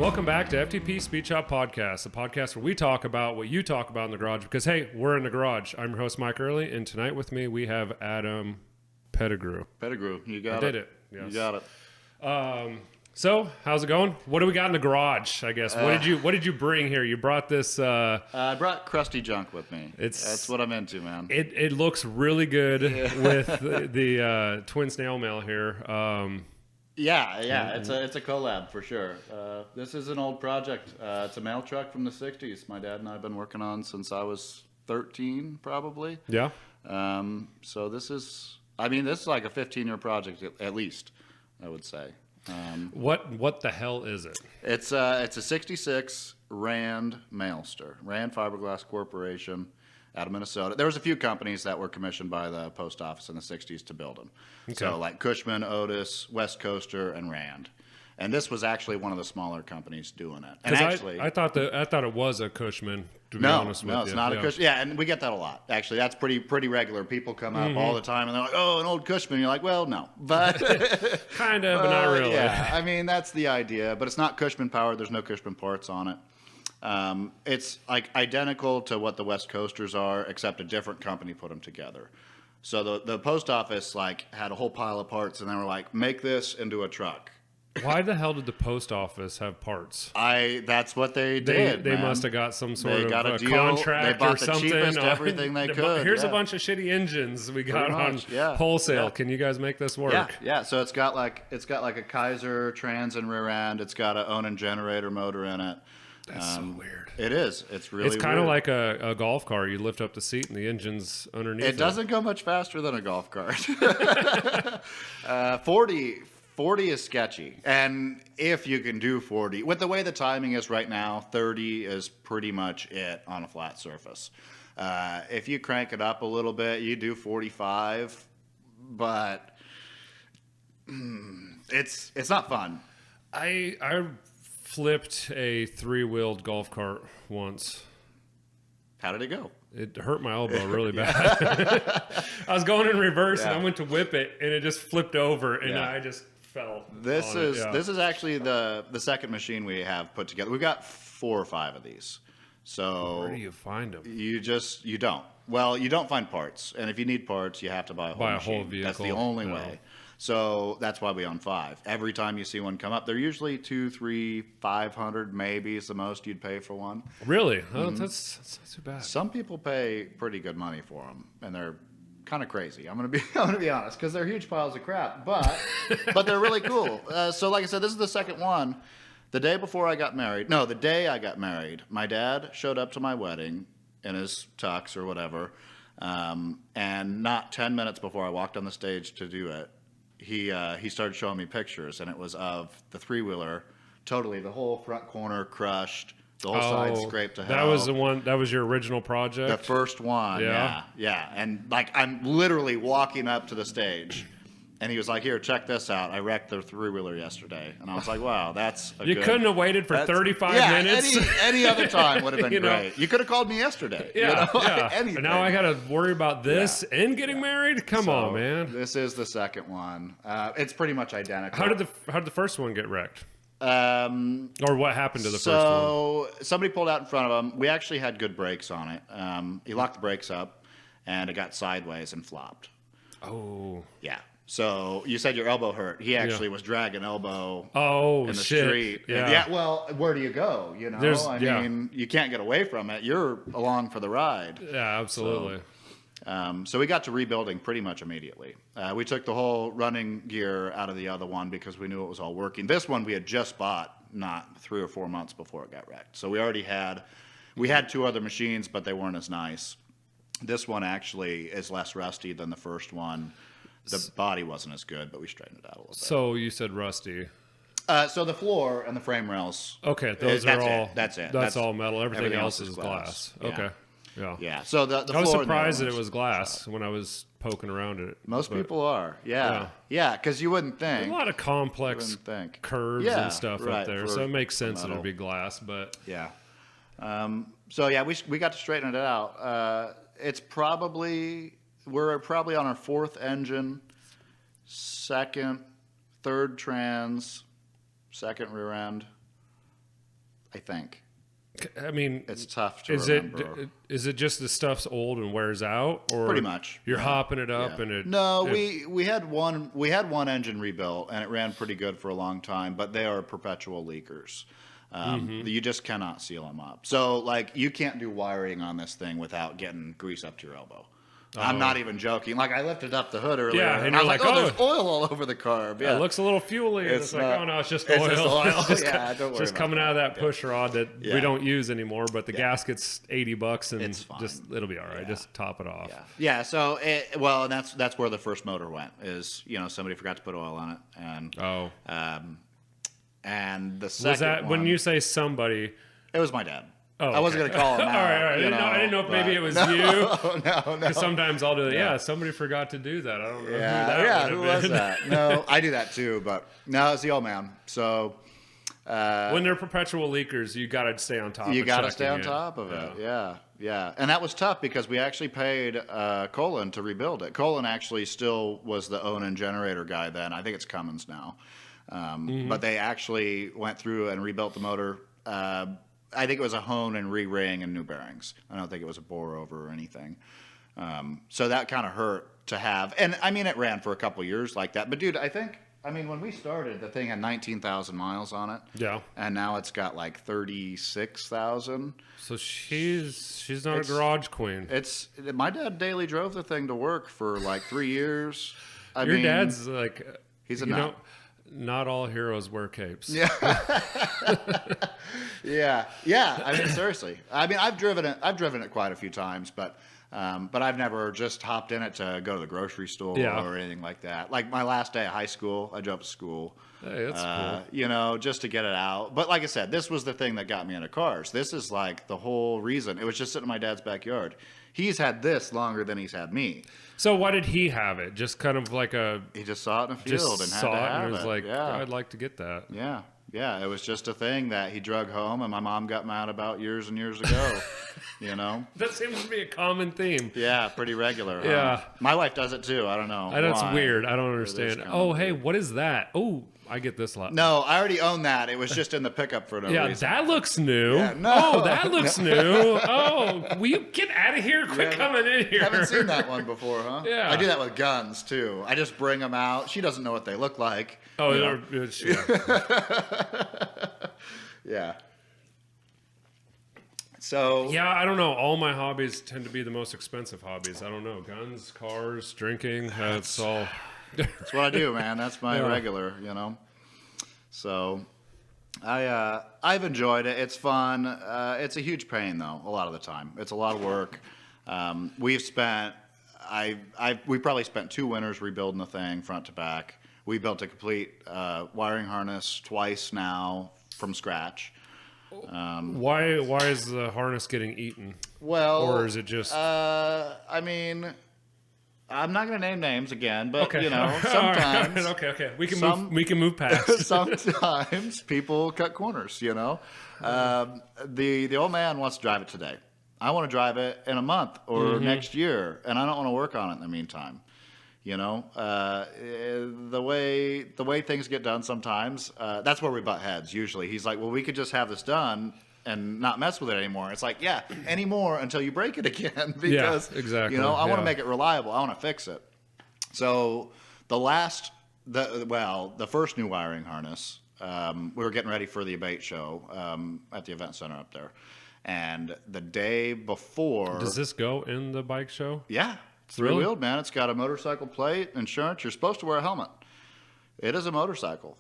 Welcome back to FTP Speed Shop Podcast, the podcast where we talk about what you talk about in the garage because, hey, we're in the garage. I'm your host, Mike Early, and tonight with me we have Adam Pettigrew. You got it. I did it. Yes. You got it. So, how's it going? What do we got in the garage, I guess? What did you bring here? You brought this... I brought crusty junk with me. That's what I'm into, man. It looks really good with the Twin Snail Mail here. Yeah. It's a collab for sure. This is an old project. It's a mail truck from the 60s. My dad and I have been working on since I was 13, probably. Yeah. So this is like a 15-year project at least, I would say. What the hell is it? It's a 66 Rand Mailster, Rand Fiberglass Corporation out of Minnesota. There was a few companies that were commissioned by the post office in the 60s to build them. Okay. So like Cushman, Otis, West Coaster, and Rand. And this was actually one of the smaller companies doing it. And actually, I thought it was a Cushman. To be honest with you. No, it's not a Cushman. Yeah, and we get that a lot. Actually, that's pretty regular. People come up all the time and they're like, "Oh, an old Cushman." You're like, "Well, no," but kind of, but not really. Yeah, I mean that's the idea, but it's not Cushman powered. There's no Cushman parts on it. It's like identical to what the West Coasters are, except a different company put them together. So the post office like had a whole pile of parts, and they were like, "Make this into a truck." Why the hell did the post office have parts? That's what they did. They must have got some sort of a deal. contract they bought or something. The cheapest everything they could. Here's a bunch of shitty engines we got on wholesale. Yeah. Can you guys make this work? Yeah. So it's got like a Kaiser trans and rear end. It's got a Onan generator motor in it. That's so weird. It is. It's really weird. It's kind of like a golf car. You lift up the seat and the engine's underneath. It doesn't go much faster than a golf cart. 40 is sketchy. And if you can do 40, with the way the timing is right now, 30 is pretty much it on a flat surface. If you crank it up a little bit, you do 45, but it's not fun. I flipped a 3-wheeled golf cart once. How did it go? It hurt my elbow really bad. I was going in reverse and I went to whip it and it just flipped over and I just fell. This is actually the second machine we have put together. We've got 4 or 5 of these. So where do you find them? You don't. Well, you don't find parts, and if you need parts, you have to buy a whole vehicle. That's the only way. So that's why we own 5. Every time you see one come up, they're usually $200, $300, $500 maybe is the most you'd pay for one. Really? Oh, that's not too bad. Some people pay pretty good money for them, and they're kind of crazy. I'm gonna be honest, because they're huge piles of crap, but they're really cool. So like I said, this is the second one. The day I got married, my dad showed up to my wedding in his tux or whatever, and not 10 minutes before I walked on the stage to do it, he started showing me pictures, and it was of the 3-wheeler, totally the whole front corner crushed. The whole side scraped to hell. That was the one. That was your original project. The first one. Yeah. And like I'm literally walking up to the stage, and he was like, "Here, check this out. I wrecked the 3-wheeler yesterday." And I was like, "Wow, that's you couldn't have waited for 35 minutes. Any other time would have been great. You could have called me yesterday. Yeah. And now I got to worry about this and getting married. Come on, man. This is the second one. It's pretty much identical. How did the first one get wrecked? Or what happened to the first one? So somebody pulled out in front of him. We actually had good brakes on it. He locked the brakes up, and it got sideways and flopped. Oh. Yeah. So you said your elbow hurt. He actually was dragging elbow in the shit. street. Yeah. Well, where do you go? You know, I mean, you can't get away from it. You're along for the ride. Yeah, absolutely. So we got to rebuilding pretty much immediately. We took the whole running gear out of the other one because we knew it was all working. This one we had just bought not 3 or 4 months before it got wrecked. So we had 2 other machines, but they weren't as nice. This one actually is less rusty than the first one. The body wasn't as good, but we straightened it out a little bit. So you said rusty. So the floor and the frame rails. Okay, that's all. That's it. That's all metal. Everything else is glass. Yeah. Okay. Yeah. Yeah. So the floor. I was surprised that it was glass when I was poking around it. Most people are. Yeah. Yeah, because you wouldn't think. There's a lot of complex curves and stuff up there, so it makes sense that it'd be glass. But yeah. So yeah, we got to straighten it out. We're probably on our 4th engine, 2nd, 3rd trans, 2nd rear end. I think. I mean, It's tough to remember. Is it just the stuff's old and wears out, or Pretty much. you're hopping it up Yeah. and it? No, we had one engine rebuilt and it ran pretty good for a long time, but they are perpetual leakers. You just cannot seal them up. So like you can't do wiring on this thing without getting grease up to your elbow. I'm not even joking. Like I lifted up the hood earlier, and I you're was like, like, "Oh, there's oil all over the carb." Yeah, It looks a little fuely. And it's like, oh no, it's just oil. It's just oil. It's just, Yeah, don't worry just about coming that. out of that push rod that we don't use anymore. But the Yeah. gasket's $80, and It's fine. it'll be all right. Yeah. Just top it off. Yeah. So and that's where the first motor went. Is somebody forgot to put oil on it, and and the second Was that one, when you say somebody? it was my dad. Oh, I wasn't okay. going to call him out. All right. I didn't know if maybe it was you. No. Because sometimes I'll do it. Yeah, somebody forgot to do that. I don't know who that Who would have was been. that? No, I do that too, but no, it's the old man. So When they're perpetual leakers, you got to stay on top. you of got to checking stay on it. top of it. Yeah. And that was tough because we actually paid Colin to rebuild it. Colin actually still was the own generator guy then. I think it's Cummins now. But they actually went through and rebuilt the motor. I think it was a hone and re-ring and new bearings. I don't think it was a bore over or anything. So that kind of hurt to have. And I mean, it ran for a couple years like that. But dude, when we started, the thing had 19,000 miles on it. Yeah. And now it's got like 36,000. So she's not a garage queen. My dad daily drove the thing to work for like 3 years. Your dad's like, he's a nut. Not all heroes wear capes. Yeah. Yeah. I mean, seriously. I mean, I've driven it quite a few times, but I've never just hopped in it to go to the grocery store or anything like that. Like my last day of high school, I drove to school. Hey, that's cool. Just to get it out. But like I said, this was the thing that got me into cars. This is like the whole reason. It was just sitting in my dad's backyard. He's had this longer than he's had me. So why did he have it? Just kind of like he just saw it in a field and had to have and was like, yeah. I'd like to get that. Yeah, it was just a thing that he drug home, and my mom got mad about years and years ago. That seems to be a common theme. Yeah, pretty regular. Yeah, my wife does it too. I don't know. That's weird. I don't understand. Oh, hey, weird. what is that? Oh, I get this a lot. No, I already own that. It was just in the pickup for no reason. Yeah, that looks new. Yeah, no, that looks new. Oh, will you get out of here? Quit coming in here. Haven't seen that one before, huh? Yeah. I do that with guns too. I just bring them out. She doesn't know what they look like. Oh, Yeah. So yeah, I don't know. All my hobbies tend to be the most expensive hobbies. I don't know. Guns, cars, drinking. That's all. That's what I do, man. That's my regular, So I've enjoyed it. It's fun. It's a huge pain though. A lot of the time, it's a lot of work. We probably spent 2 winters rebuilding the thing front to back. We built a complete wiring harness twice now from scratch. Why is the harness getting eaten? Well, or is it just? I mean, I'm not going to name names again, but okay. Sometimes. Right. Okay. We can move past. Sometimes people cut corners. The old man wants to drive it today. I want to drive it in a month or next year, and I don't want to work on it in the meantime. The way things get done sometimes, that's where we butt heads usually. He's like, well, we could just have this done and not mess with it anymore. It's like, yeah, anymore until you break it again because, exactly. I want to make it reliable. I want to fix it. So the first new wiring harness, we were getting ready for the Abate show at the event center up there. And the day before... Does this go in the bike show? Yeah. Three-wheeled, man. It's got a motorcycle plate, insurance. You're supposed to wear a helmet. It is a motorcycle.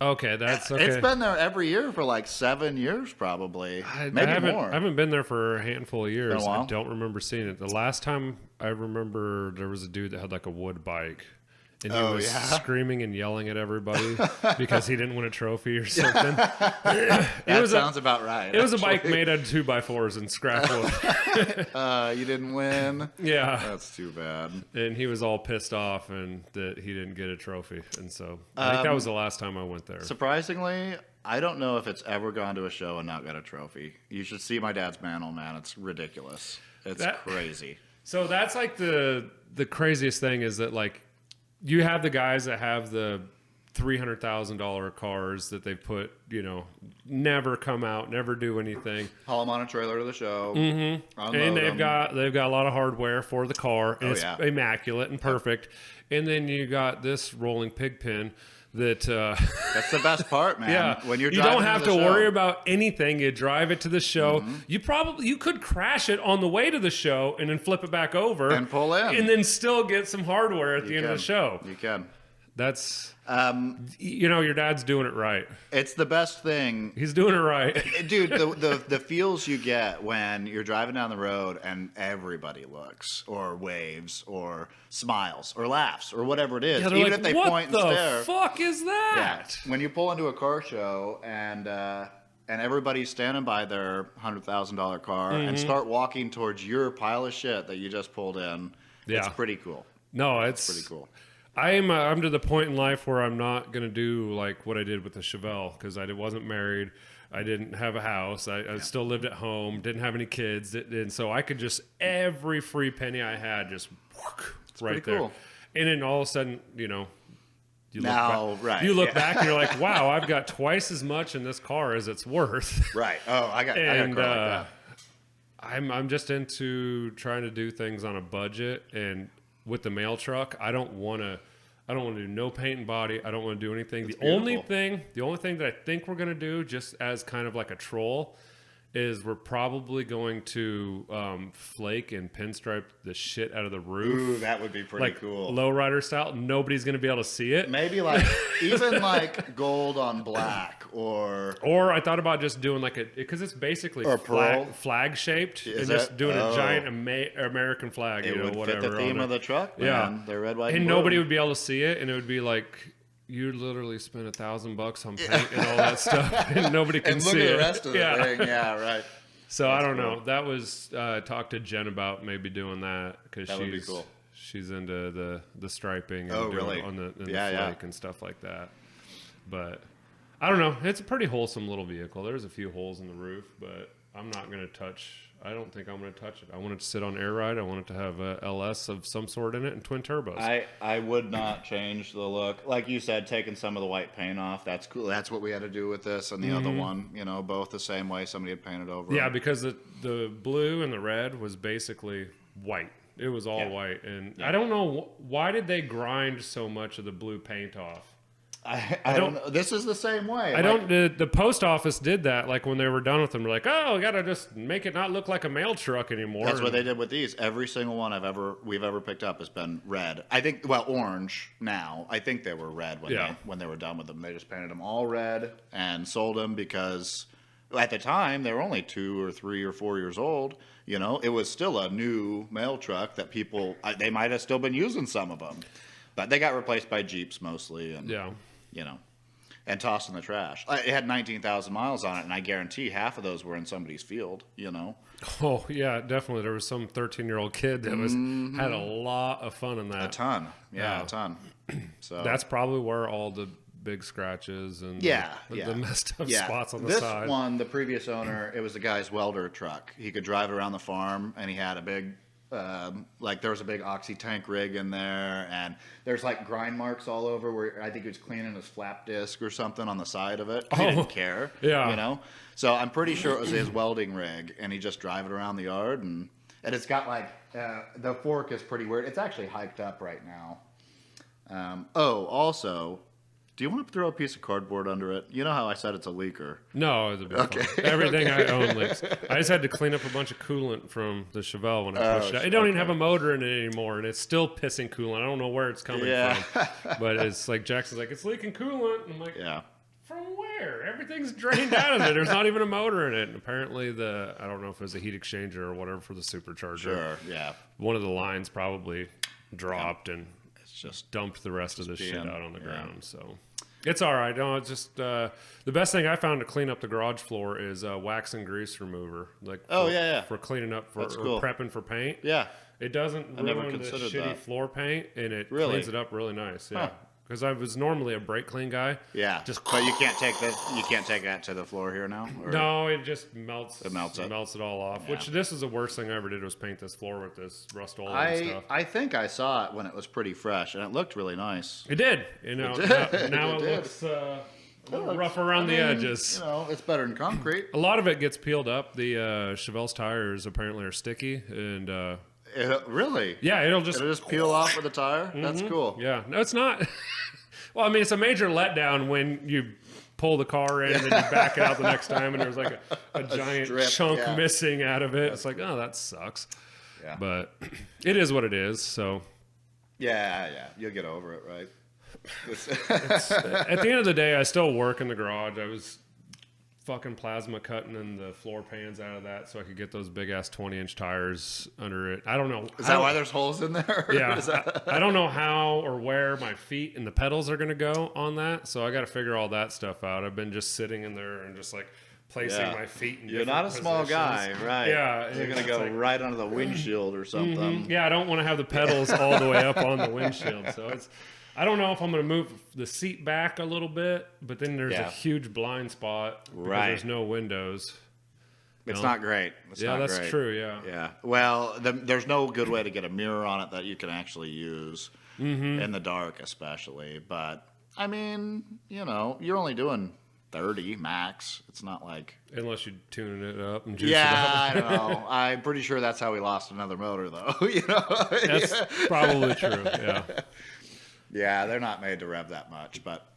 Okay, that's okay. It's been there every year for like 7 years, probably. Maybe more. I haven't been there for a handful of years. Been a while? I don't remember seeing it. The last time I remember, there was a dude that had like a wood bike. And he was screaming and yelling at everybody because he didn't win a trophy or something. That sounds about right. It was a bike made out of 2x4s and scrap wood. You didn't win? Yeah. That's too bad. And he was all pissed off and that he didn't get a trophy. And so I think that was the last time I went there. Surprisingly, I don't know if it's ever gone to a show and not got a trophy. You should see my dad's mantle, man. It's ridiculous. It's crazy. So that's like the craziest thing is that like, you have the guys that have the $300,000 cars that they've put, never come out, never do anything. Haul them on a trailer to the show. Mm-hmm. And they've got a lot of hardware for the car. And it's immaculate and perfect. And then you got this rolling pig pen that that's the best part, man. Yeah, when you don't have to worry about anything. You drive it to the show. You could crash it on the way to the show and then flip it back over and pull in, and then still get some hardware at the end of the show. You can. That's your dad's doing it right. It's the best thing. He's doing it right, dude. The feels you get when you're driving down the road and everybody looks or waves or smiles or laughs or whatever it is, even like, if they point and stare. What the fuck is that? Yeah. When you pull into a car show and everybody's standing by their $100,000 car and start walking towards your pile of shit that you just pulled in, it's pretty cool. No, it's pretty cool. I'm to the point in life where I'm not going to do like what I did with the Chevelle because I wasn't married. I didn't have a house. I still lived at home, didn't have any kids. And so I could just, every free penny I had, just right there. Cool. And then all of a sudden, you look back and you're like, wow, I've got twice as much in this car as it's worth. Right. Oh, I got a car like that. I'm just into trying to do things on a budget, and with the mail truck, I don't want to do no paint and body. I don't want to do anything. The only thing that I think we're going to do, just as kind of like a troll, is we're probably going to flake and pinstripe the shit out of the roof. Ooh, that would be pretty cool. Lowrider style. Nobody's going to be able to see it. Maybe even gold on black or I thought about just doing because it's basically flag shaped and just doing a giant American flag. It would fit the theme of the truck, man. Yeah. They're red, white, and nobody would be able to see it, and it would be like, you literally spent $1,000 on paint and all that stuff, and nobody can see it. And look at the rest of the thing. Yeah, right. So I don't know. That was talked to Jen about maybe doing that because would be cool. She's into the striping and really? on the flake and stuff like that. But I don't know. It's a pretty wholesome little vehicle. There's a few holes in the roof, but I'm not going to touch. I don't think I'm going to touch it. I want it to sit on air ride. I want it to have a LS of some sort in it and twin turbos. I would not change the look. Like you said, taking some of the white paint off. That's cool. That's what we had to do with this and the other one. Both the same way somebody had painted over. Yeah, because the blue and the red was basically white. It was all white. And I don't know, why did they grind so much of the blue paint off? I don't know. This is the same way. The post office did that. Like when they were done with them, they're like, "Oh, we gotta just make it not look like a mail truck anymore." That's what they did with these. Every single one we've ever picked up has been red. I think, orange now. I think they were red when they were done with them. They just painted them all red and sold them because at the time they were only 2 or 3 or 4 years old. It was still a new mail truck that people they might have still been using some of them, but they got replaced by Jeeps mostly. And and tossed in the trash. It had 19,000 miles on it, and I guarantee half of those were in somebody's field, Oh, yeah, definitely. There was some 13-year-old kid that had a lot of fun in that. A ton. Yeah, a ton. So that's probably where all the big scratches and the messed up spots on the side. This one, the previous owner, it was the guy's welder truck. He could drive around the farm, and he had a big... there was a big oxy tank rig in there, and there's grind marks all over where I think he was cleaning his flap disc or something on the side of it. He didn't care, So I'm pretty sure it was his welding rig, and he just drive it around the yard, and it's got the fork is pretty weird. It's actually hiked up right now. Also, do you want to throw a piece of cardboard under it? You know how I said it's a leaker? No, it's a big fun. Everything I own leaks. I just had to clean up a bunch of coolant from the Chevelle when I pushed it. It don't even have a motor in it anymore, and it's still pissing coolant. I don't know where it's coming from. But it's like Jackson's like, it's leaking coolant. And I'm like, from where? Everything's drained out of it. There's not even a motor in it. And apparently I don't know if it was a heat exchanger or whatever for the supercharger. Sure, yeah. One of the lines probably dropped and it's just dumped the rest of the shit out on the ground. So it's all right. No, it's just the best thing I found to clean up the garage floor is wax and grease remover. For cleaning up or prepping for paint. Yeah. It doesn't ruin the shitty floor paint, and it cleans it up really nice. Yeah. Huh. because I was normally a brake clean guy. Yeah. But you can't take this. You can't take that to the floor here now. Or? No, it just melts. It melts it all off. Yeah. Which this is the worst thing I ever did was paint this floor with this rust oil and stuff. I think I saw it when it was pretty fresh, and it looked really nice. It did. You know, now it looks a little rough around the edges. You know, it's better than concrete. A lot of it gets peeled up. The Chevelle's tires apparently are sticky, and really? Yeah, it'll just peel off with the tire. That's cool. Yeah, no, it's not. Well, I mean, it's a major letdown when you pull the car in and then you back out the next time, and there's like a giant strip, chunk missing out of it. It's like, oh, that sucks. Yeah. But it is what it is. So. Yeah, you'll get over it, right? At the end of the day, I still work in the garage. I was fucking plasma cutting in the floor pans out of that so I could get those big ass 20-inch tires under it. I don't know. Is that why there's holes in there? Yeah. I don't know how or where my feet and the pedals are going to go on that. So I got to figure all that stuff out. I've been just sitting in there and just like placing my feet in You're not a small guy, right? Yeah. You're going to go right under the windshield or something. Yeah, I don't want to have the pedals all the way up on the windshield. So I don't know if I'm going to move the seat back a little bit, but then there's a huge blind spot because there's no windows. It's not great. That's true, yeah. Yeah. Well, there's no good way to get a mirror on it that you can actually use in the dark especially. But, I mean, you know, you're only doing 30 max. It's not like... Unless you tune it up and juice it up. I don't know. I'm pretty sure that's how we lost another motor, though. You know? That's probably true, yeah. Yeah, they're not made to rev that much, but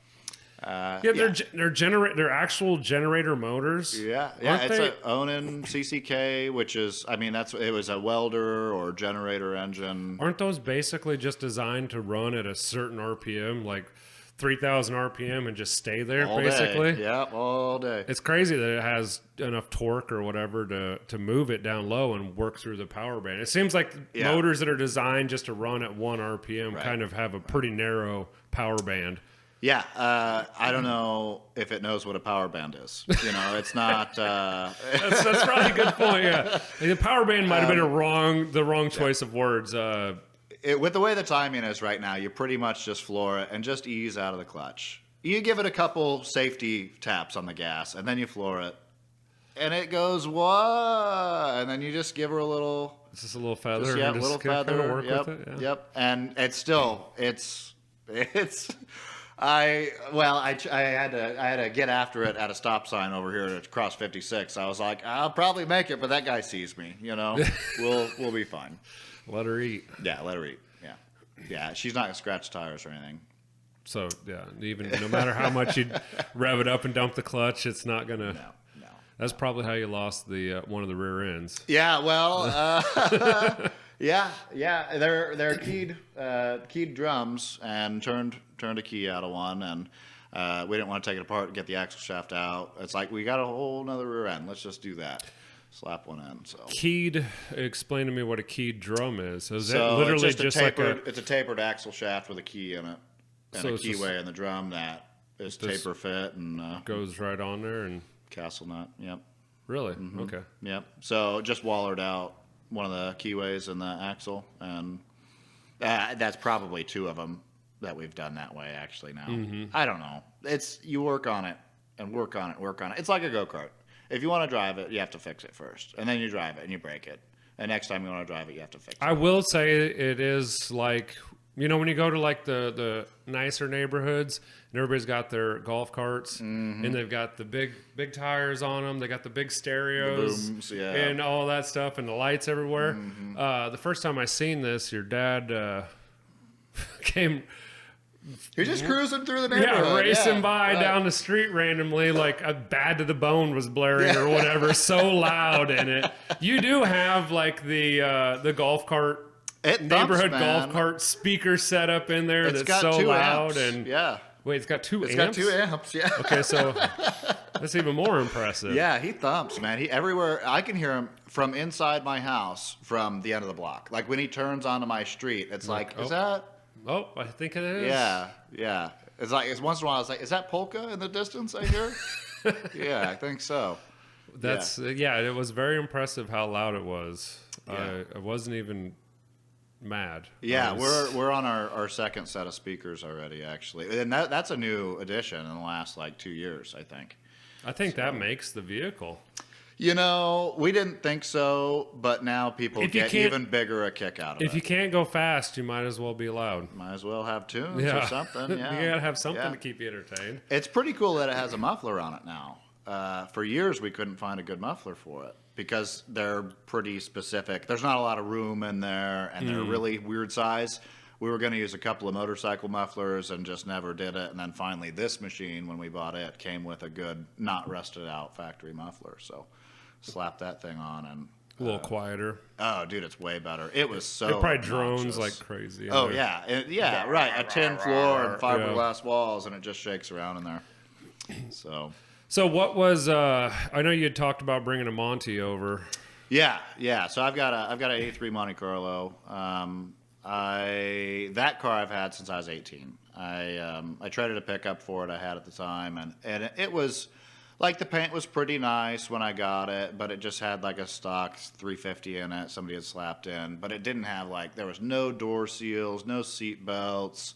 they're actual generator motors. Yeah, it's a Onan CCK, which is, I mean, it was a welder or generator engine. Aren't those basically just designed to run at a certain RPM, like 3,000 RPM, and just stay there all basically? Day. Yep, all day. It's crazy that it has enough torque or whatever to move it down low and work through the power band. It seems like motors that are designed just to run at 1 RPM kind of have a pretty narrow power band. Yeah, I don't know if it knows what a power band is. You know, it's not. That's probably a good point. Yeah, the power band might have been the wrong choice of words. With the way the timing is right now, you pretty much just floor it and just ease out of the clutch. You give it a couple safety taps on the gas, and then you floor it, and it goes what? And then you just give her a little. It's just a little feather. Just, little feather. Work with it, Yep. And it's still it's. I had to get after it at a stop sign over here at Cross 56. I was like, I'll probably make it, but that guy sees me. You know, we'll be fine. Let her eat. Yeah, let her eat. Yeah. She's not gonna scratch tires or anything. So yeah, even no matter how much you rev it up and dump the clutch, it's not gonna. No. That's probably how you lost the one of the rear ends. Yeah. Well. Yeah. They're keyed drums, and turned a key out of one, and we didn't want to take it apart and get the axle shaft out. It's like, we got a whole nother rear end. Let's just do that. Slap one in. So keyed. Explain to me what a keyed drum is. Is that literally just it's a tapered axle shaft with a key in it, and a keyway in the drum that is taper fit and goes right on there and castle nut. Yep. Really? Okay. Yep. So just wallered out one of the keyways in the axle, and that's probably 2 of them that we've done that way actually now. I don't know. You work on it and work on it. It's like a go-kart. If you want to drive it, you have to fix it first, and then you drive it and you break it. And next time you want to drive it, you have to fix it. I will say it is like, you know, when you go to like the nicer neighborhoods and everybody's got their golf carts and they've got the big tires on them, they got the big stereos, the booms, and all that stuff, and the lights everywhere. The first time I seen this, your dad came. You're just cruising through the neighborhood. Yeah, racing by down the street randomly, like a Bad to the Bone was blaring or whatever, so loud in it. You do have like the golf cart, neighborhood golf cart speaker set up in there that's so loud. And wait, it's got 2 amps? It's got 2 amps, yeah. Okay, so that's even more impressive. Yeah, he thumps, man. He everywhere. I can hear him from inside my house from the end of the block. Like when he turns onto my street, it's like, is that... Oh, I think it is. Yeah. It's like, once in a while, I was like, is that polka in the distance I hear? Yeah, I think so. It was very impressive how loud it was. Yeah. I wasn't even mad. Yeah, we're on our second set of speakers already, actually, and that's a new addition in the last like 2 years, I think. I think that makes the vehicle. You know, we didn't think so, but now people get even bigger a kick out of it. If you can't go fast, you might as well be loud. Might as well have tunes or something. Yeah. You gotta have something to keep you entertained. It's pretty cool that it has a muffler on it now. For years, we couldn't find a good muffler for it because they're pretty specific. There's not a lot of room in there, and they're really weird size. We were going to use a couple of motorcycle mufflers and just never did it. And then finally, this machine, when we bought it, came with a good, not rusted out factory muffler. So slap that thing on and a little quieter. Oh, dude, it's way better. It was so. It probably drones like crazy. Oh yeah, right. A tin floor and fiberglass walls, and it just shakes around in there. So what was? I know you had talked about bringing a Monte over. Yeah. So I've got an '83 Monte Carlo. That car I've had since I was 18. I traded a pickup for it I had at the time, and it was like the paint was pretty nice when I got it, but it just had like a stock 350 in it somebody had slapped in, but it didn't have there was no door seals, no seat belts,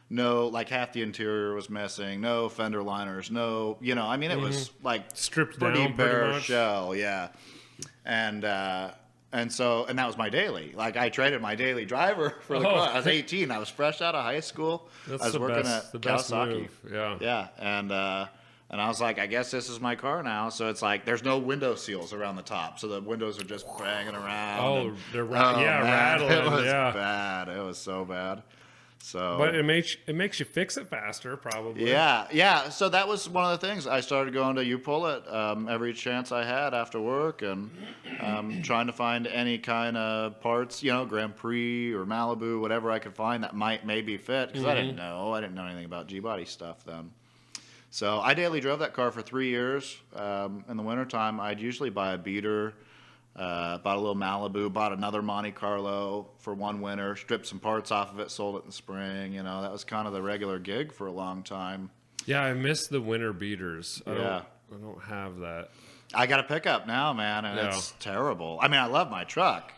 no, like half the interior was missing, no fender liners, no, it was like stripped pretty down bare pretty much. shell, yeah. And that was my daily. Like, I traded my daily driver for the car. I was 18. I was fresh out of high school. That's I was working at Kawasaki. Yeah. Yeah. And I was like, I guess this is my car now. So it's like, there's no window seals around the top. So the windows are just banging around. Oh, they're rattling. It was bad. It was so bad. So, but it makes you fix it faster, probably. Yeah. So that was one of the things. I started going to U-Pull-It every chance I had after work, and trying to find any kind of parts, Grand Prix or Malibu, whatever I could find that might maybe fit, because I didn't know anything about G-body stuff then. So I daily drove that car for 3 years. In the wintertime, I'd usually buy a beater. Bought a little Malibu, bought another Monte Carlo for one winter, stripped some parts off of it, sold it in the spring. That was kind of the regular gig for a long time. Yeah, I miss the winter beaters. I don't have that. I got a pickup now, man, and it's terrible. I mean, I love my truck,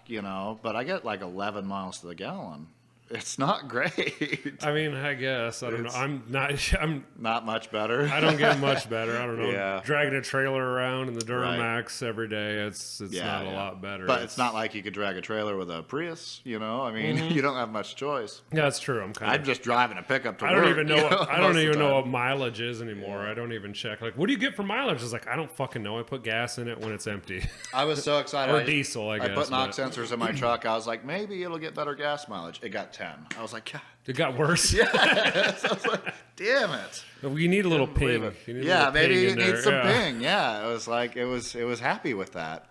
but I get like 11 miles to the gallon. It's not great. I mean, I guess. I don't know. I'm not much better. I don't get much better. I don't know. Yeah. Dragging a trailer around in the Duramax every day, it's not a lot better. But it's not like you could drag a trailer with a Prius, I mean, you don't have much choice. Yeah, that's true. I'm just driving a pickup to work. I don't even know what mileage is anymore. I don't even check. Like, what do you get for mileage? It's like, I don't fucking know. I put gas in it when it's empty. I was so excited. Or diesel, I guess. I put knock sensors in my truck. I was like, maybe it'll get better gas mileage. It got 10. I was like, God. It got worse? Yeah. So I was like, damn it. We need a little ping. Maybe you need some ping. Yeah. It was like, it was happy with that.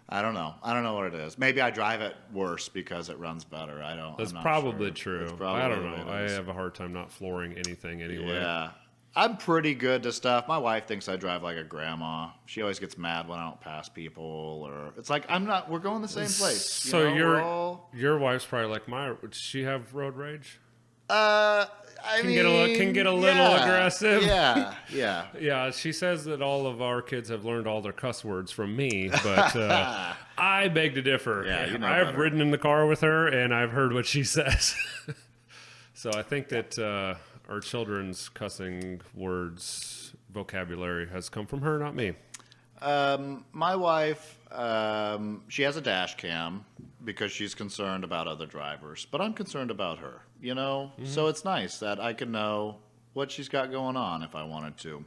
I don't know what it is. Maybe I drive it worse because it runs better. That's probably true. I don't know. I have a hard time not flooring anything anyway. Yeah. I'm pretty good to stuff. My wife thinks I drive like a grandma. She always gets mad when I don't pass people, or it's like we're going the same place. So your wife's probably like does she have road rage? Can get a little aggressive. Yeah. Yeah, she says that all of our kids have learned all their cuss words from me, but I beg to differ. Yeah, I've ridden in the car with her, and I've heard what she says. So I think that our children's cussing words vocabulary has come from her, not me. My wife, she has a dash cam because she's concerned about other drivers, but I'm concerned about her, So it's nice that I can know what she's got going on if I wanted to.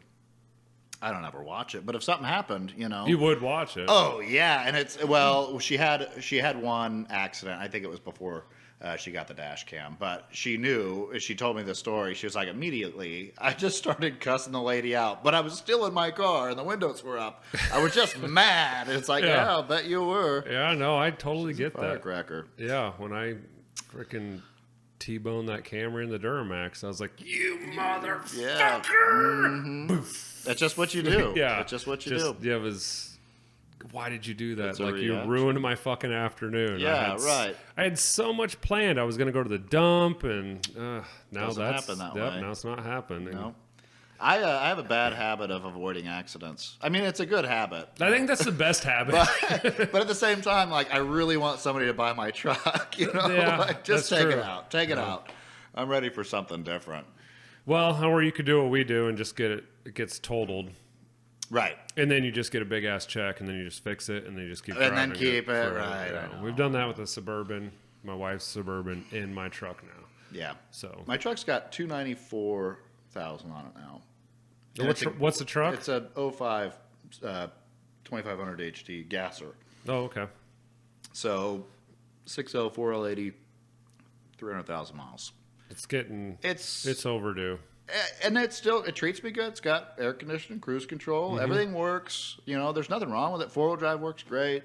I don't ever watch it, but if something happened, You would watch it. Oh, yeah, and she had one accident. I think it was before she got the dash cam, but she knew, she told me the story, she was like, immediately, I just started cussing the lady out, but I was still in my car and the windows were up. I was just mad. It's like, yeah, I'll bet you were. Yeah, no, I totally get that. Firecracker. Yeah, when I freaking T-boned that Camry in the Duramax, I was like, you motherfucker! Yeah. Mm-hmm. That's just what you do. Yeah. That's just what you do. Yeah, it was... Why did you do that? It's a like, you reaction. ruined my fucking afternoon. Yeah, right. I had so much planned. I was going to go to the dump, and now Doesn't happen that way. Now it's not happening. No. I have a bad habit of avoiding accidents. I mean, it's a good habit. I think that's the best habit. But at the same time, like, I really want somebody to buy my truck. You know, Yeah, like, just take true. it out. Take it out. I'm ready for something different. Well, or you could do what we do and just it gets totaled. Right. And then you just get a big ass check, and then you just fix it, and then you just keep driving. And then keep it, forever. right. Yeah. We've done that with the Suburban, my wife's Suburban, in my truck now. Yeah. So my truck's got 294,000 on it now. What's the truck? It's a 05 2500 HT gasser. Oh, okay. So 6.0 4L80, 300,000 miles. It's overdue. And it treats me good. It's got air conditioning, cruise control. Mm-hmm. Everything works. You know, there's nothing wrong with it. 4-wheel drive works great.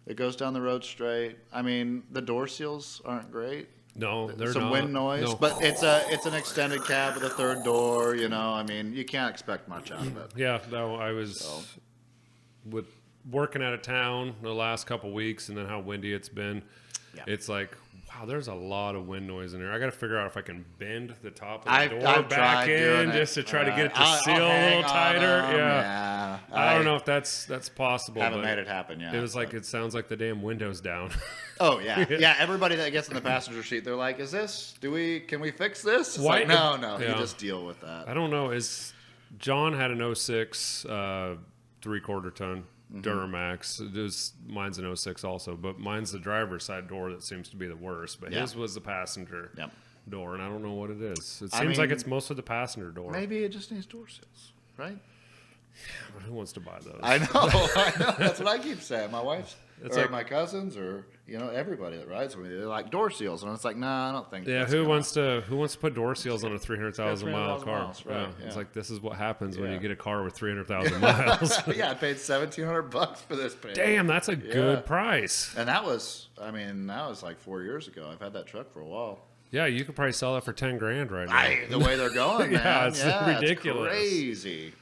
It goes down the road straight. I mean, the door seals aren't great. No, they're some not. wind noise, no. But it's an extended cab with a third door. You know, I mean, you can't expect much out of it. Yeah, no, I was working out of town the last couple weeks, and then how windy it's been. Yeah. It's like, wow, there's a lot of wind noise in here. I got to figure out if I can bend the top of the door back in just to try to get it to seal a little tighter. Yeah. I don't know if that's possible. Haven't made it happen yet. It was like, it sounds like the damn window's down. Oh yeah. Yeah. Everybody that gets in the passenger seat, they're like, can we fix this? It's Why? Like, no, you just deal with that. I don't know. John had an 06 3/4 ton Duramax. Mine's an 06 also, but mine's the driver's side door that seems to be the worst. But his was the passenger door, and I don't know what it is. It seems like it's mostly the passenger door. Maybe it just needs door seals, right? Yeah, but who wants to buy those? I know. That's what I keep saying. My wife's, my cousins, or everybody that rides with me, they're like door seals, and it's like, nah, I don't think. Yeah, who wants to put door seals on a 300,000 mile car? Miles, right, yeah. It's like, this is what happens when you get a car with 300,000 miles. Yeah, I paid $1,700 for this. Damn, that's a good price. And that was like 4 years ago. I've had that truck for a while. Yeah, you could probably sell that for $10,000 right now. The way they're going, man. It's ridiculous. It's crazy.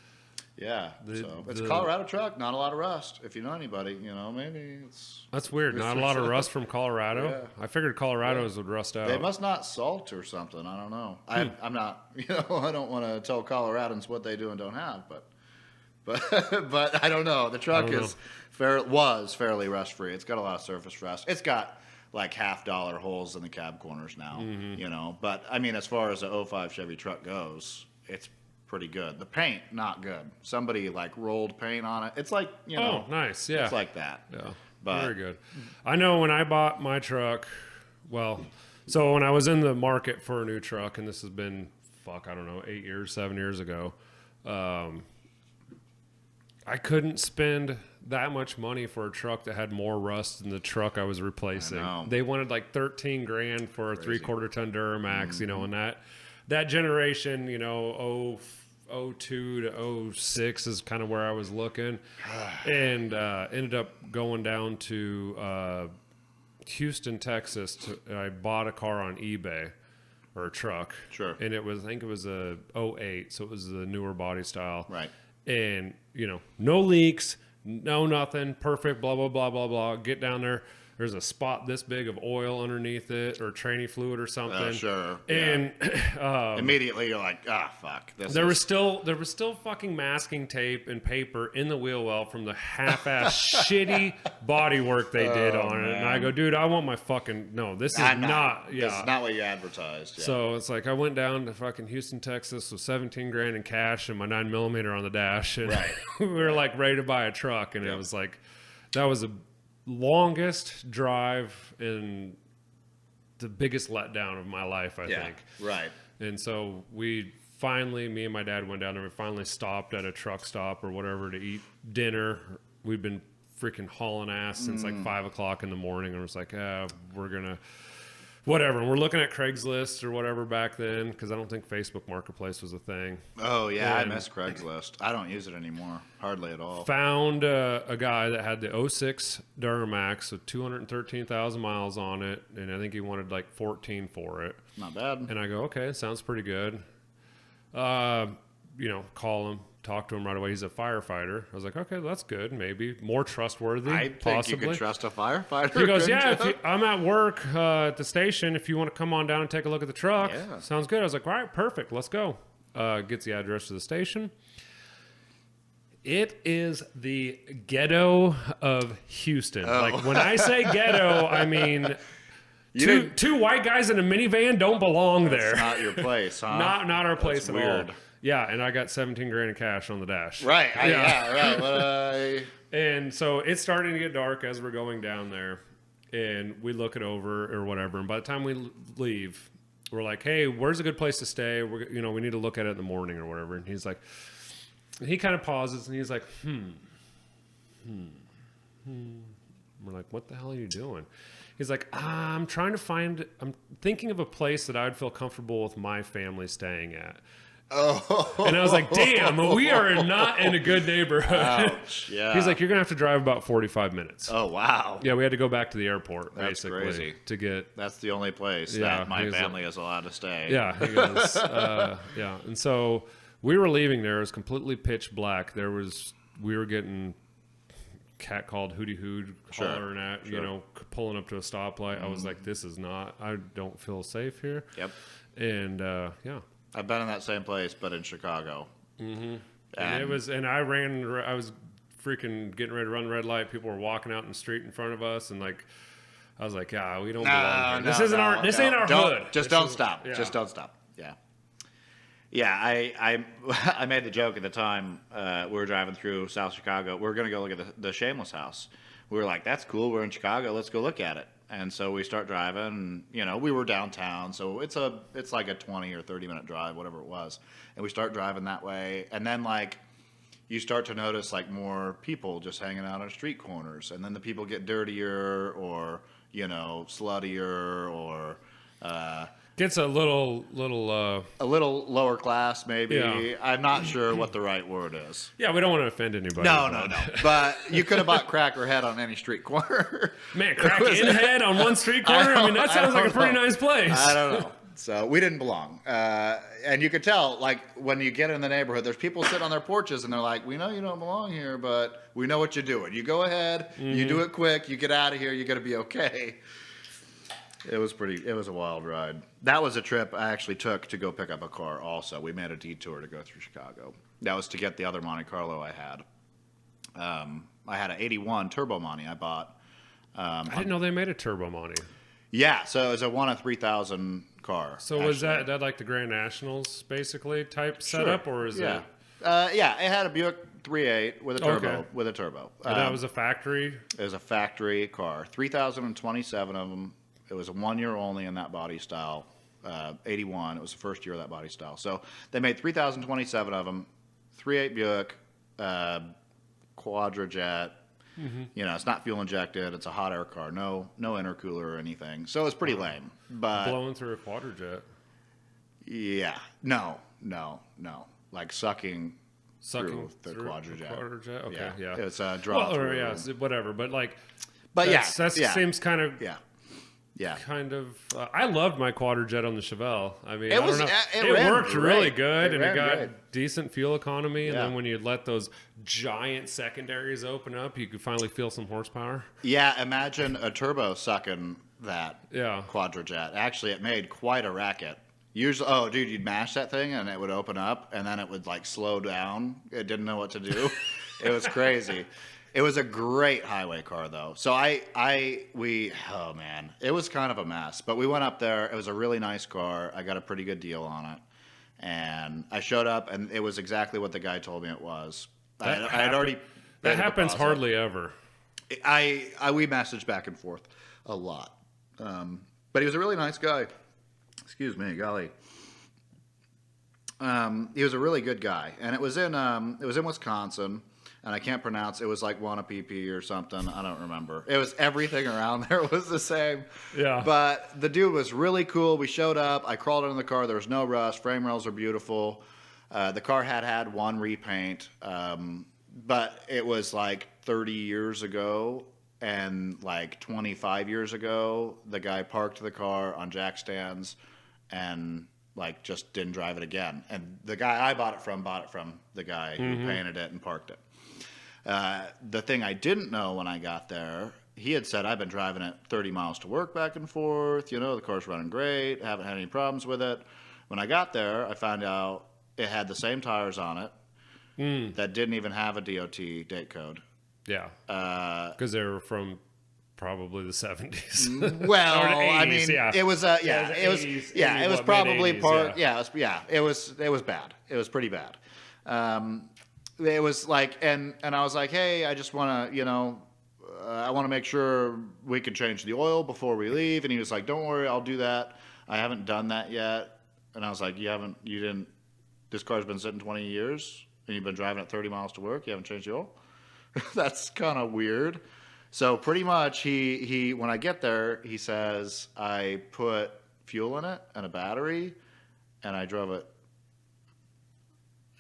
Yeah, it's a Colorado truck, not a lot of rust. If you know anybody, maybe it's... That's weird, not a lot of rust from Colorado? Yeah. I figured Colorados would rust out. They must not salt or something, I don't know. I'm not, I don't want to tell Coloradans what they do and don't have, but I don't know. The truck was fairly rust-free. It's got a lot of surface rust. It's got like $half holes in the cab corners now, but I mean, as far as the 05 Chevy truck goes, it's pretty good. The paint, not good. Somebody like rolled paint on it. It's like, Oh, nice. Yeah. It's like that. Yeah. Very good. I know when I bought my truck, so when I was in the market for a new truck, and this has been, 7 years ago, I couldn't spend that much money for a truck that had more rust than the truck I was replacing. They wanted like $13,000 for a 3/4 ton Duramax, and that generation, 02 to 06 is kind of where I was looking, and ended up going down to Houston, Texas. I bought a car on eBay, or a truck. Sure. And I think it was a 08, so it was the newer body style. Right. And, no leaks, no nothing, perfect, blah, blah, blah, blah, blah. Get down there. There's a spot this big of oil underneath it, or tranny fluid or something. Sure. And immediately you're like, fuck. There was still fucking masking tape and paper in the wheel well from the half-ass shitty body work they did on it. And I go, dude, I want my fucking this is not. Yeah, this is not what you advertised. Yeah. So it's like I went down to fucking Houston, Texas, with $17,000 in cash and my 9mm on the dash, and we were like ready to buy a truck, and it was like that was a longest drive and the biggest letdown of my life, I think. Right. And so me and my dad went down there. We finally stopped at a truck stop or whatever to eat dinner. We'd been freaking hauling ass since like 5 o'clock in the morning, and I was like, we're gonna whatever. And we're looking at Craigslist or whatever back then, because I don't think Facebook Marketplace was a thing. Oh, yeah, I miss Craigslist. I don't use it anymore, hardly at all. Found a guy that had the 06 Duramax with 213,000 miles on it, and I think he wanted like 14 for it. Not bad. And I go, okay, sounds pretty good. Call him. Talk to him right away. He's a firefighter. I was like, okay, that's good. Maybe more trustworthy. I think you could trust a firefighter. He goes, yeah, I'm at work at the station. If you want to come on down and take a look at the truck, sounds good. I was like, all right, perfect. Let's go. gets the address to the station. It is the ghetto of Houston. Oh. Like, when I say ghetto, I mean two white guys in a minivan don't belong there. It's not your place, huh? Not our place That's at weird. all. Yeah, and I got 17 grand in cash on the dash. Right. Yeah, right. And so it's starting to get dark as we're going down there, and we look it over or whatever. And by the time we leave, we're like, "Hey, where's a good place to stay? We need to look at it in the morning or whatever." And he's like, he kind of pauses and he's like, We're like, "What the hell are you doing?" He's like, I'm thinking of a place that I'd feel comfortable with my family staying at. Oh. And I was like, damn, we are not in a good neighborhood. Ouch, yeah. He's like, you're going to have to drive about 45 minutes. Oh, wow. Yeah, we had to go back to the airport, That's basically, crazy. to get... That's the only place Yeah, that my he's family is allowed to stay. Yeah, he goes, yeah. And so we were leaving there. It was completely pitch black. We were getting catcalled, hooty hood, hollering at, pulling up to a stoplight. I was like, I don't feel safe here. Yep. And, yeah. I've been in that same place, but in Chicago. Mm-hmm. I was freaking getting ready to run the red light. People were walking out in the street in front of us, and like, I was like, yeah, we don't belong here. This ain't our hood. Just don't stop. Yeah. Just don't stop. Yeah. Yeah, I made the joke at the time we were driving through South Chicago. We were going to go look at the Shameless house. We were like, that's cool. We're in Chicago. Let's go look at it. And so we start driving, and, we were downtown. So it's like a 20 or 30-minute drive, whatever it was. And we start driving that way. And then, like, you start to notice, like, more people just hanging out on street corners. And then the people get dirtier or, sluttier or... Gets a little a little lower class, maybe. Yeah. I'm not sure what the right word is. Yeah, we don't want to offend anybody. No. But you could have bought crack or head on any street corner. Man, crack in head on one street corner? I mean, that sounds like a pretty nice place. I don't know. So we didn't belong. And you could tell, like, when you get in the neighborhood, there's people sitting on their porches, and they're like, we know you don't belong here, but we know what you're doing. You go ahead, you do it quick, you get out of here, you're going to be okay. It was a wild ride. That was a trip I actually took to go pick up a car also. We made a detour to go through Chicago. That was to get the other Monte Carlo I had. I had an 81 Turbo Monte I bought. I didn't know they made a Turbo Monte. Yeah, so it was a 1 in 3,000 car. So was that like the Grand Nationals basically type setup, or is it? Yeah, it had a Buick 3.8 with a turbo. Okay. With a turbo. And that was a factory? It was a factory car. 3,027 of them. It was a 1 year only in that body style. 81. It was the first year of that body style. So they made 3,027 of them. 3.8 Buick, Quadrajet. Mm-hmm. It's not fuel injected. It's a hot air car. No intercooler or anything. So it's pretty lame. But blowing through a Quadrajet. Yeah. No. Like sucking through the Quadrajet. Okay. Yeah. It's a draw. Well, or whatever. But like. But that seems kind of. Yeah. Kind of. I loved my Quadrajet on the Chevelle. I mean, it worked really good, and it got great. decent fuel economy. And then when you let those giant secondaries open up, you could finally feel some horsepower. Yeah, imagine a turbo sucking that Quadrajet. Actually, it made quite a racket. Usually, you'd mash that thing and it would open up, and then it would like slow down. It didn't know what to do. It was crazy. It was a great highway car, though. So oh man, it was kind of a mess. But we went up there. It was a really nice car. I got a pretty good deal on it. And I showed up, and it was exactly what the guy told me it was. I had already... That happens hardly ever. We messaged back and forth a lot. But he was a really nice guy. Excuse me, golly. He was a really good guy. And it was in Wisconsin. And I can't pronounce. It was like Wannapepe or something. I don't remember. It was everything around there was the same. Yeah. But the dude was really cool. We showed up. I crawled into the car. There was no rust. Frame rails are beautiful. The car had one repaint. But it was like 30 years ago and like 25 years ago. The guy parked the car on jack stands and like just didn't drive it again. And the guy I bought it from the guy who painted it and parked it. The thing I didn't know when I got there, he had said, I've been driving it 30 miles to work back and forth. The car's running great. Haven't had any problems with it. When I got there, I found out it had the same tires on it that didn't even have a DOT date code. Yeah. Because they were from probably the 70s. Well, Or the 80s, I mean, yeah. it was it was probably part. It was bad. It was pretty bad. It was like, and I was like, hey, I just want to, I want to make sure we can change the oil before we leave. And he was like, don't worry, I'll do that. I haven't done that yet. And I was like, this car's been sitting 20 years and you've been driving at 30 miles to work. You haven't changed the oil. That's kind of weird. So pretty much he when I get there, he says, I put fuel in it and a battery and I drove it.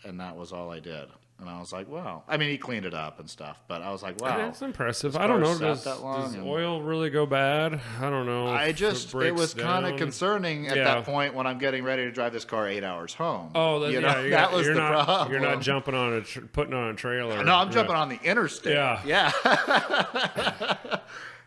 And that was all I did. And I was like, wow. I mean, he cleaned it up and stuff, but I was like, wow. That's impressive. I don't know. Does oil really go bad? I don't know. It was kind of concerning at that point when I'm getting ready to drive this car 8 hours home. Oh, that was the problem. You're not jumping on putting on a trailer. No, I'm jumping on the interstate. Yeah.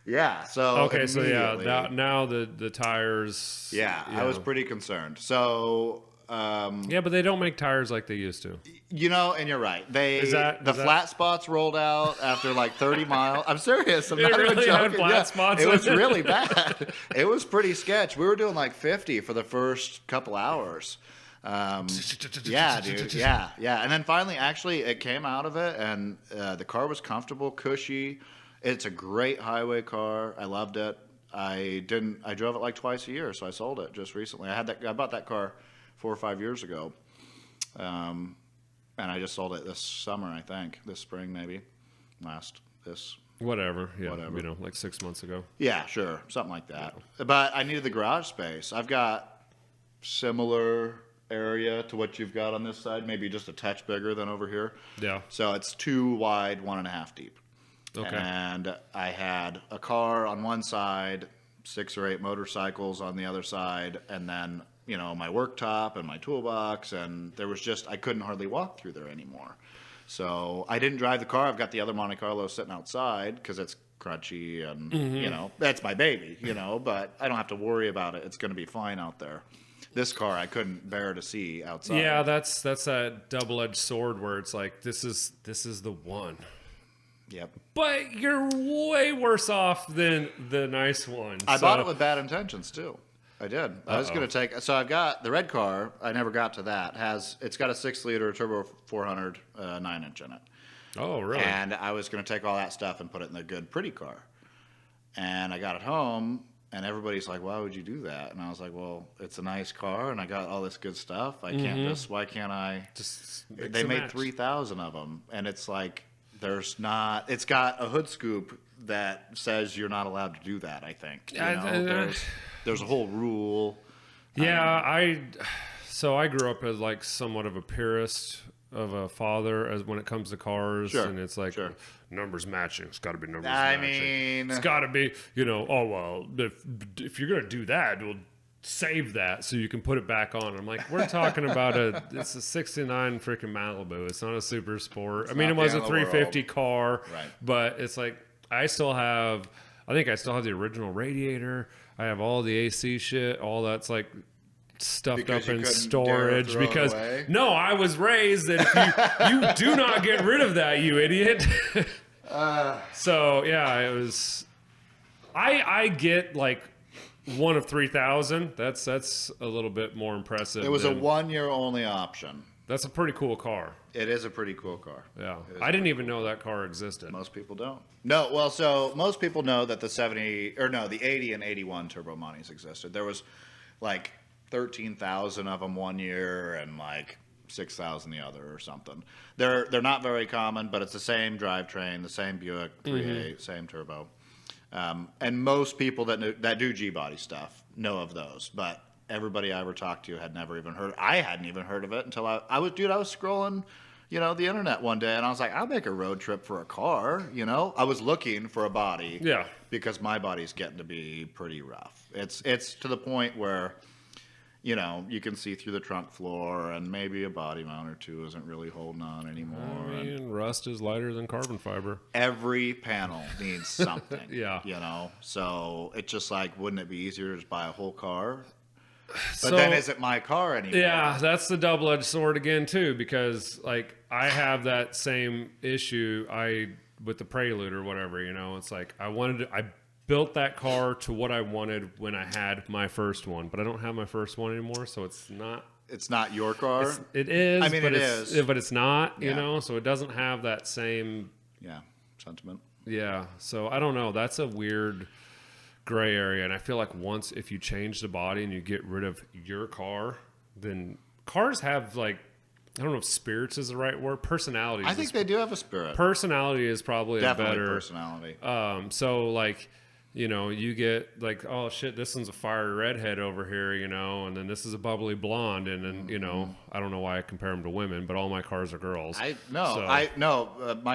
Yeah. So okay. So yeah. Now the tires. Yeah, I was pretty concerned. So. Yeah, but they don't make tires like they used to. And you're right. The flat spots rolled out after like 30 miles. I'm serious. I'm not even joking. Spots it was really bad. It was pretty sketch. We were doing like 50 for the first couple hours. Yeah, dude. Yeah. And then finally, actually, it came out of it, and the car was comfortable, cushy. It's a great highway car. I loved it. I drove it like twice a year, so I sold it just recently. I bought that car 4 or 5 years ago. And I just sold it this summer, I think. This spring, maybe. Whatever. Yeah. Whatever. Like 6 months ago. Yeah, sure. Something like that. Yeah. But I needed the garage space. I've got similar area to what you've got on this side, maybe just a touch bigger than over here. Yeah. So it's 2 wide, 1.5 deep. Okay. And I had a car on one side, 6 or 8 motorcycles on the other side, and then my worktop and my toolbox, and I couldn't hardly walk through there anymore. So I didn't drive the car. I've got the other Monte Carlo sitting outside because it's crunchy and, that's my baby, but I don't have to worry about it. It's going to be fine out there. This car I couldn't bear to see outside. Yeah, that's that double-edged sword where it's like, this is the one. Yep. But you're way worse off than the nice one. I bought it with bad intentions, too. I did. I was going to so I've got the red car. I never got to that. It's got a 6-liter turbo 400 9-inch in it. Oh, really? And I was going to take all that stuff and put it in the good, pretty car. And I got it home, and everybody's like, why would you do that? And I was like, well, it's a nice car, and I got all this good stuff. Why can't I? They made 3,000 of them, and it's like, it's got a hood scoop that says you're not allowed to do that, I think. There's a whole rule. Yeah, so I grew up as like somewhat of a purist of a father as when it comes to cars, and it's like numbers matching. It's got to be numbers matching. I mean, it's got to be, if you're gonna do that, we'll save that so you can put it back on. I'm like, we're talking about it's a 69 freaking Malibu. It's not a super sport. I mean, it was a 350 car, right? But it's like I think I still have the original radiator. I have all the AC shit, all that's like stuffed up in storage because I was raised that if you do not get rid of that, you idiot. So yeah, it was. I get like one of 3,000. That's a little bit more impressive. It was a 1 year only option. That's a pretty cool car. It is a pretty cool car. Yeah. I didn't even know that car existed. Most people don't. No, well, so most people know that the 80 and 81 turbo Montes existed. There was like 13,000 of them 1 year and like 6,000 the other or something. They're not very common, but it's the same drivetrain, the same Buick 3.8, same turbo. And most people that do G-body stuff know of those, but everybody I ever talked to had never even heard. I hadn't even heard of it until I was scrolling, the internet one day, and I was like, I'll make a road trip for a car. I was looking for a body, because my body's getting to be pretty rough. It's to the point where, you can see through the trunk floor, and maybe a body mount or two isn't really holding on anymore. I mean, rust is lighter than carbon fiber. Every panel needs something. Yeah. So it's just like, wouldn't it be easier to just buy a whole car? But then is it my car anymore? Yeah, that's the double-edged sword again too, because like I have that same issue with the Prelude or whatever, you know. It's like I built that car to what I wanted when I had my first one, but I don't have my first one anymore, so it's not your car. It is. I mean, but it is, but it's not. You know, so it doesn't have that same sentiment. Yeah, so I don't know. That's a weird gray area, and I feel like once if you change the body and you get rid of your car, then cars have like, I don't know if spirits is the right word. Personality. I think they do have a spirit. Personality is probably Definitely a better personality. So like, you know, you get like, oh shit, this one's a fiery redhead over here, you know, and then this is a bubbly blonde, and then you know, I don't know why I compare them to women, but all my cars are girls. My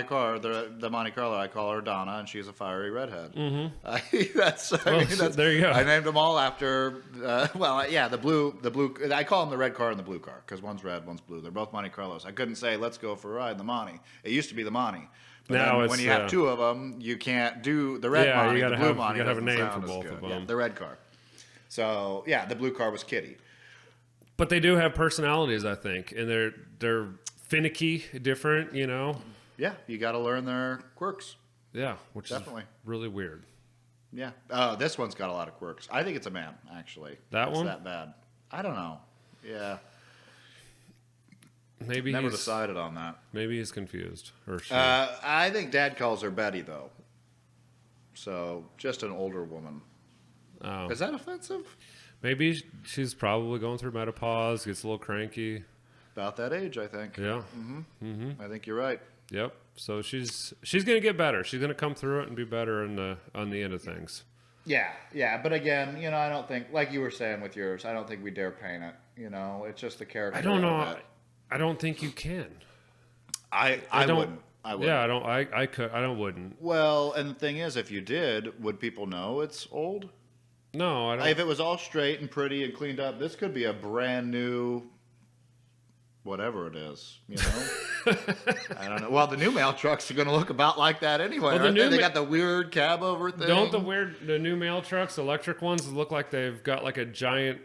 car, the Monte Carlo, I call her Donna, and she's a fiery redhead. There you go. I named them all after. The blue. I call them the red car and the blue car because one's red, one's blue. They're both Monte Carlos. I couldn't say let's go for a ride in the Monte. It used to be the Monte. But now when you have two of them, you can't do the red Monte. The blue Monte. You gotta have a name for both of them. Yeah, the red car. So yeah, the blue car was Kitty. But they do have personalities, I think, and they're finicky, different, you know. Yeah, you got to learn their quirks. Yeah, which definitely is really weird. Yeah. This one's got a lot of quirks. I think it's a man, actually. It's one? That bad. I don't know. Yeah. Maybe never decided on that. Maybe he's confused. Or she. I think Dad calls her Betty, though. So just an older woman. Oh. Is that offensive? Maybe she's probably going through menopause, gets a little cranky. About that age, I think. Yeah. I think you're right. Yep. So she's gonna get better. She's gonna come through it and be better on the end of things. Yeah. But again, you know, I don't think, like you were saying with yours, I don't think we dare paint it. You know, it's just the character. I don't know. I don't think you can. I wouldn't. Yeah, I wouldn't. Well, and the thing is, if you did, would people know it's old? No, I don't. If it was all straight and pretty and cleaned up, this could be a brand new, whatever it is, you know? I don't know. Well, the new mail trucks are going to look about like that anyway. Well, they got the weird cab over thing. Don't the new mail trucks, electric ones, look like they've got like a giant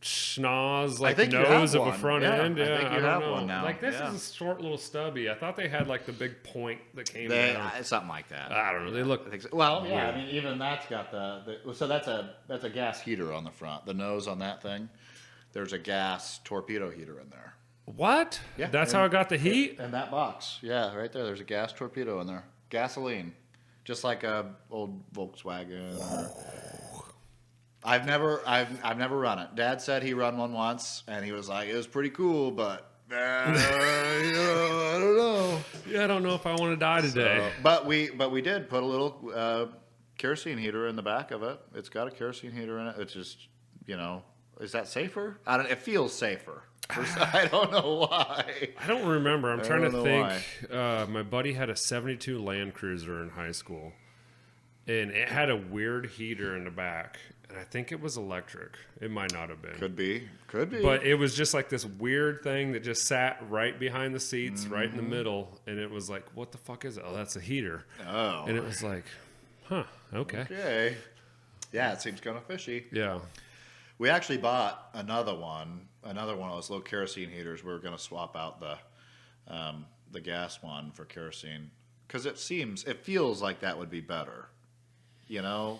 schnoz nose of a front end. Yeah, I think you have one now. Like this is a short little stubby. I thought they had like the big point that came down. Something like that. I don't know. They look. Well, yeah. I mean, even that's got so that's a gas heater on the front. The nose on that thing. There's a gas torpedo heater in there. What? Yeah. That's how it got the heat. In that box. Yeah, right there. There's a gas torpedo in there. Gasoline, just like a old Volkswagen. I've never run it. Dad said he run one once, and he was like, it was pretty cool, but I don't know. Yeah, I don't know if I want to die today. But we did put a little kerosene heater in the back of it. It's got a kerosene heater in it. It's just, you know, is that safer? It feels safer. I don't know why. I don't remember. I'm trying to think. My buddy had a 72 Land Cruiser in high school, and it had a weird heater in the back. And I think it was electric. It might not have been. Could be. But it was just like this weird thing that just sat right behind the seats, right in the middle. And it was like, what the fuck is it? Oh, that's a heater. Oh. And it was like, huh, okay. Okay. Yeah, it seems kind of fishy. Yeah. We actually bought another one of those little kerosene heaters. We were going to swap out the gas one for kerosene because it feels like that would be better. You know?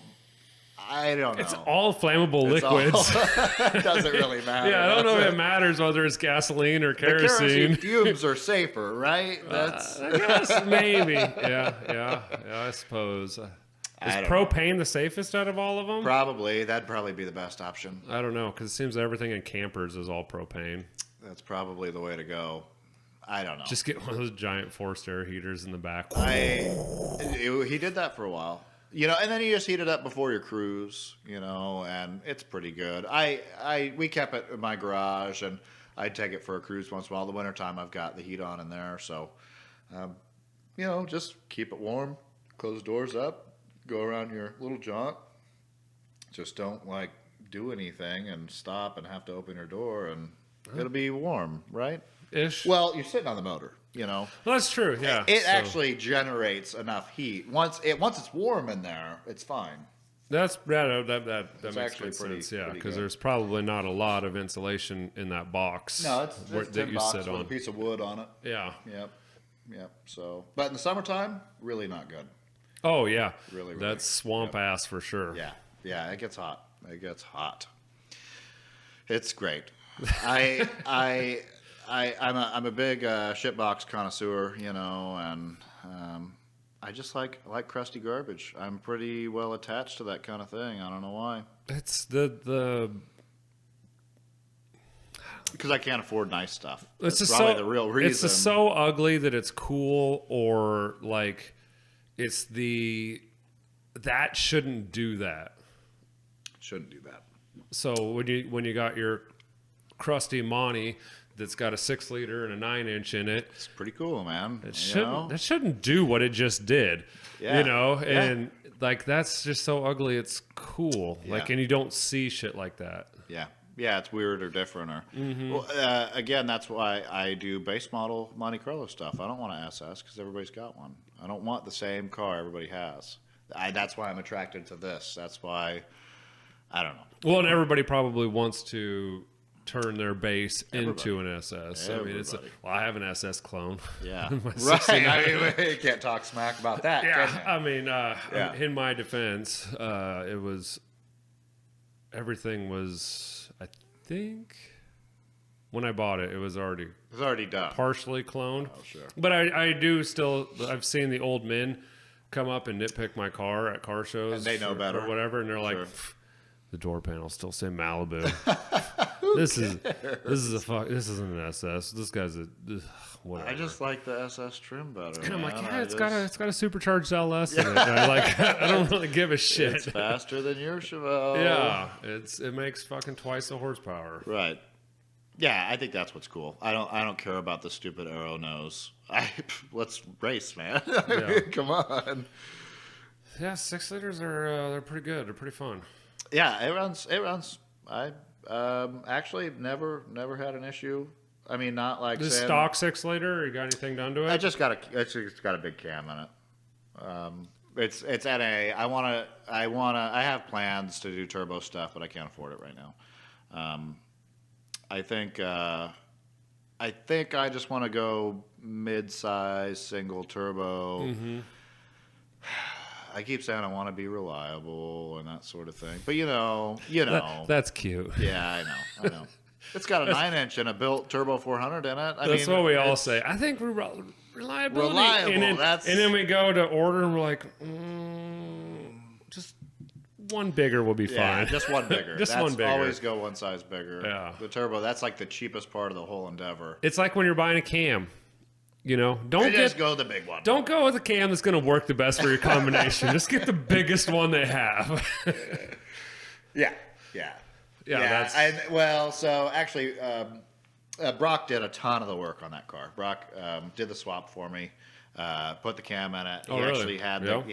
I don't know. It's all flammable liquids. It doesn't really matter. Yeah, I don't know if it matters whether it's gasoline or kerosene. The kerosene fumes are safer, right? I guess maybe. Yeah, I suppose. Is propane the safest out of all of them? Probably. That'd probably be the best option. I don't know, because it seems everything in campers is all propane. That's probably the way to go. I don't know. Just get one of those giant forced air heaters in the back. He did that for a while. You know, and then you just heat it up before your cruise, you know, and it's pretty good. We kept it in my garage, and I'd take it for a cruise once in a while. The wintertime, I've got the heat on in there, so, you know, just keep it warm, close doors up, go around your little jaunt. Just don't, do anything and stop and have to open your door, and it'll be warm, right? Ish. Well, you're sitting on the motor. You know, well, that's true. Yeah, it actually generates enough heat. Once it's warm in there, it's fine. that makes actually good pretty- sense. Yeah, pretty because good. there's probably not a lot of insulation in that box. No, it's that tin you box sit with on. a piece of wood on it. Yeah. Yep. So, but in the summertime, really not good. Oh yeah. Really. That's swamp ass for sure. Yeah. It gets hot. It's great. I'm a big shitbox connoisseur, and I just like crusty garbage. I'm pretty well attached to that kind of thing. I don't know why. It's the Because I can't afford nice stuff. It's That's just probably so, the real reason. It's just so ugly that it's cool, or like it's that shouldn't do that. Shouldn't do that. So when you got your crusty Monte that's got a 6-liter and a 9-inch in it, It's pretty cool, man. that shouldn't do what it just did. Yeah. And like that's just so ugly. It's cool. Yeah. Like, and you don't see shit like that. Yeah, it's weird or different. Or well, again, that's why I do base model Monte Carlo stuff. I don't want an SS because everybody's got one. I don't want the same car everybody has. That's why I'm attracted to this. That's why I don't know. Well, and everybody probably wants to turn their base into an SS. I mean, I have an SS clone. Yeah, My right. 69. I mean, you can't talk smack about that. Yeah, Can you? I mean, in my defense, everything was, I think, when I bought it, it was already done. partially cloned. Oh, sure. But I've seen the old men come up and nitpick my car at car shows. And they know better. Or whatever, and they're like, Sure. the door panels still say Malibu. This isn't an SS. This guy's whatever. I just like the SS trim better. And I'm like, man. yeah, it's got a supercharged LS in it. And I don't really give a shit. It's faster than your Chevelle. Yeah, it makes fucking twice the horsepower. Right. Yeah, I think that's what's cool. I don't care about the stupid arrow nose. Let's race, man. I mean, come on. Yeah, 6-liters are they're pretty good. They're pretty fun. Yeah, it runs. I actually never had an issue. I mean, not like This stock 6-liter. You got anything done to it? It's got a big cam in it. It's at a. I have plans to do turbo stuff, but I can't afford it right now. I think I just want to go mid-size single turbo. Mm-hmm. I keep saying I want to be reliable and that sort of thing, but you know. That's cute. Yeah, I know. It's got a 9-inch and a built turbo 400 in it. That's what we all say. I think we're reliable. And then we go to order and we're like, just one bigger will be fine. Yeah, just one bigger. One bigger. Always go one size bigger. Yeah. The turbo, that's like the cheapest part of the whole endeavor. It's like when you're buying a cam. Just go the big one. Don't go with a cam that's going to work the best for your combination. Just get the biggest one they have. Yeah. So actually, Brock did a ton of the work on that car. Brock did the swap for me, put the cam in it. Oh, he really? actually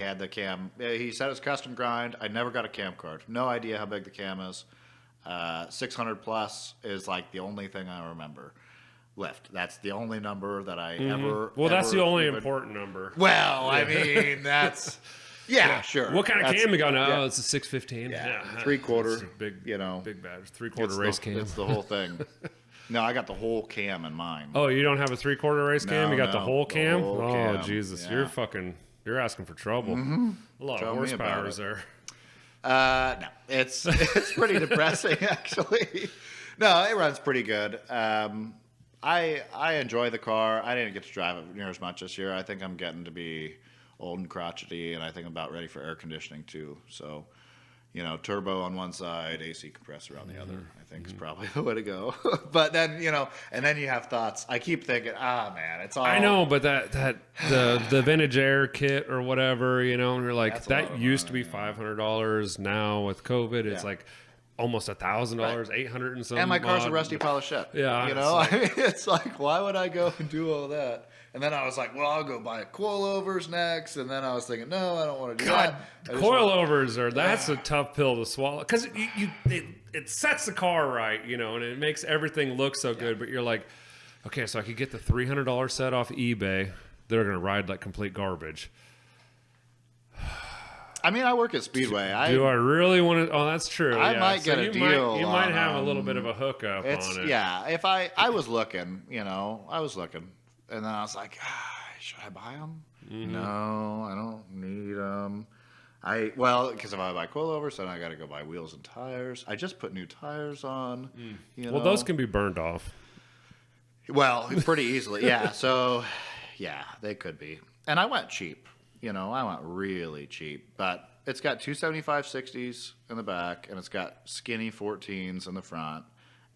had the cam. He said it's custom grind. I never got a cam card. No idea how big the cam is. 600 plus is like the only thing I remember. Lift. That's the only number that I ever. Well, that's the only important number. Well, I mean, that's. Yeah, sure. What kind of cam you got now? Oh, it's a 615. Yeah, 3/4. Big, big badge. 3/4 It's race cam. It's the whole thing. No, I got the whole cam in mine. Oh, you don't have a 3/4 race cam? You got the whole cam? whole Oh, cam. Jesus. Yeah. You're asking for trouble. A lot of horsepower is there. No, it's pretty depressing actually. No, it runs pretty good. I enjoy the car. I didn't get to drive it near as much this year. I think I'm getting to be old and crotchety, and I think I'm about ready for air conditioning too. So, turbo on one side, AC compressor on the other, I think is probably the way to go. But then, and then you have thoughts. I keep thinking, man, it's all. I know, but the vintage air kit or whatever, and you're like, that used to be $500. Now with COVID, it's like almost $1,000, $800 and something. And my car's a rusty pile of shit. Yeah, it's like, why would I go and do all that? And then I was like, well, I'll go buy coilovers next. And then I was thinking, no, I don't want to do that. Coilovers that's a tough pill to swallow because it sets the car right, and it makes everything look so good. But you're like, okay, so I could get the $300 set off eBay. They're going to ride like complete garbage. I mean, I work at Speedway. Do I really want to? Oh, that's true. I might get a deal. You might have a little bit of a hookup on it. Yeah, if I was looking, I was looking, and then I was like, should I buy them? Mm-hmm. No, I don't need them. Because if I buy coilovers, then I got to go buy wheels and tires. I just put new tires on. Well, those can be burned off. Well, pretty easily, yeah. So, yeah, they could be. And I went cheap. I went really cheap. But it's got 275 60s in the back, and it's got skinny 14s in the front.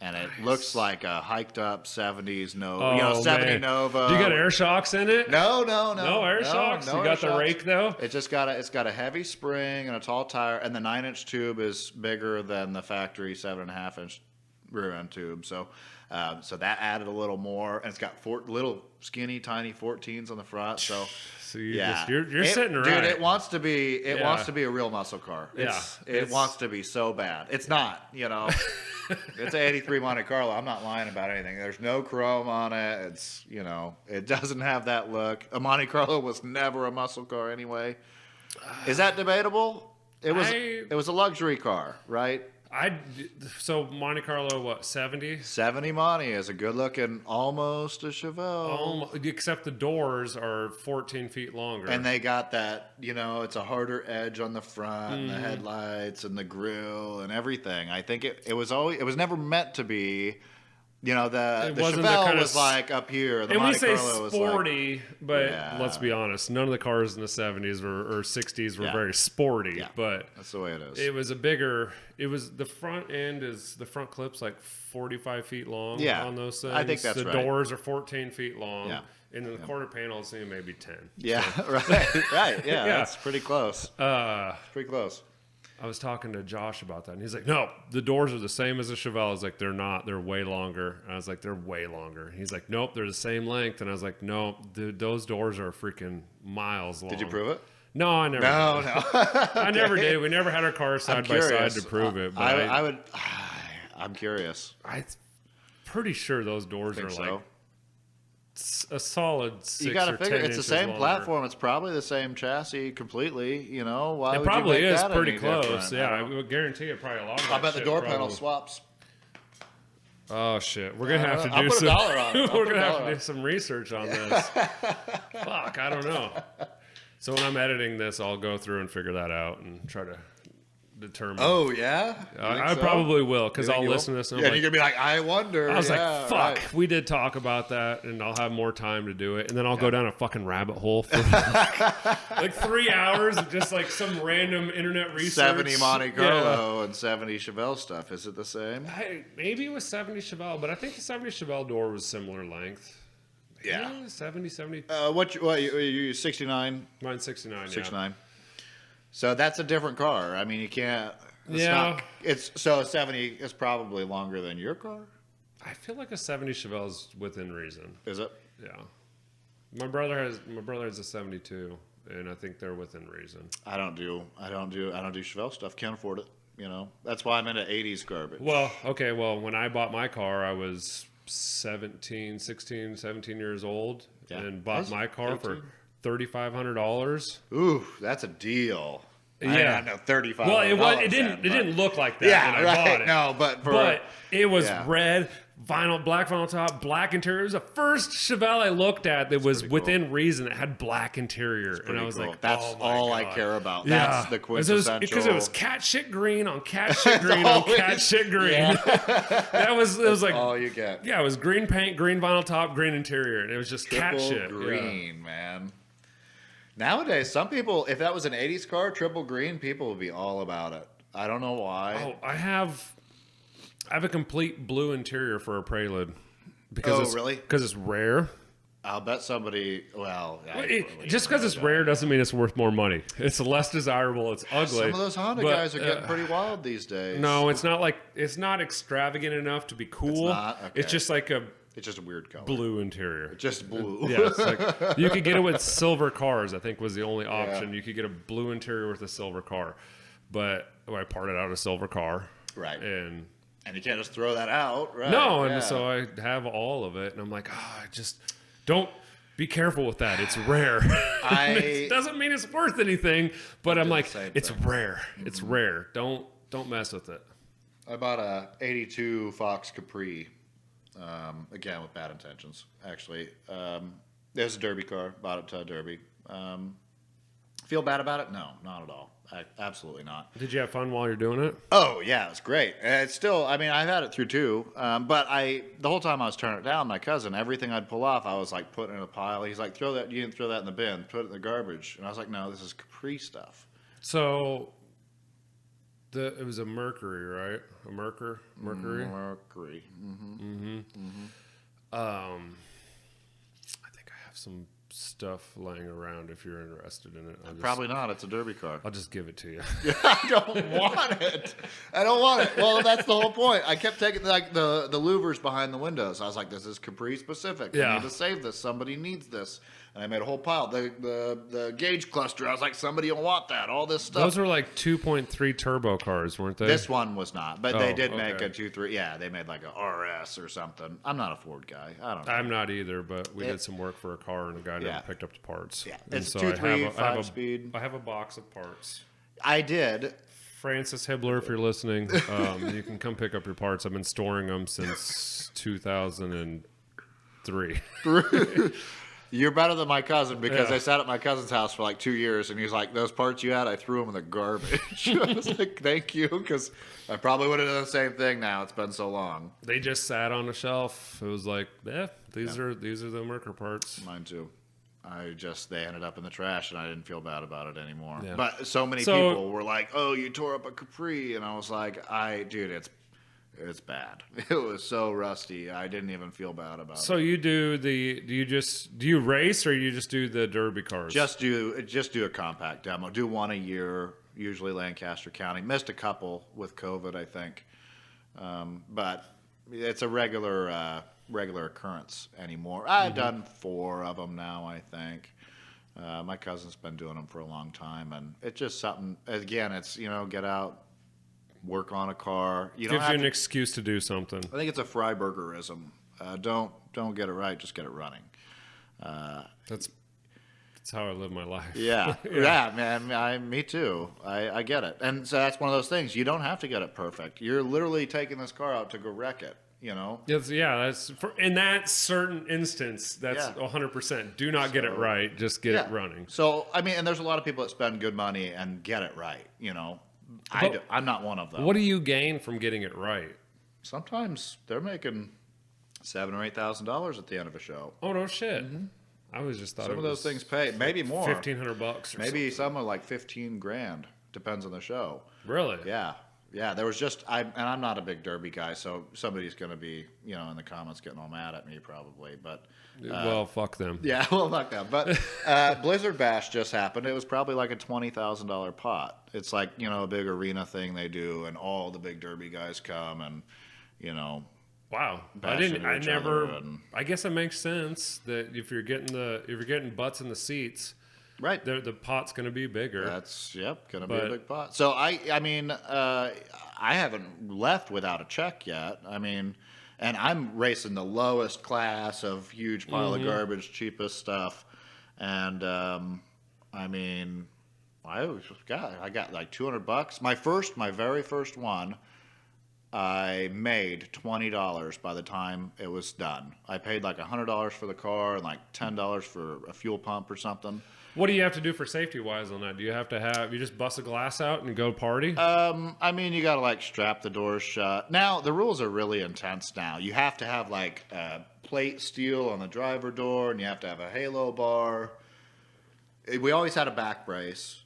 And it looks like a hiked up 70s Nova, 70 Nova. Do you got air shocks in it? No. No air shocks? You got the rake, though? It's got a heavy spring and a tall tire, and the 9-inch tube is bigger than the factory 7.5-inch rear end tube. So that added a little more, and it's got little skinny tiny 14s on the front. So you're sitting right, dude. It wants to be a real muscle car. It wants to be so bad. It's not. It's an '83 Monte Carlo. I'm not lying about anything. There's no chrome on it. It's it doesn't have that look. A Monte Carlo was never a muscle car anyway. Is that debatable? It was a luxury car, right? So Monte Carlo, what, 70? 70 Monte is a good-looking, almost a Chevelle. Except the doors are 14 feet longer. And they got that, it's a harder edge on the front, and the headlights, and the grille, and everything. I think it was never meant to be. The Chevelle was like up here. The Monte Carlo was sporty, but let's be honest, none of the cars in the 70s or 60s were very sporty. Yeah. But that's the way it is. The front clip's like 45 feet long on those things. I think that's right. The doors are 14 feet long. Yeah. And then the quarter panels maybe 10. Yeah, right. Yeah, that's pretty close. Pretty close. I was talking to Josh about that, and he's like, no, the doors are the same as a Chevelle. I was like, they're not. They're way longer. And I was like, they're way longer. And he's like, nope, they're the same length. And I was like, no, those doors are freaking miles long. Did you prove it? No, I never did. I never did. We never had our cars side by side to prove it. But I'm curious. I'm pretty sure those doors are like a solid 6 you gotta or figure 10 it's the same longer. Platform. It's probably the same chassis completely. Why it would probably you make is that pretty any close. different? Yeah, I would guarantee it. Probably a lot of I bet the door panel swaps. Oh shit, we're gonna have to do I'll put some. $1 on it. We're gonna have to do some research on this. Fuck, I don't know. So when I'm editing this, I'll go through and figure that out and try to determine. Oh yeah, I probably will, because I'll listen to this. And you're gonna be like, I wonder. I was like, fuck, right. We did talk about that, and I'll have more time to do it, and then I'll go down a fucking rabbit hole for like 3 hours of just like some random internet research. 70 Monte Carlo and 70 Chevelle stuff. Is it the same? Maybe it was 70 Chevelle, but I think the 70 Chevelle door was similar length. Yeah, 70. What you 69? Mine's 69. 69. Yeah. So that's a different car. I mean, you can't. So a 70 is probably longer than your car. I feel like a 70 Chevelle is within reason. Is it? Yeah. My brother has a 72, and I think they're within reason. I don't do Chevelle stuff. Can't afford it. That's why I'm into 80s garbage. Well, okay. Well, when I bought my car, I was 17 years old, and bought my car 18? For $3,500. Ooh, that's a deal. Yeah, no, $3,500. Well, it didn't look like that when I bought it. No, but it was red black vinyl top, black interior. It was the first Chevelle I looked at that was within reason that had black interior, and I was like, that's all I care about. Yeah. That's the quintessential. Because it was cat shit green on cat shit green on cat shit green. Yeah. It was like all you get. Yeah, it was green paint, green vinyl top, green interior, and it was just cat shit. Green, man. Nowadays, some people, if that was an 80s car, triple green, people would be all about it. I don't know why. Oh, I have a complete blue interior for a Prelude. Really? Because it's rare. I'll bet somebody, just because it's rare doesn't mean it's worth more money. It's less desirable. It's ugly. Some of those Honda guys are getting pretty wild these days. No, it's not extravagant enough to be cool. It's not? Okay. It's just like it's just a weird color. Blue interior. It's just blue. Yeah, it's like, you could get it with silver cars, I think was the only option. Yeah. You could get a blue interior with a silver car. But I parted out a silver car. Right. And you can't just throw that out, right? No, and so I have all of it. And I'm like, I just don't. Be careful with that. It's rare. It doesn't mean it's worth anything, but I'm like, it's rare. Mm-hmm. It's rare. Don't mess with it. I bought a 82 Fox Capri, again with bad intentions, actually. It was a Derby car. Bought it to a Derby. Feel bad about it? No, not at all. Absolutely not. Did you have fun while you're doing it? Oh, yeah, it was great. It's still, I mean, I've had it through too, but the whole time I was turning it down, my cousin, everything I'd pull off, I was like putting in a pile. He's like, you didn't throw that in the bin, put it in the garbage. And I was like, no, this is Capri stuff. So, it was a Mercury, right? A Mercury? Mercury. Mm-hmm. I think I have some stuff laying around if you're interested in it. Probably not. It's a Derby car. I'll just give it to you. I don't want it. I don't want it. Well, that's the whole point. I kept taking like the louvers behind the windows. I was like, this is Capri specific. Yeah. I need to save this. Somebody needs this. And I made a whole pile. The gauge cluster, I was like, somebody will want that. All this stuff. Those were like 2.3 turbo cars, weren't they? This one was not, but they did make a 2.3. Yeah, they made like a RS or something. I'm not a Ford guy. I don't know. I'm not either, but we did some work for a car, and a guy never picked up the parts. Yeah, and it's 2.3 5-speed. I have a box of parts. I did. Francis Hibbler, if you're listening, you can come pick up your parts. I've been storing them since 2003. You're better than my cousin because I sat at my cousin's house for like 2 years, and he's like, those parts you had, I threw them in the garbage. I was like, thank you, because I probably would have done the same thing now. It's been so long. They just sat on a shelf. It was like, these are the Merker parts. Mine too. They ended up in the trash, and I didn't feel bad about it anymore. Yeah. But so many people were like, oh, you tore up a Capri, and I was like, dude, it's bad. It was so rusty. I didn't even feel bad about it. So you do you race, or you just do the Derby cars? Just do a compact demo. Do one a year, usually Lancaster County. Missed a couple with COVID, I think. But it's a regular occurrence anymore. I've done 4 of them now, I think. My cousin's been doing them for a long time, and it's just something, again, it's, get out, work on a car. Gives you an excuse to do something. I think it's a Freiburgerism. Don't get it right, just get it running. That's how I live my life. Yeah, yeah, man. Me too. I get it, and so that's one of those things. You don't have to get it perfect. You're literally taking this car out to go wreck it. That's in that certain instance. That's 100%. Do not get it right. Just get it running. So I mean, and there's a lot of people that spend good money and get it right. I'm not one of them. What do you gain from getting it right? Sometimes they're making $7,000 or $8,000 at the end of a show. Oh no shit! Mm-hmm. I was just thought some of those things pay, maybe more. $1,500 or maybe some are like $15,000. Depends on the show. Really? Yeah. There was I'm not a big Derby guy, so somebody's going to be in the comments getting all mad at me probably. But well, fuck them. Yeah, well, fuck them. But Blizzard Bash just happened. It was probably like a $20,000 pot. It's like a big arena thing they do, and all the big Derby guys come, and Wow, I guess it makes sense that if you're getting butts in the seats, right, the pot's going to be bigger. That's going to be a big pot. So I haven't left without a check yet. I mean, and I'm racing the lowest class of huge pile of garbage, cheapest stuff, and I got like $200. My very first one. I made $20 by the time it was done. I paid like $100 for the car and like $10 for a fuel pump or something. What do you have to do for safety wise on that? Do you have to you just bust a glass out and go party? You got to like strap the doors shut. Now the rules are really intense now. You have to have like plate steel on the driver door, and you have to have a halo bar. We always had a back brace.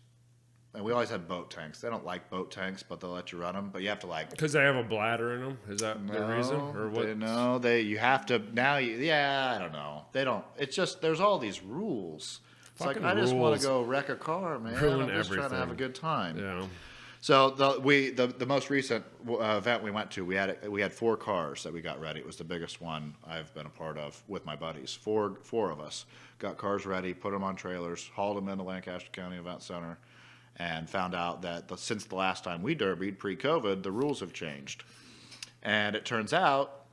And we always had boat tanks. They don't like boat tanks, but they'll let you run them. But you have to because they have a bladder in them. Is that the reason, or what? You have to now. I don't know. They don't. It's just there's all these rules. It's like I just want to go wreck a car, man. I'm just trying to have a good time. Yeah. So the most recent event we went to, we had 4 cars that we got ready. It was the biggest one I've been a part of with my buddies. Four of us got cars ready, put them on trailers, hauled them into Lancaster County Event Center. And found out that since the last time we derbied pre-COVID, the rules have changed. And it turns out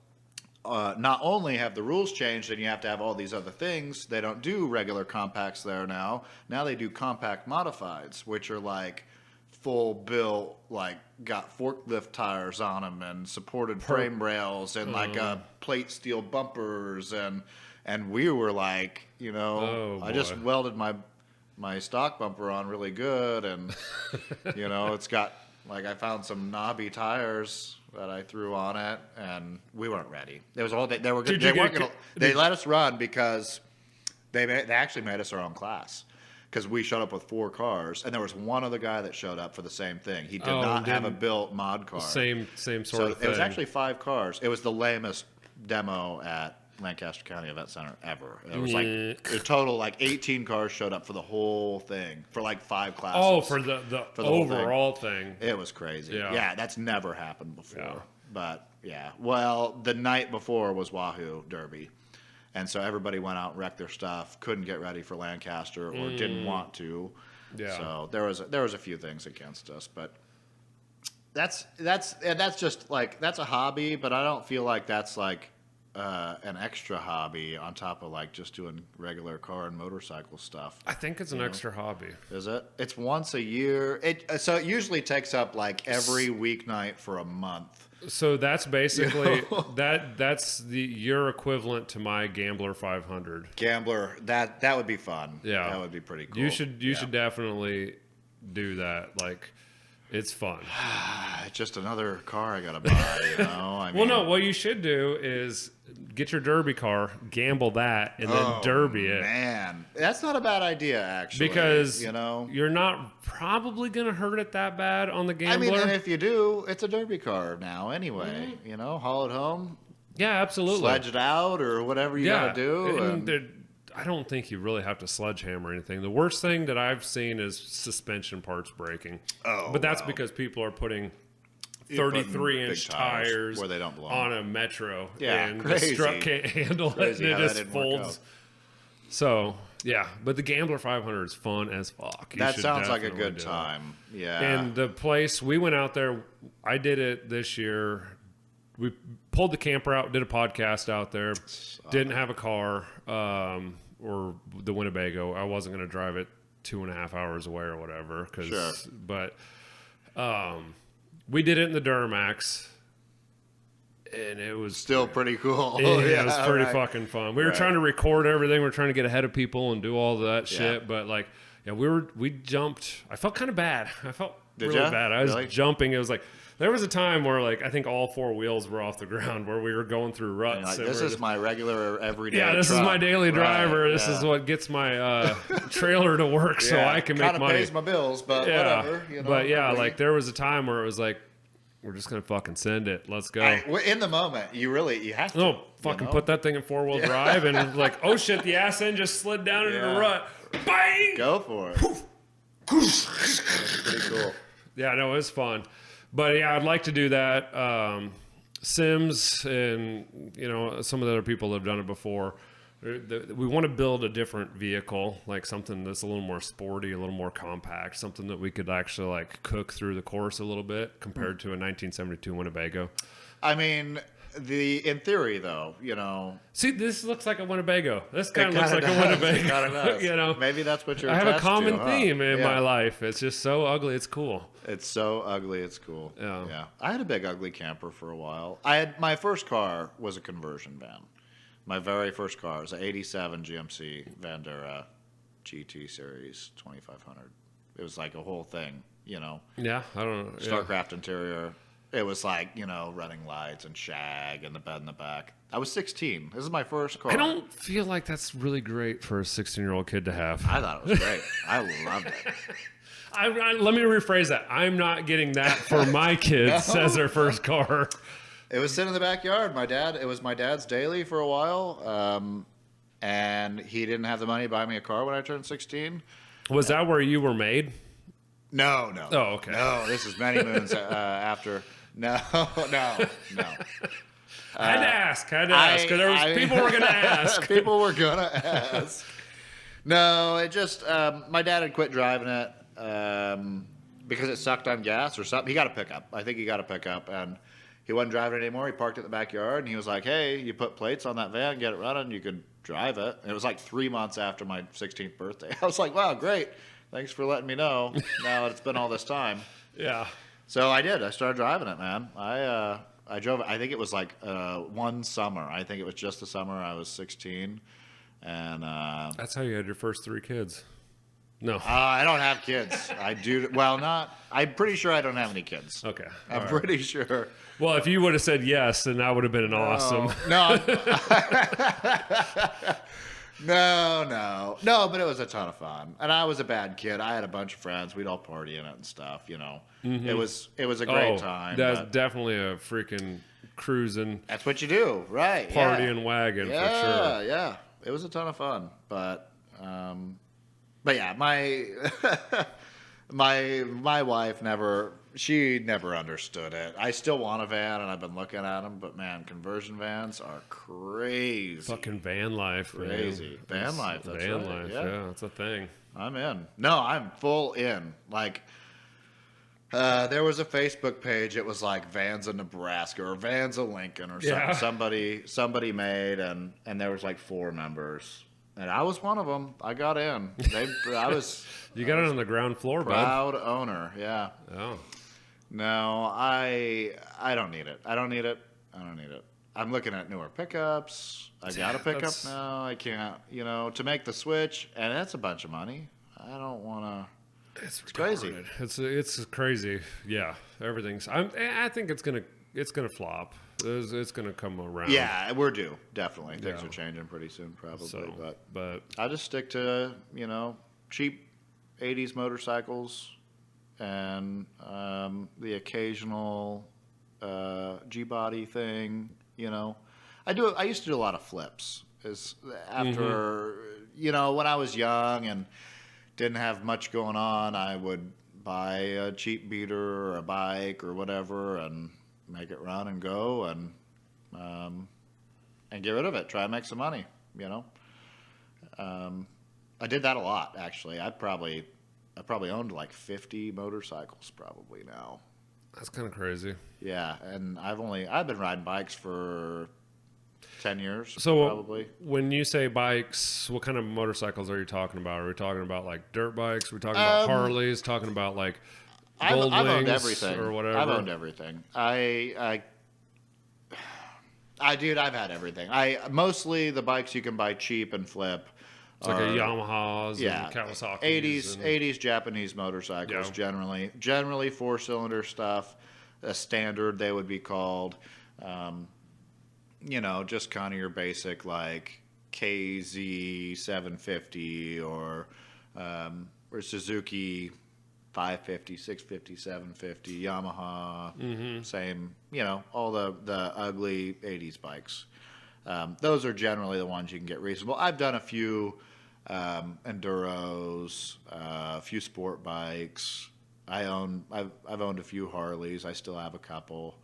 not only have the rules changed and you have to have all these other things, they don't do regular compacts there now. Now they do compact modifieds, which are like full built, like got forklift tires on them and supported frame rails and like plate steel bumpers and we were like, I just welded my stock bumper on really good and it's got like I found some knobby tires that I threw on it, and we weren't ready. It was all they were. They let us run because they actually made us our own class because we showed up with 4 cars, and there was one other guy that showed up for the same thing. He did not have a built mod car. Same sort of thing. It was actually 5 cars. It was the lamest demo at Lancaster County Event Center ever. It was like a total like 18 cars showed up for the whole thing for like 5 classes. Oh, for the overall thing. It was crazy. Yeah, that's never happened before. Yeah. But yeah, well, the night before was Wahoo Derby, and so everybody went out and wrecked their stuff. Couldn't get ready for Lancaster or didn't want to. Yeah. So there was a few things against us, but that's just like that's a hobby, but I don't feel like that's like an extra hobby on top of like just doing regular car and motorcycle stuff. I think it's an extra hobby. Is it? It's once a year. So it usually takes up like every weeknight for a month. So that's basically that's your equivalent to my Gambler 500. Gambler, that would be fun. Yeah, that would be pretty cool. You should definitely do that. Like, it's fun. It's just another car I gotta buy. I mean, well, no. What you should do is get your derby car, gamble that, and then derby it. Man, that's not a bad idea, actually. Because you're not probably gonna hurt it that bad on the Gambler. I mean, and if you do, it's a derby car now anyway. Haul it home. Yeah, absolutely. Sledge it out or whatever you gotta do. I don't think you really have to sledgehammer anything. The worst thing that I've seen is suspension parts breaking. But that's because people are putting 33-inch tires where they don't belong on a Metro. Yeah, and crazy. the strut can't handle it, and it just folds. So, yeah. But the Gambler 500 is fun as fuck. That sounds like a good time. Yeah. And the place, we went out there. I did it this year. We pulled the camper out, did a podcast out there. Didn't have a car. Or the Winnebago. I wasn't going to drive it 2.5 hours away or whatever. But we did it in the Duramax, and it was still pretty cool. It was pretty fucking fun. We were trying to record everything. We were trying to get ahead of people and do all that shit. But like, we jumped. I felt kind of bad. I felt really bad. I was jumping. It was like. There was a time where, like, I think all 4 wheels were off the ground where we were going through ruts. Like, this is my regular everyday this truck. Is my daily driver. Right, this is what gets my trailer to work so I can make money. Kind of pays my bills, but whatever. But, like, there was a time where it was like, we're just going to fucking send it. Let's go. In the moment, you have to. No, fucking put that thing in 4-wheel drive and, like, oh, shit, the ass end just slid down into the rut. Bang! Go for it. That's pretty cool. Yeah, no, it was fun. But yeah, I'd like to do that. Sims and some of the other people that have done it before. We want to build a different vehicle, like something that's a little more sporty, a little more compact, something that we could actually like cook through the course a little bit compared to a 1972 Winnebago. I mean, in theory, though, See, this looks like a Winnebago. This kind of looks like a Winnebago. It does. Maybe that's what you're. I have a common theme in my life. It's just so ugly. It's cool. It's so ugly. It's cool. Yeah. I had a big ugly camper for a while. My first car was a conversion van. My very first car was an '87 GMC Vandera GT Series 2500. It was like a whole thing. Yeah, I don't know. Starcraft interior. It was like, running lights and shag and the bed in the back. I was 16. This is my first car. I don't feel like that's really great for a 16-year-old kid to have. I thought it was great. I loved it. Let me rephrase that. I'm not getting that for my kids as their first car. It was sitting in the backyard. It was my dad's daily for a while. And he didn't have the money to buy me a car when I turned 16. Was that where you were made? No. Oh, okay. No, this is many moons after. No. I had to ask. Because people were going to ask. People were going to ask. No, it just, my dad had quit driving it because it sucked on gas or something. He got a pickup. I think he got a pickup. And he wasn't driving it anymore. He parked it in the backyard, and he was like, hey, you put plates on that van, get it running, you could drive it. And it was like 3 months after my 16th birthday. I was like, wow, great. Thanks for letting me know. Now it's been all this time. Yeah. So I did. I started driving it, man. I drove it. I think it was like one summer. I think it was just the summer I was 16. And that's how you had your first 3 kids. No. I don't have kids. I do. Well, not. I'm pretty sure I don't have any kids. Okay. I'm pretty sure. Well, if you would have said yes, then that would have been an awesome. No. No, but it was a ton of fun. And I was a bad kid. I had a bunch of friends. We'd all party in it and stuff, you know. Mm-hmm. It was a great time. That's definitely a freaking cruising. That's what you do, right? Partying wagon, for sure. Yeah. It was a ton of fun. But yeah, my wife never understood it. I still want a van, and I've been looking at them, but man, conversion vans are crazy. Fucking van life, crazy. Man. Van life, that's van right. life, yeah, that's a thing. I'm in. No, I'm full in. Like, there was a Facebook page. It was like Vans of Nebraska or Vans of Lincoln or something. Somebody made, and there was like 4 members. And I was one of them. I got in. You got it on the ground floor, proud owner. Yeah. Oh. No, I don't need it. I don't need it. I'm looking at newer pickups. I got a pickup now. I can't, to make the switch, and that's a bunch of money. I don't want to. It's crazy. It's crazy. Yeah, everything's. I think it's gonna flop. It's gonna come around. Yeah, we're due. Definitely, things are changing pretty soon, probably. But I just stick to cheap '80s motorcycles and the occasional G-body thing. I used to do a lot of flips. After when I was young and didn't have much going on, I would buy a cheap beater or a bike or whatever and make it run and go and get rid of it. Try and make some money. I did that a lot, actually. I probably owned like 50 motorcycles probably now. That's kind of crazy. Yeah, and I've been riding bikes for 10 years. So probably. When you say bikes, what kind of motorcycles are you talking about? Are we talking about like dirt bikes? Are we talking about Harleys? Talking about like Gold I've Wings owned everything or whatever? I've owned everything. Dude, I've had everything. Mostly the bikes you can buy cheap and flip. It's like a Yamahas and Kawasaki's. 80s Japanese motorcycles, generally 4-cylinder stuff. A standard, they would be called. Just kind of your basic like KZ 750 or Suzuki 550, 650, 750, Yamaha, same, all the ugly 80s bikes. Those are generally the ones you can get reasonable. I've done a few enduros, a few sport bikes. I've owned a few Harleys. I still have a couple.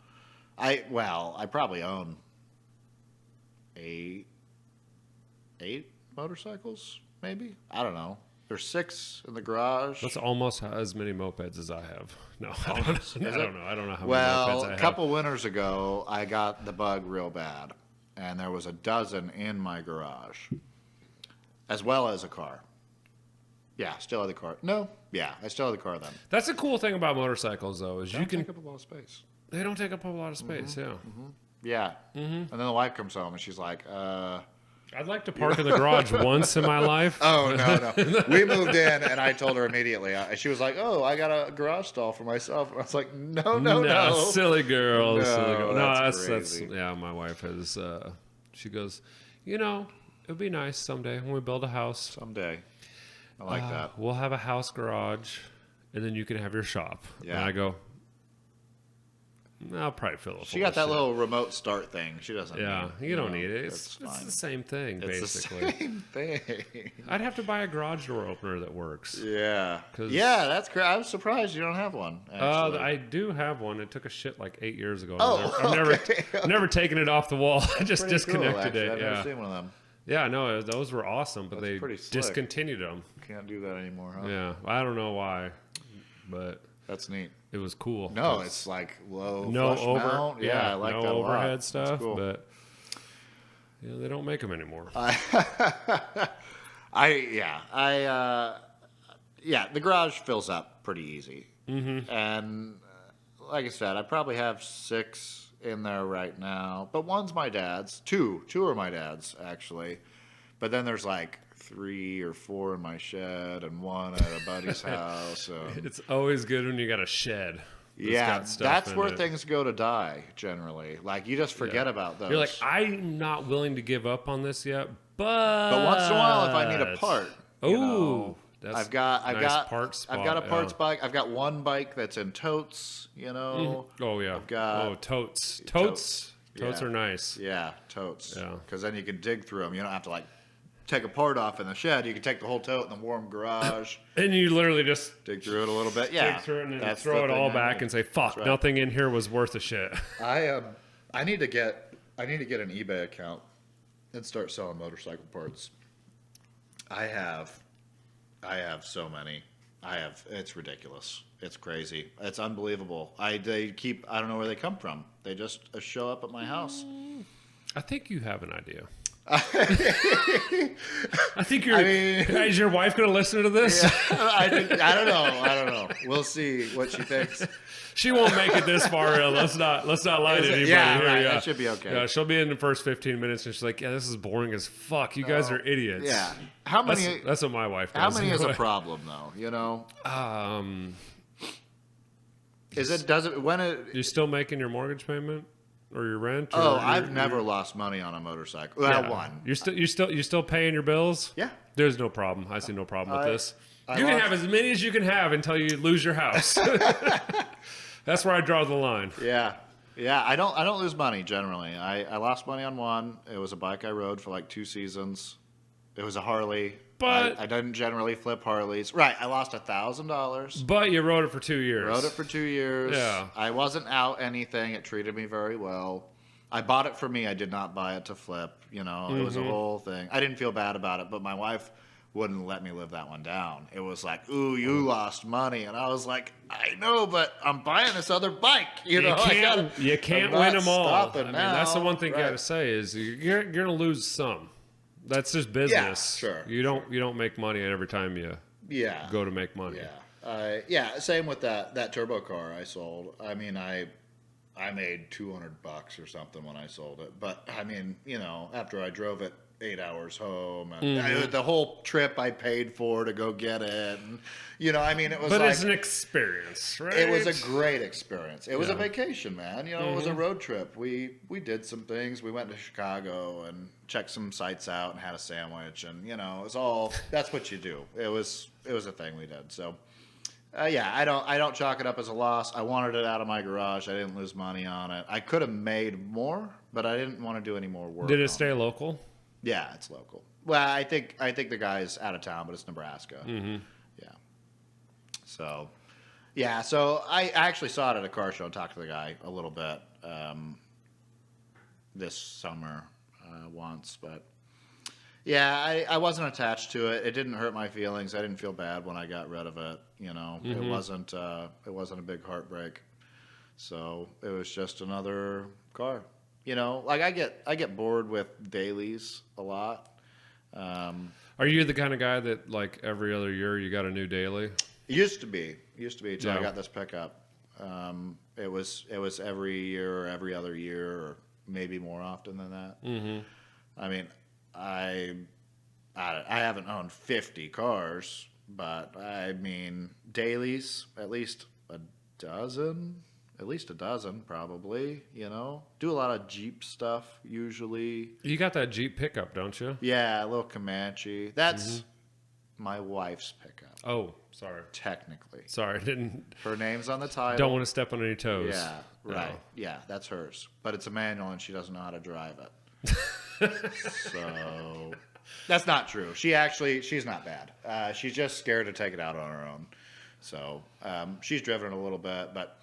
I probably own eight motorcycles, maybe. I don't know. There's 6 in the garage. That's almost as many mopeds as I have. No, I don't know. I don't know how many mopeds I have. Well, a couple winters ago, I got the bug real bad, and there was a dozen in my garage, as well as a car. Yeah, still have the car. No, yeah, I still have the car then. That's the cool thing about motorcycles, though, is you can take up a lot of space. They don't take up a lot of space. Yeah. Mm-hmm. Yeah. Mm-hmm. And then the wife comes home and she's like, I'd like to park in the garage once in my life. Oh, no. We moved in, and I told her immediately. She was like, oh, I got a garage stall for myself. And I was like, no. Silly girl. No, that's yeah, my wife has, she goes, it would be nice someday when we build a house. Someday. I like that. We'll have a house garage, and then you can have your shop. Yeah. And I go, I'll probably fill it. She got that little remote start thing. She doesn't. Yeah, you don't need it. It's the same thing, basically. It's the same thing. I'd have to buy a garage door opener that works. Yeah. Yeah, that's great. I was surprised you don't have one. I do have one. It took a shit like 8 years ago. I've never taken it off the wall. I just disconnected it. I've never seen one of them. Yeah, no, those were awesome, but they discontinued them. Can't do that anymore, huh? Yeah, I don't know why, but That's neat. It was cool. No, it's like low no flush over, mount. Yeah, I like no that a lot. overhead stuff, cool. but they don't make them anymore. The garage fills up pretty easy. Mm-hmm. And like I said, I probably have 6 in there right now. But one's my dad's. Two are my dad's, actually. But then there's like 3 or 4 in my shed and 1 at a buddy's house. It's always good when you got a shed. That's where things go to die, generally. Like, you just forget about those. You're like, I'm not willing to give up on this yet, but once in a while, if I need a part, I've got a parts bike. I've got one bike that's in totes. Mm-hmm. Oh yeah. I've got totes. Totes are nice. Yeah, totes. Yeah. Because then you can dig through them. You don't have to like take a part off in the shed. You can take the whole tote in the warm garage. And you literally just dig through it a little bit. Yeah. Dig through it and then throw it all back and say, "Fuck, nothing in here was worth a shit." I need to get an eBay account and start selling motorcycle parts. I have so many. It's ridiculous. It's crazy. It's unbelievable. I don't know where they come from. They just show up at my house. I think you have an idea. I think is your wife going to listen to this? Yeah, I don't know. We'll see what she thinks. She won't make it this far. Let's not lie to anybody. Yeah, here. Right, yeah, that should be okay. Yeah, she'll be in the first 15 minutes, and she's like, "Yeah, this is boring as fuck. You guys are idiots." Yeah. How many? That's what my wife does. How many is a problem, though? You still making your mortgage payment or your rent? I've never lost money on a motorcycle. Well, one. You're still paying your bills? Yeah. There's no problem. I see no problem with this. You can have as many as you can have until you lose your house. That's where I draw the line. Yeah. Yeah, I don't lose money generally. I lost money on one. It was a bike I rode for like 2 seasons. It was a Harley. But I didn't generally flip Harleys. Right, I lost $1,000. But you rode it for 2 years. Rode it for 2 years. Yeah. I wasn't out anything. It treated me very well. I bought it for me. I did not buy it to flip. It was a whole thing. I didn't feel bad about it, but my wife wouldn't let me live that one down. It was like, ooh, you lost money. And I was like, I know, but I'm buying this other bike. You can't win them all. That's the one thing you got to say is you're going to lose some. That's just business. Yeah, sure. You don't make money every time you go to make money. Yeah. Same with that turbo car I sold. I mean, I made $200 or something when I sold it. But I mean, after I drove it 8 hours home, and the whole trip I paid for to go get it, and it was. But it's an experience, right? It was a great experience. It was a vacation, man. It was a road trip. We did some things. We went to Chicago and checked some sites out and had a sandwich, and it was all. That's what you do. It was a thing we did. So. I don't chalk it up as a loss. I wanted it out of my garage. I didn't lose money on it. I could have made more, but I didn't want to do any more work. Did it stay local? Yeah, it's local. Well, I think the guy's out of town, but it's Nebraska. Mm-hmm. Yeah. So I actually saw it at a car show and talked to the guy a little bit this summer once, but. Yeah, I wasn't attached to it. It didn't hurt my feelings. I didn't feel bad when I got rid of it. It wasn't a big heartbreak. So it was just another car. Like I get bored with dailies a lot. Are you the kind of guy that like every other year you got a new daily? It used to be until I got this pickup. It was every year or every other year or maybe more often than that. Mm-hmm. I mean. I haven't owned 50 cars, but I mean dailies, at least a dozen probably, do a lot of Jeep stuff usually. You got that Jeep pickup, don't you? Yeah, a little Comanche. That's my wife's pickup. Oh, sorry. Technically. Sorry, I didn't. Her name's on the title. Don't want to step on any toes. Yeah, right. No. Yeah, that's hers. But it's a manual and she doesn't know how to drive it. So that's not true. She's not bad. She's just scared to take it out on her own. So she's driven it a little bit, but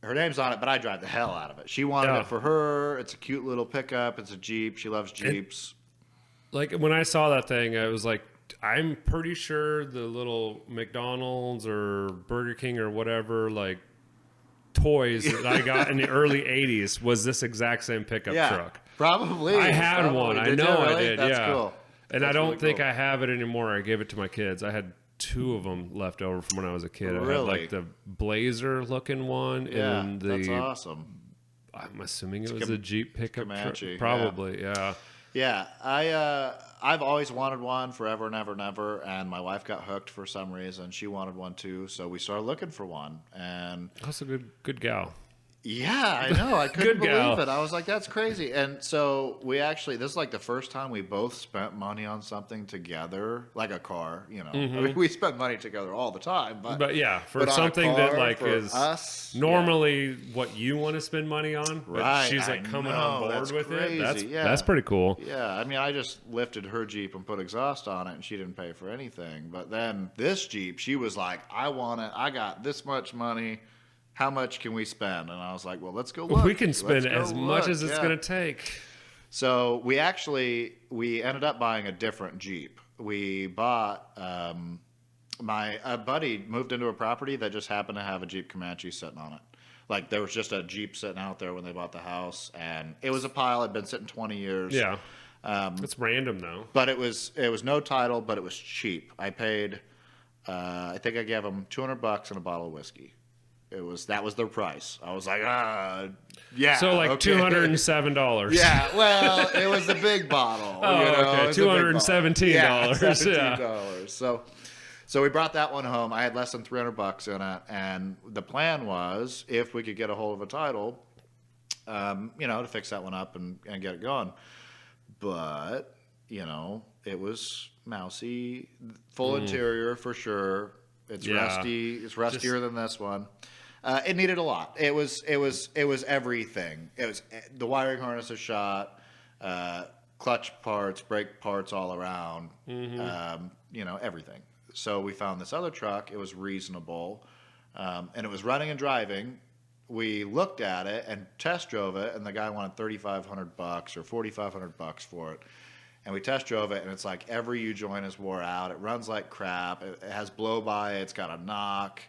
her name's on it. But I drive the hell out of it. She wanted it for her. It's a cute little pickup. It's a Jeep. She loves Jeeps. Like when I saw that thing, I was like, I'm pretty sure the little McDonald's or Burger King or whatever, like, toys that I got in the early 80s was this exact same pickup truck. Probably. I had one. I know I did. That's yeah. Cool. And That's I don't really think cool. I have it anymore. I gave it to my kids. I had 2 of them left over from when I was a kid. Really? I had like the Blazer looking one and that's awesome. I'm assuming it was a Jeep pickup truck. Comanche, Probably, yeah. Yeah, I've always wanted one forever and ever and ever, and my wife got hooked for some reason. She wanted one too, so we started looking for one. And That's a good gal. yeah, I know. I couldn't Good gal. believe it. I was like, that's crazy. And so we actually, this is like the first time we both spent money on something together, like a car, you know. I mean, we spend money together all the time, But yeah, for but on a something that car, like for is us, normally what you want to spend money on, but Right, she's like I coming know, on board that's with crazy, it. yeah. That's pretty cool. Yeah, I mean, I just lifted her Jeep and put exhaust on it, and she didn't pay for anything. But then this Jeep, she was like, I want it. I got this much money. How much can we spend? And I was like, well, let's go look. We can spend as much as it's going to take. So we ended up buying a different Jeep. We bought, a buddy moved into a property that just happened to have a Jeep Comanche sitting on it. Like, there was just a Jeep sitting out there when they bought the house, and it was a pile. It'd been sitting 20 years. Yeah. It's random, though. But it was no title, but it was cheap. I paid, I think I gave them $200 and a bottle of whiskey. That was their price. I was like, yeah. So like okay. $207. Yeah, well, it was a big bottle. Oh, you know? okay. $217. Yeah, $17. $17. So we brought that one home. I had less than $300 in it, and the plan was, if we could get a hold of a title, to fix that one up and get it going. But it was mousy, full interior for sure. It's rusty. It's rustier than this one. It needed a lot. It was everything. It was the wiring harness is shot, clutch parts, brake parts all around. Everything. So we found this other truck. It was reasonable, and it was running and driving. We looked at it and test drove it, and the guy wanted $3,500 or $4,500 for it. And we test drove it, and it's like every U-joint is wore out. It runs like crap. It has blow-by. It's got a knock.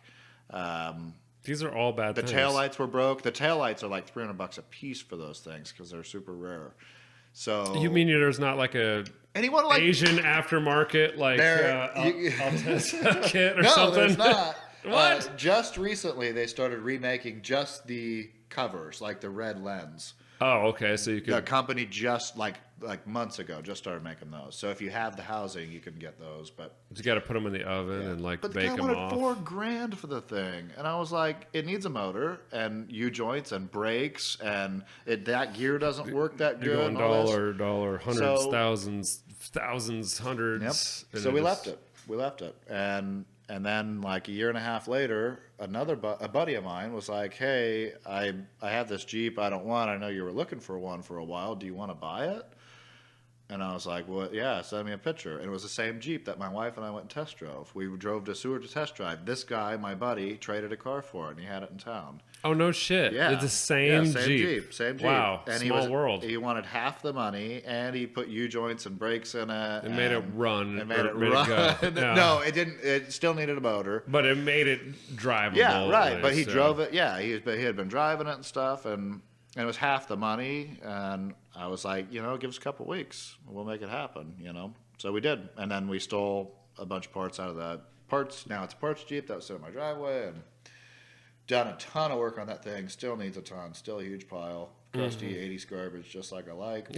These are all bad things. The taillights were broke. The taillights are like $300 a piece for those things because they're super rare. So you mean there's not like a Asian aftermarket Altezza kit or something? No, there's not. What? Just recently, they started remaking just the covers, like the red lens. Oh, okay. So you could. The company just like months ago just started making those. So if you have the housing, you can get those. But you got to put them in the oven and bake them off. But the guy wanted $4,000 for the thing, and I was like, it needs a motor and U-joints and brakes, and that gear doesn't work that good. You're going dollar, hundreds, thousands, hundreds. Yep. So we left it, and then like a year and a half later, a buddy of mine was like, hey, I have this Jeep I don't want. I know you were looking for one for a while. Do you want to buy it? And I was like, well, yeah, send me a picture. And it was the same Jeep that my wife and I went and test drove. We drove to Seward to test drive. This guy, my buddy, traded a car for it, and he had it in town. Oh, no shit. Yeah. It's the same Jeep. Same Jeep. Wow, and small world. He wanted half the money, and he put U-joints and brakes in it. It made it run. It made it run. go. No, it didn't. It still needed a motor. But it made it drivable. Yeah, right. But he drove it. Yeah, he had been driving it and stuff, and it was half the money. And I was like, give us a couple weeks. We'll make it happen, So we did. And then we stole a bunch of parts out of the parts. Now it's a parts Jeep that was sitting in my driveway, and done a ton of work on that thing. Still needs a ton. Still a huge pile. Crusty 80s garbage, just like I like.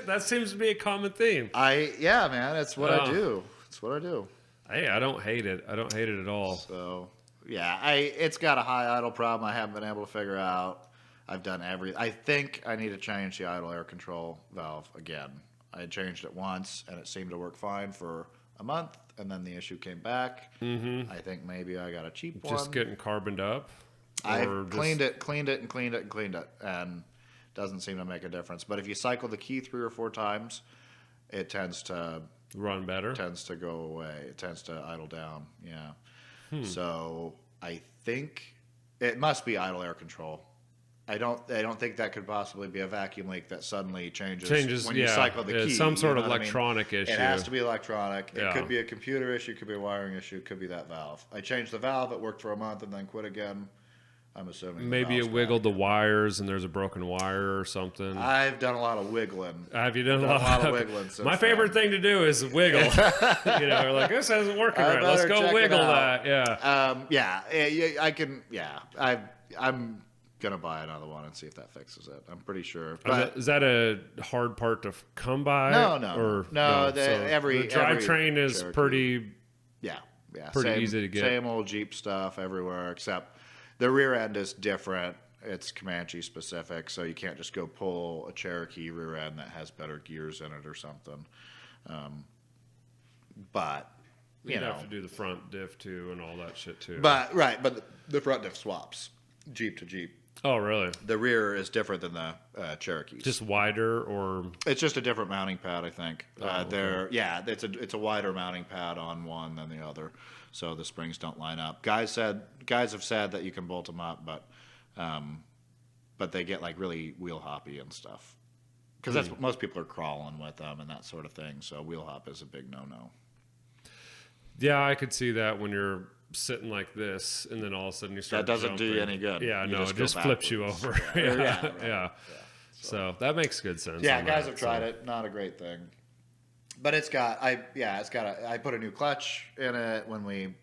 That seems to be a common theme. Yeah, man. It's what I do. It's what I do. Hey, I don't hate it. I don't hate it at all. So, yeah, it's got a high idle problem I haven't been able to figure out. I've done I think I need to change the idle air control valve again. I had changed it once, and it seemed to work fine for a month, and then the issue came back. Mm-hmm. I think maybe I got a cheap one. Just getting carboned up? I cleaned it, and doesn't seem to make a difference. But if you cycle the key 3 or 4 times, it tends to run better. Tends to go away. It tends to idle down. Yeah. So I think it must be idle air control. I don't think that could possibly be a vacuum leak that suddenly changes when you yeah. cycle the key. It's some sort of what electronic issue. It has to be electronic. Yeah. It could be a computer issue, could be a wiring issue, could be that valve. I changed the valve, it worked for a month and then quit again. I'm assuming maybe it wiggled the wires and there's a broken wire or something. I've done a lot of wiggling. Have you done a lot of wiggling since My favorite thing to do is wiggle. You're like, this isn't working right. Let's go wiggle that. Yeah. I can. Yeah, I'm gonna buy another one and see if that fixes it. I'm pretty sure. But is that a hard part to come by? No. The drivetrain is Cherokee. pretty. Yeah. Pretty easy to get. Same old Jeep stuff everywhere, except the rear end is different. It's Comanche specific, so you can't just go pull a Cherokee rear end that has better gears in it or something. But you'd have to do the front diff too and all that shit too. But the front diff swaps Jeep to Jeep. Oh, really? The rear is different than the Cherokees. Just wider, or it's just a different mounting pad, I think. Okay. It's a wider mounting pad on one than the other, so the springs don't line up. Guys have said that you can bolt them up, but they get like really wheel hoppy and stuff. Because that's what most people are crawling with them and that sort of thing. So wheel hop is a big no-no. Yeah, I could see that when you're sitting like this, and then all of a sudden you start. That doesn't jumping. do you any good. Yeah, it just flips you over. Yeah. So that makes good sense. Yeah, guys have tried it. Not a great thing, but I put a new clutch in it when we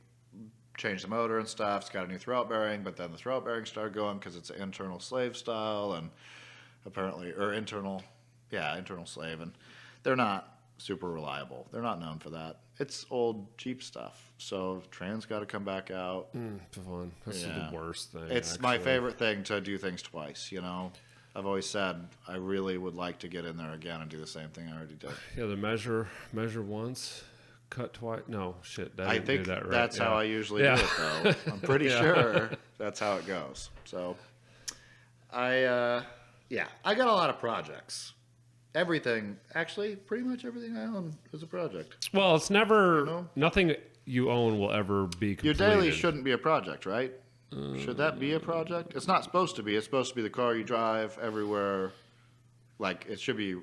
changed the motor and stuff. It's got a new throat bearing, but then the throat bearing started going because it's an internal slave style and apparently internal slave, and they're not super reliable. They're not known for that. It's old Jeep stuff, so trans got to come back out. Fun. That's the worst thing. It's my favorite thing to do things twice. I've always said I really would like to get in there again and do the same thing I already did. Yeah, the measure once, cut twice. No shit, I think that right. that's how I usually do it, though. I'm pretty sure that's how it goes. So, I got a lot of projects. Pretty much everything I own is a project. Well, it's never nothing you own will ever be completed. Your daily shouldn't be a project, right? Should that be a project? It's not supposed to be. It's supposed to be the car you drive everywhere. Like, it should be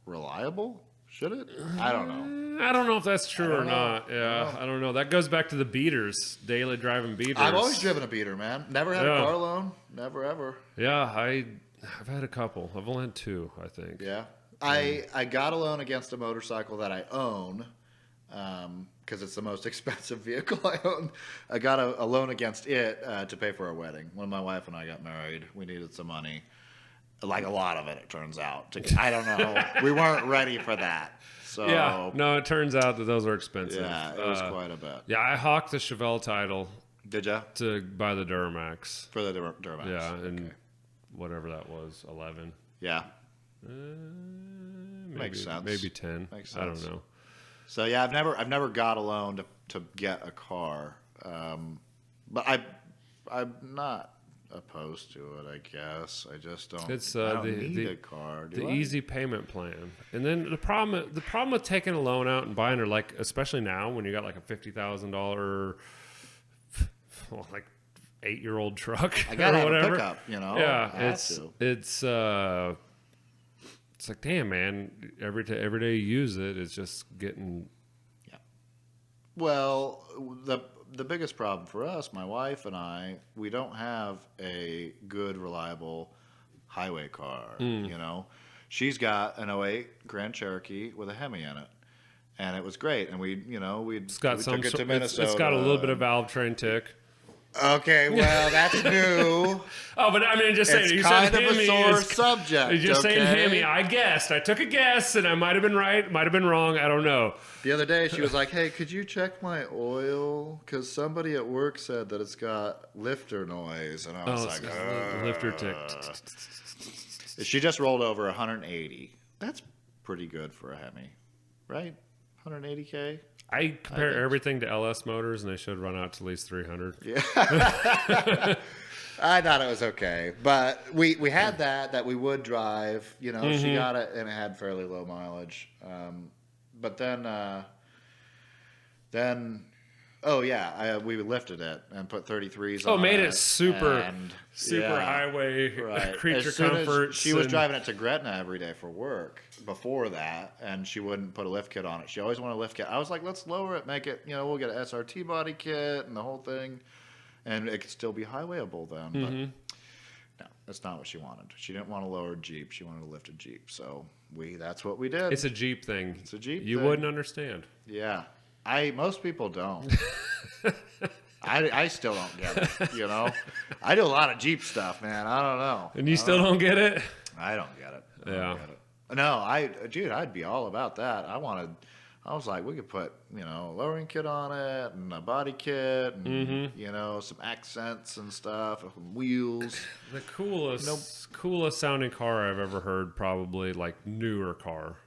reliable? Should it? I don't know. I don't know if that's true or not. Yeah, I don't know. That goes back to the beaters, daily driving beaters. I've always driven a beater, man. Never had a car loan. Never, ever. Yeah, I've had a couple. I've only had two, I think. Yeah. I got a loan against a motorcycle that I own because it's the most expensive vehicle I own. I got a loan against it to pay for our wedding. When my wife and I got married, we needed some money. Like a lot of it turns out. I don't know. We weren't ready for that. So yeah, no, it turns out that those are expensive. Yeah, it was quite a bit. Yeah, I hawked the Chevelle title. Did ya? To buy the Duramax. For the Duramax. Yeah, and whatever that was, 11. Yeah. Makes sense. Maybe 10. Makes sense. I don't know. So yeah, I've never got a loan to get a car, but I'm not opposed to it. I guess I just don't. I don't need a car. The easy payment plan, and then the problem with taking a loan out and buying it, like especially now when you got like a $50,000, like 8-year-old truck I gotta or have whatever. a pickup, Yeah, it's like, damn, man, every day you use it, it's just getting. Yeah. Well, the biggest problem for us, my wife and I, we don't have a good, reliable highway car. She's got an '08 Grand Cherokeee with a Hemi in it, and it was great. And we took it to Minnesota. It's got a little bit of valve train tick. Okay, well, that's new. Oh, but I mean, just saying. It's kind of a sore subject. You're just saying Hemi. I guessed. I took a guess, and I might have been right, might have been wrong. I don't know. The other day, she was like, hey, could you check my oil? Because somebody at work said that it's got lifter noise. And I was like, lifter tick. She just rolled over 180. That's pretty good for a Hemi, right? 180K? I compare everything to LS motors, and they should run out to at least 300. Yeah. I thought it was okay. But we had that we would drive. She got it, and it had fairly low mileage. But then Oh yeah, we lifted it and put 33s on it. Oh, made it super yeah, highway right. creature As soon comfort. she was driving it to Gretna every day for work before that, and she wouldn't put a lift kit on it. She always wanted a lift kit. I was like, let's lower it, make it, we'll get an SRT body kit and the whole thing, and it could still be highwayable then. Mm-hmm. But no, that's not what she wanted. She didn't want a lowered Jeep. She wanted a lifted Jeep. So that's what we did. It's a Jeep thing. It's a Jeep You thing. wouldn't understand. Yeah. Most people don't. I still don't get it, I do a lot of Jeep stuff, man. I don't know. And you still don't get it? I don't get it. I Yeah. don't get it. No, dude, I'd be all about that. I was like, we could put, a lowering kit on it and a body kit and, some accents and stuff, and wheels. The coolest sounding car I've ever heard, probably like newer car,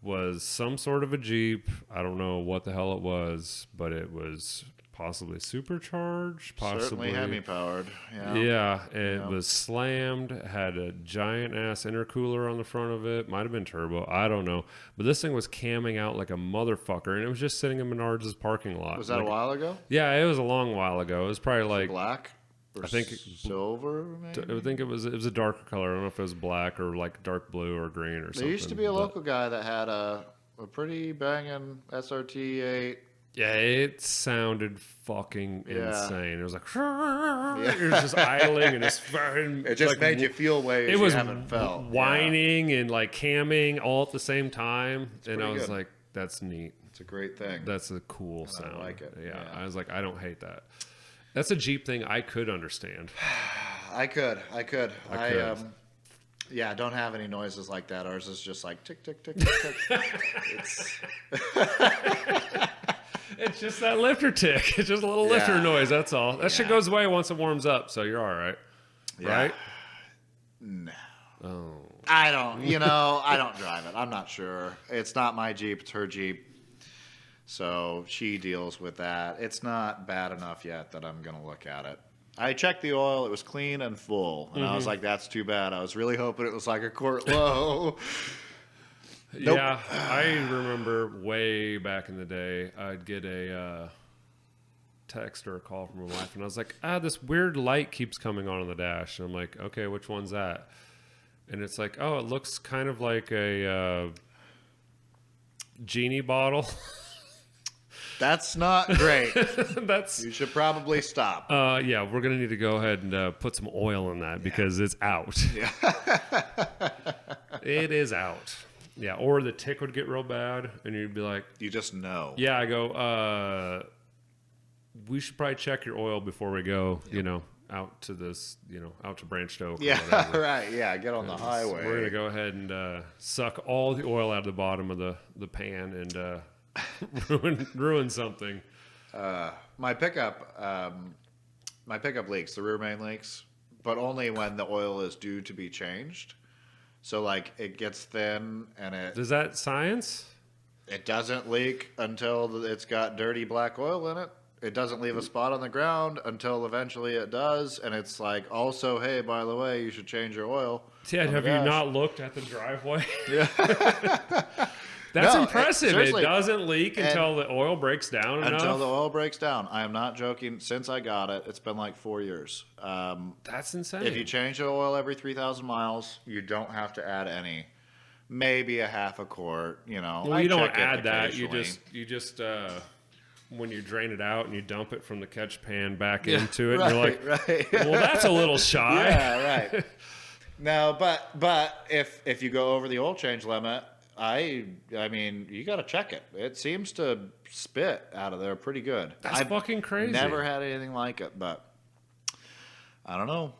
was some sort of a Jeep. I don't know what the hell it was, but it was possibly supercharged, possibly Certainly Hemi-powered. Yeah, it was slammed, had a giant ass intercooler on the front of it. Might have been turbo, I don't know. But this thing was camming out like a motherfucker, and it was just sitting in Menards' parking lot. Was that a while ago? Yeah, it was a long while ago. It was probably like black? Or I think silver, maybe? I think it was a darker color. I don't know if it was black or like dark blue or green or something. There used to be a local guy that had a pretty banging SRT 8. Yeah, it sounded fucking insane. It was like it was just idling and just it just like, made you feel ways it was you haven't felt. Whining and like camming all at the same time. And I was good. like, that's neat. It's a great thing. That's a cool sound. I like it. Yeah, I was like, I don't hate that. That's a Jeep thing I could understand. I could. Yeah, don't have any noises like that. Ours is just like tick, tick, tick, tick, tick. It's just that lifter tick. It's just a little lifter noise. That's all. That shit goes away once it warms up, so you're all right. Yeah. Right? No. Oh. I don't. I don't drive it. I'm not sure. It's not my Jeep. It's her Jeep. So she deals with that. It's not bad enough yet that I'm going to look at it. I checked the oil. It was clean and full. And I was like, that's too bad. I was really hoping it was like a quart low. Nope. Yeah, I remember way back in the day, I'd get a text or a call from my wife, and I was like, this weird light keeps coming on the dash. And I'm like, okay, which one's that? And it's like, oh, it looks kind of like a genie bottle. That's not great. You should probably stop. Yeah, we're going to need to go ahead and put some oil in that because it's out. Yeah. It is out. Yeah, or the tick would get real bad, and you'd be like... You just know. Yeah, I go, we should probably check your oil before we go, out to this, out to Branched Oak. Yeah, right. Yeah, get on the highway. We're going to go ahead and suck all the oil out of the bottom of the pan and ruin something. My pickup leaks, the rear main leaks, but only when the oil is due to be changed. So, like, it gets thin and Is that science? It doesn't leak until it's got dirty black oil in it. It doesn't leave a spot on the ground until eventually it does. And it's like, also, hey, by the way, you should change your oil. Ted, have you not looked at the driveway? Yeah. That's impressive. It doesn't leak and until the oil breaks down enough. Until the oil breaks down. I am not joking. Since I got it, it's been like 4 years. That's insane. If you change the oil every 3,000 miles, you don't have to add any. Maybe a half a quart, Well, you don't add that. You just when you drain it out and you dump it from the catch pan back into it, right, and you're like, right. Well, that's a little shy. Yeah, right. No, but if you go over the oil change limit, I mean, you got to check it. It seems to spit out of there pretty good. That's fucking crazy. Never had anything like it, but I don't know.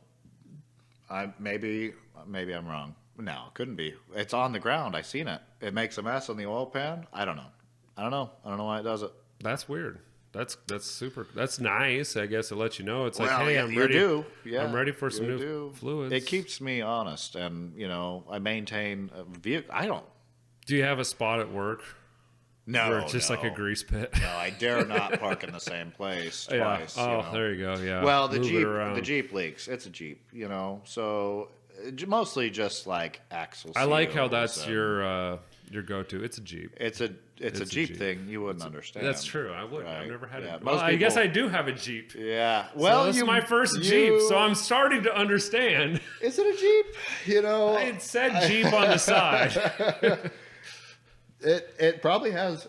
Maybe I'm wrong. No, it couldn't be. It's on the ground. I seen it. It makes a mess on the oil pan. I don't know. I don't know why it does it. That's weird. That's super. That's nice. I guess it lets you know. It's like, well, hey, yeah, I'm ready. Yeah, I'm ready for some new fluids. It keeps me honest, and I maintain a vehicle. I don't. Do you have a spot at work? No, where it's just like a grease pit. No, I dare not park in the same place twice. Oh, there you go. Yeah. Well, the Jeep leaks. It's a Jeep, so mostly just like axle. I like how that's your your go-to. It's a Jeep. It's a Jeep thing. You wouldn't understand. That's true. I wouldn't. Right? I've never had it. Most Well, I guess I do have a Jeep. Yeah. Well, so this is my first Jeep, so I'm starting to understand. Is it a Jeep? You know, it said Jeep on the side. It probably has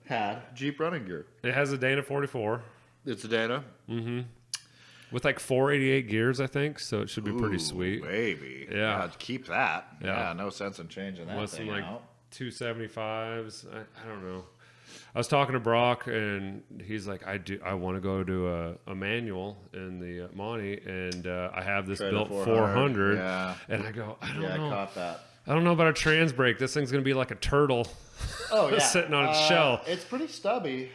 had Jeep running gear. It has a Dana 44. It's a Dana. Mm-hmm. With like 488 gears, I think, so it should be pretty sweet. Baby. Yeah. Keep that. Yeah. No sense in changing that thing like out. 275s. I don't know. I was talking to Brock, and he's like, I want to go to a manual in the Monte, and I have this built 400. Yeah. And I go, I don't know. Yeah, I caught that. I don't know about a trans brake. This thing's going to be like a turtle sitting on its shell. It's pretty stubby.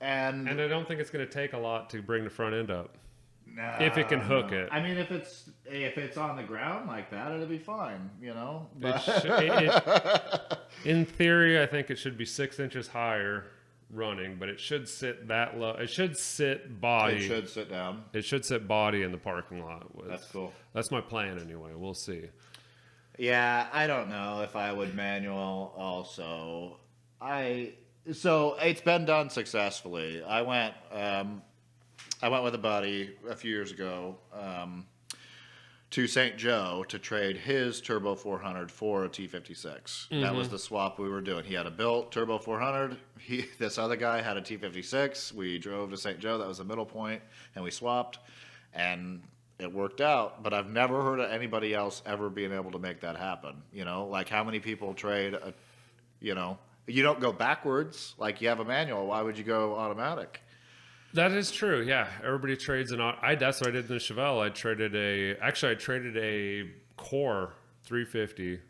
And I don't think it's going to take a lot to bring the front end up. No, if it can hook it. I mean, if it's on the ground like that, it'll be fine, you know? In theory, I think it should be 6 inches higher running, but it should sit that low. It should sit body. It should sit down. It should sit body in the parking lot. That's cool. That's my plan anyway. We'll see. Yeah, I don't know if I would manual also. So it's been done successfully. I went with a buddy a few years ago to St. Joe to trade his Turbo 400 for a T56. Mm-hmm. That was the swap we were doing. He had a built Turbo 400. This other guy had a T56. We drove to St. Joe. That was the middle point, and we swapped, and it worked out. But I've never heard of anybody else ever being able to make that happen. You know, like how many people trade you don't go backwards. Like you have a manual. Why would you go automatic? That is true. Yeah, everybody trades that's what I did in the Chevelle. I traded a Core 350.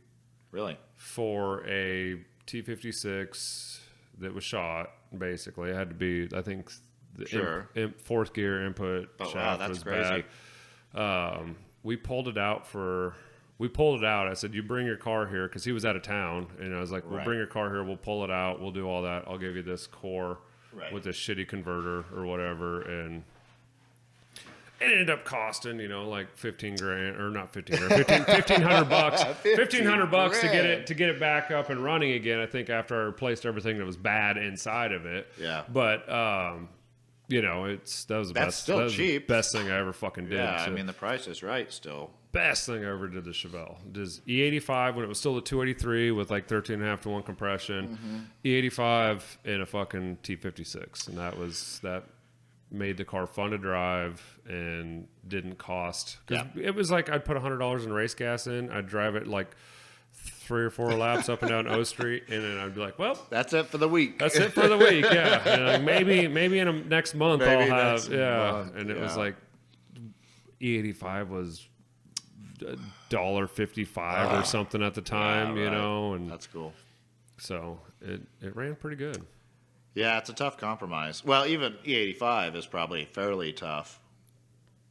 Really? For a T56 that was shot. Basically, it had to be. I think the fourth gear input shaft was crazy. Bad. We pulled it out. I said, "You bring your car here," because he was out of town, and I was like, "We'll bring your car here. We'll pull it out. We'll do all that. I'll give you this Core." With a shitty converter or whatever, and it ended up costing, like $15,000 or not $15,000, $1,500 bucks, $1,500 to get it back up and running again. I think after I replaced everything that was bad inside of it. Yeah. But that was the best. Still cheap. Best thing I ever fucking did. Yeah, I mean the price is right still. Best thing I ever did the Chevelle. Does E85 when it was still a 283 with like 13.5 to 1 compression. Mm-hmm. E85 in a fucking T56, and that made the car fun to drive and didn't cost. Because it was like I'd put $100 in race gas in. I'd drive it like 3 or 4 laps up and down O Street, and then I'd be like, "Well, that's it for the week." That's it for the week. Yeah, and like maybe in next month I'll have and it was like E85 was $1.55 or something at the time, and that's cool. So it ran pretty good. Yeah, it's a tough compromise. Well, even E85 is probably fairly tough.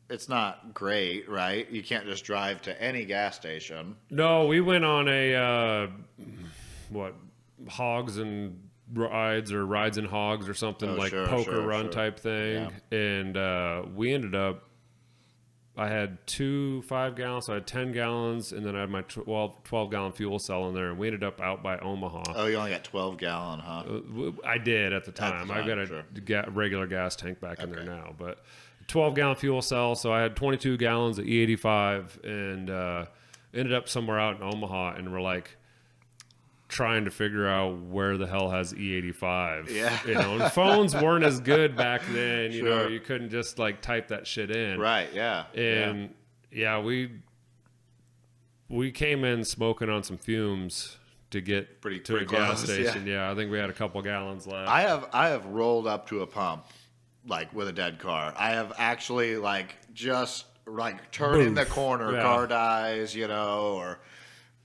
It's not great, right? You can't just drive to any gas station. No, we went on a hogs and rides or rides and hogs or something poker run type thing, and we ended up. I had 2 5-gallons, so I had 10 gallons, and then I had my 12-gallon fuel cell in there, and we ended up out by Omaha. Oh, you only got 12-gallon, huh? I did at the time. I've got a regular gas tank back in there now, but 12-gallon fuel cell, so I had 22 gallons of E85, and ended up somewhere out in Omaha, and we're like trying to figure out where the hell has E85. Yeah. And phones weren't as good back then, you couldn't just like type that shit in. Right, yeah. And we came in smoking on some fumes to get to a gas station. Yeah, I think we had a couple gallons left. I have rolled up to a pump like with a dead car. I have actually just turned in the corner, car dies, or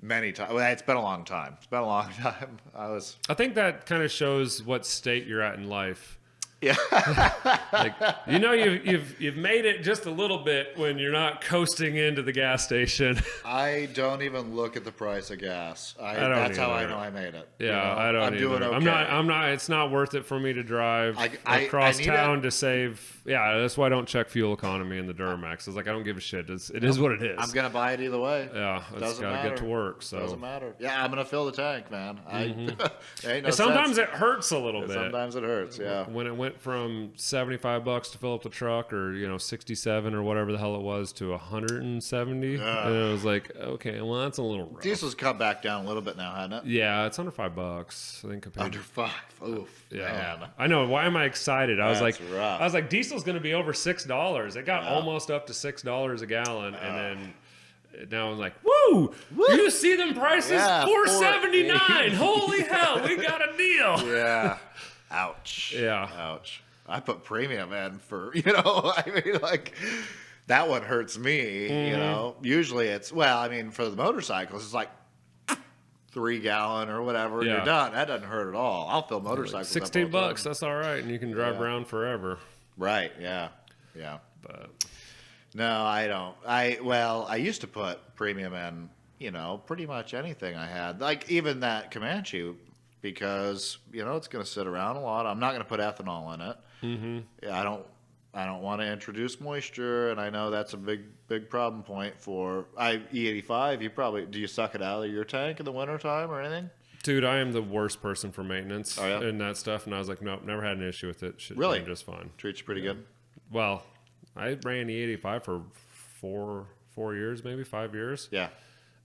many times. Well, it's been a long time. I think that kind of shows what state you're at in life. Yeah. Like, you've made it just a little bit when you're not coasting into the gas station. I don't even look at the price of gas. That's how I know I made it. Yeah, I don't. I'm doing okay. I'm not. It's not worth it for me to drive across town to save. Yeah, that's why I don't check fuel economy in the Duramax. It's like I don't give a shit. It is what it is. I'm gonna buy it either way. Yeah, it's got to get to work. So doesn't matter. Yeah, I'm gonna fill the tank, man. Sometimes it hurts a little bit. Sometimes it hurts. Yeah. When it went from $75 to fill up the truck, or 67 or whatever the hell it was, to 170, and it was like, okay, well that's a little rough. Diesel's cut back down a little bit now, hasn't it? Yeah, it's under $5. I think. Under $5. Oof. Yeah. Man. I know. Why am I excited? I was That's like, rough. Diesel's going to be over $6. It got almost up to $6 a gallon, and then. Now I'm like, woo! You see them prices? Yeah, $4.79. Holy hell, we got a deal. Yeah. Ouch. Yeah. Ouch. I put premium in for, I mean, like, that one hurts me, Usually it's, for the motorcycles, it's like 3 gallon or whatever, and you're done. That doesn't hurt at all. I'll fill motorcycles. $16, that's all right, and you can drive around forever. Right, yeah. Yeah. But no, I don't. I used to put premium in, pretty much anything I had. Like even that Comanche, because, it's going to sit around a lot. I'm not going to put ethanol in it. Mm-hmm. Yeah, I don't want to introduce moisture, and I know that's a big problem point for E85. Do you suck it out of your tank in the wintertime or anything? Dude, I am the worst person for maintenance and that stuff, and I was like, nope, never had an issue with it. Should really? Just fine. Treats you pretty good? Well, I ran E85 for 4 years, maybe 5 years. Yeah.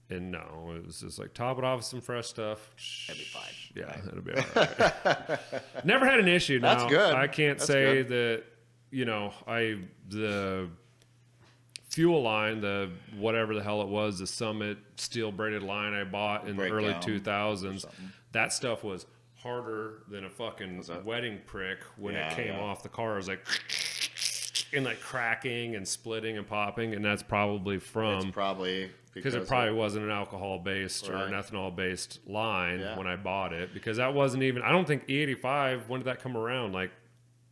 And no, it was just like top it off with some fresh stuff. That'd be fine. Yeah, right. It'll be all right. Never had an issue. Now, that's good. I can't say that, the fuel line, the whatever the hell it was, the Summit steel braided line I bought in the early 2000s, that stuff was harder than a fucking wedding prick when it came off the car. It was like... and like cracking and splitting and popping, and that's probably because it probably wasn't an alcohol-based or an ethanol-based line when I bought it, because that wasn't even, I don't think E85, when did that come around? Like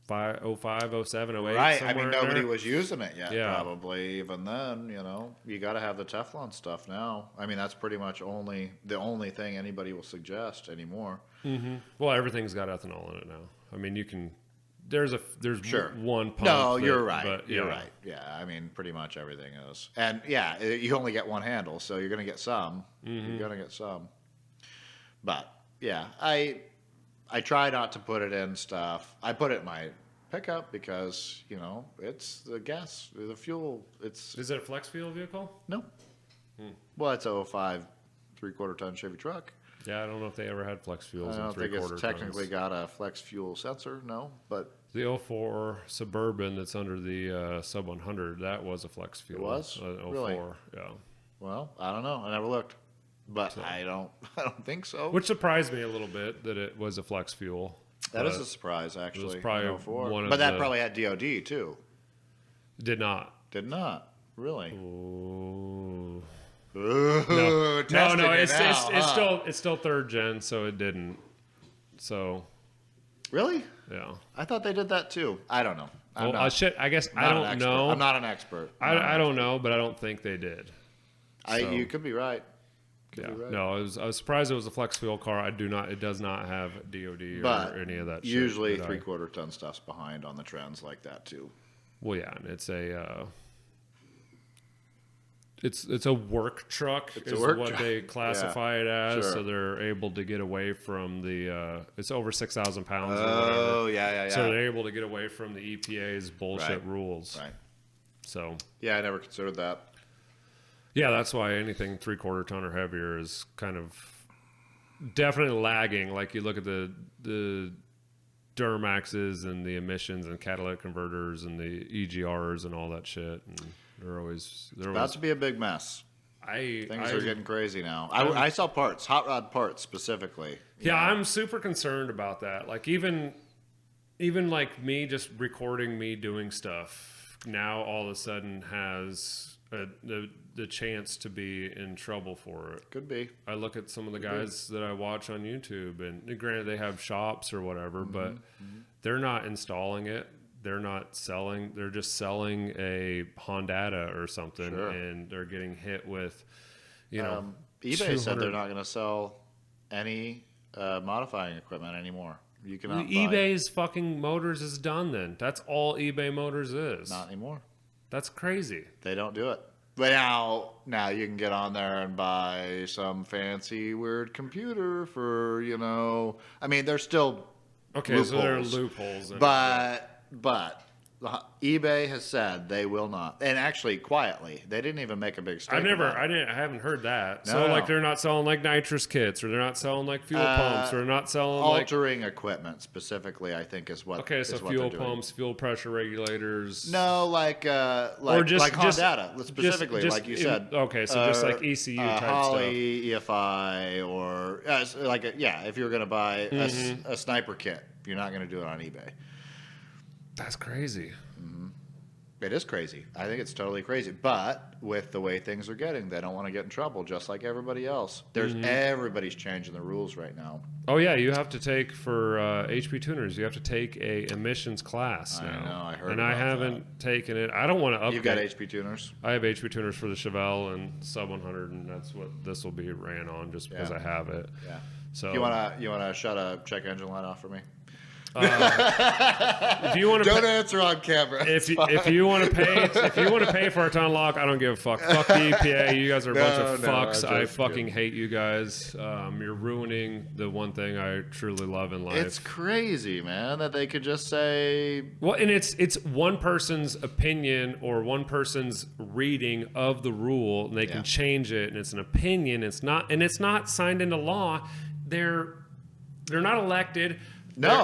05, 07, 08? Right, I mean, nobody was using it yet, Yeah. probably, even then, You got to have the Teflon stuff now. I mean, that's pretty much the only thing anybody will suggest anymore. Mm-hmm. Well, everything's got ethanol in it now. I mean, you can... There's sure. one pump. No, you're right. But, you're right. Yeah, I mean, pretty much everything is. And yeah, you only get one handle, so you're going to get some. Mm-hmm. You're going to get some. But yeah, I try not to put it in stuff. I put it in my pickup because, it's the gas, the fuel. Is it a flex fuel vehicle? No. Well, it's a 05 3/4 ton Chevy truck. Yeah, I don't know if they ever had flex fuels in 3/4 tons. I don't think it's technically got a flex fuel sensor, no, but... The 04 Suburban that's under the sub 100, that was a flex fuel. It was? 04, really? Yeah. Well, I don't know. I never looked. But I don't think so. Which surprised me a little bit that it was a flex fuel. That is a surprise, actually. It was probably one of But that probably had DOD, too. Did not. Did not. Really? Ooh. Ooh, no, it's still third gen, so it didn't. So, really? Yeah. I thought they did that too. I don't know. I guess I don't know. I'm not an expert. I don't know, but I don't think they did. You could be right. Right. No, I was surprised it was a flex fuel car. It does not have DOD or any of that. Usually 3/4 ton stuff's behind on the trends like that too. Well, yeah, and it's a. It's a work truck they classify it as, Sure. so they're able to get away from the it's over 6,000 pounds or whatever. Yeah. So they're able to get away from the EPA's bullshit rules. Right. So. Yeah, I never considered that. Yeah, that's why anything 3/4 ton or heavier is kind of definitely lagging. Like you look at the Duramaxes and the emissions and catalytic converters and the EGRs and all that shit, and it's about to be a big mess. Things are getting crazy now. I sell parts, hot rod parts specifically. Yeah, I'm super concerned about that. Like even like me just recording me doing stuff now all of a sudden has the chance to be in trouble for it. Could be. I look at some of the guys that I watch on YouTube, and granted they have shops or whatever, but they're not installing it. They're not selling. They're just selling a Hondata or something, and they're getting hit with, eBay said they're not going to sell any modifying equipment anymore. You cannot eBay's fucking Motors is done then. That's all eBay Motors is. Not anymore. That's crazy. They don't do it. But now you can get on there and buy some fancy weird computer for, I mean, there's still loopholes. So there are loopholes. But eBay has said they will not, and actually quietly, they didn't even make a big statement. I haven't heard that. No, so no. like they're not selling like nitrous kits, or they're not selling like fuel pumps, or they're not selling altering equipment specifically. I think is what. Okay, so fuel pumps, fuel pressure regulators. No, like Hondata specifically, just like you said. Okay, so just like ECU type Holley, stuff. EFI, or if you're going to buy a sniper kit, you're not going to do it on eBay. That's crazy. It is crazy. I think it's totally crazy. But with the way things are getting, they don't want to get in trouble, just like everybody else. Everybody's changing the rules right now. Oh yeah, you have to take for HP tuners. You have to take a emissions class now. I know. I heard. And I haven't taken it. I don't want to upgrade. You've got HP tuners. I have HP tuners for the Chevelle and sub 100, and that's what this will be ran on, just because I have it. Yeah. So you wanna shut a check engine light off for me? If you want to don't answer on camera. If you want to pay for a ton lock, I don't give a fuck. Fuck the EPA. You guys are a bunch of fucks. I fucking hate you guys. You're ruining the one thing I truly love in life. It's crazy, man, that they could just say. Well, and it's one person's opinion or one person's reading of the rule, and they can change it, and it's an opinion. It's not signed into law. They're not elected. They're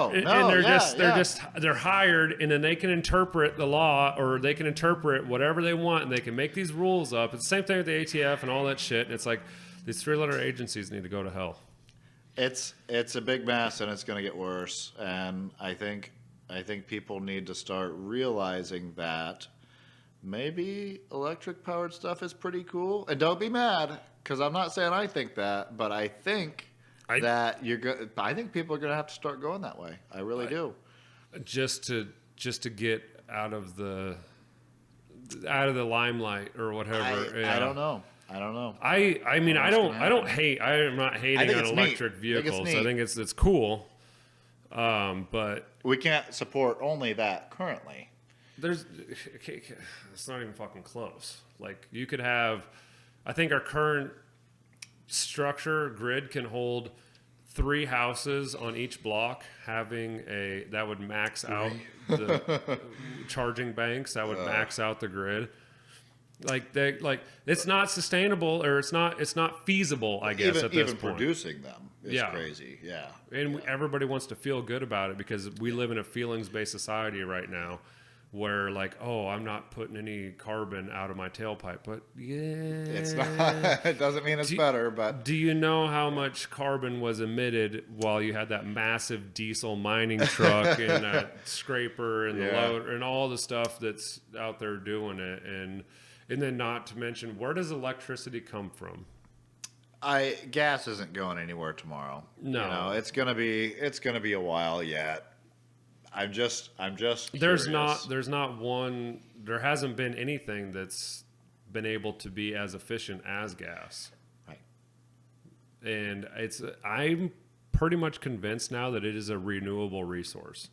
hired, and then they can interpret the law, or they can interpret whatever they want, and they can make these rules up. It's the same thing with the ATF and all that shit. And it's like these 3-letter agencies need to go to hell. It's a big mess, and it's going to get worse. And I think people need to start realizing that maybe electric powered stuff is pretty cool. And don't be mad, because I'm not saying I think that, but I think. I think people are going to have to start going that way. I really do. Just to get out of the limelight or whatever. I don't know. I mean, I don't hate. I am not hating on electric vehicles. I think it's cool. But we can't support only that currently. It's not even fucking close. Like you could have, I think our current grid can hold 3 houses on each block, having that would max out the charging banks. That would max out the grid. It's not sustainable, or it's not feasible. I guess at this point, even producing them is crazy. Yeah, and everybody wants to feel good about it because we live in a feelings-based society right now. Where I'm not putting any carbon out of my tailpipe, but it's not. It doesn't mean it's better, but do you know how much carbon was emitted while you had that massive diesel mining truck and that scraper and the loader and all the stuff that's out there doing it, and then not to mention, where does electricity come from? Gas isn't going anywhere tomorrow. No, it's gonna be a while yet. I'm just there hasn't been anything that's been able to be as efficient as gas. Right. And I'm pretty much convinced now that it is a renewable resource.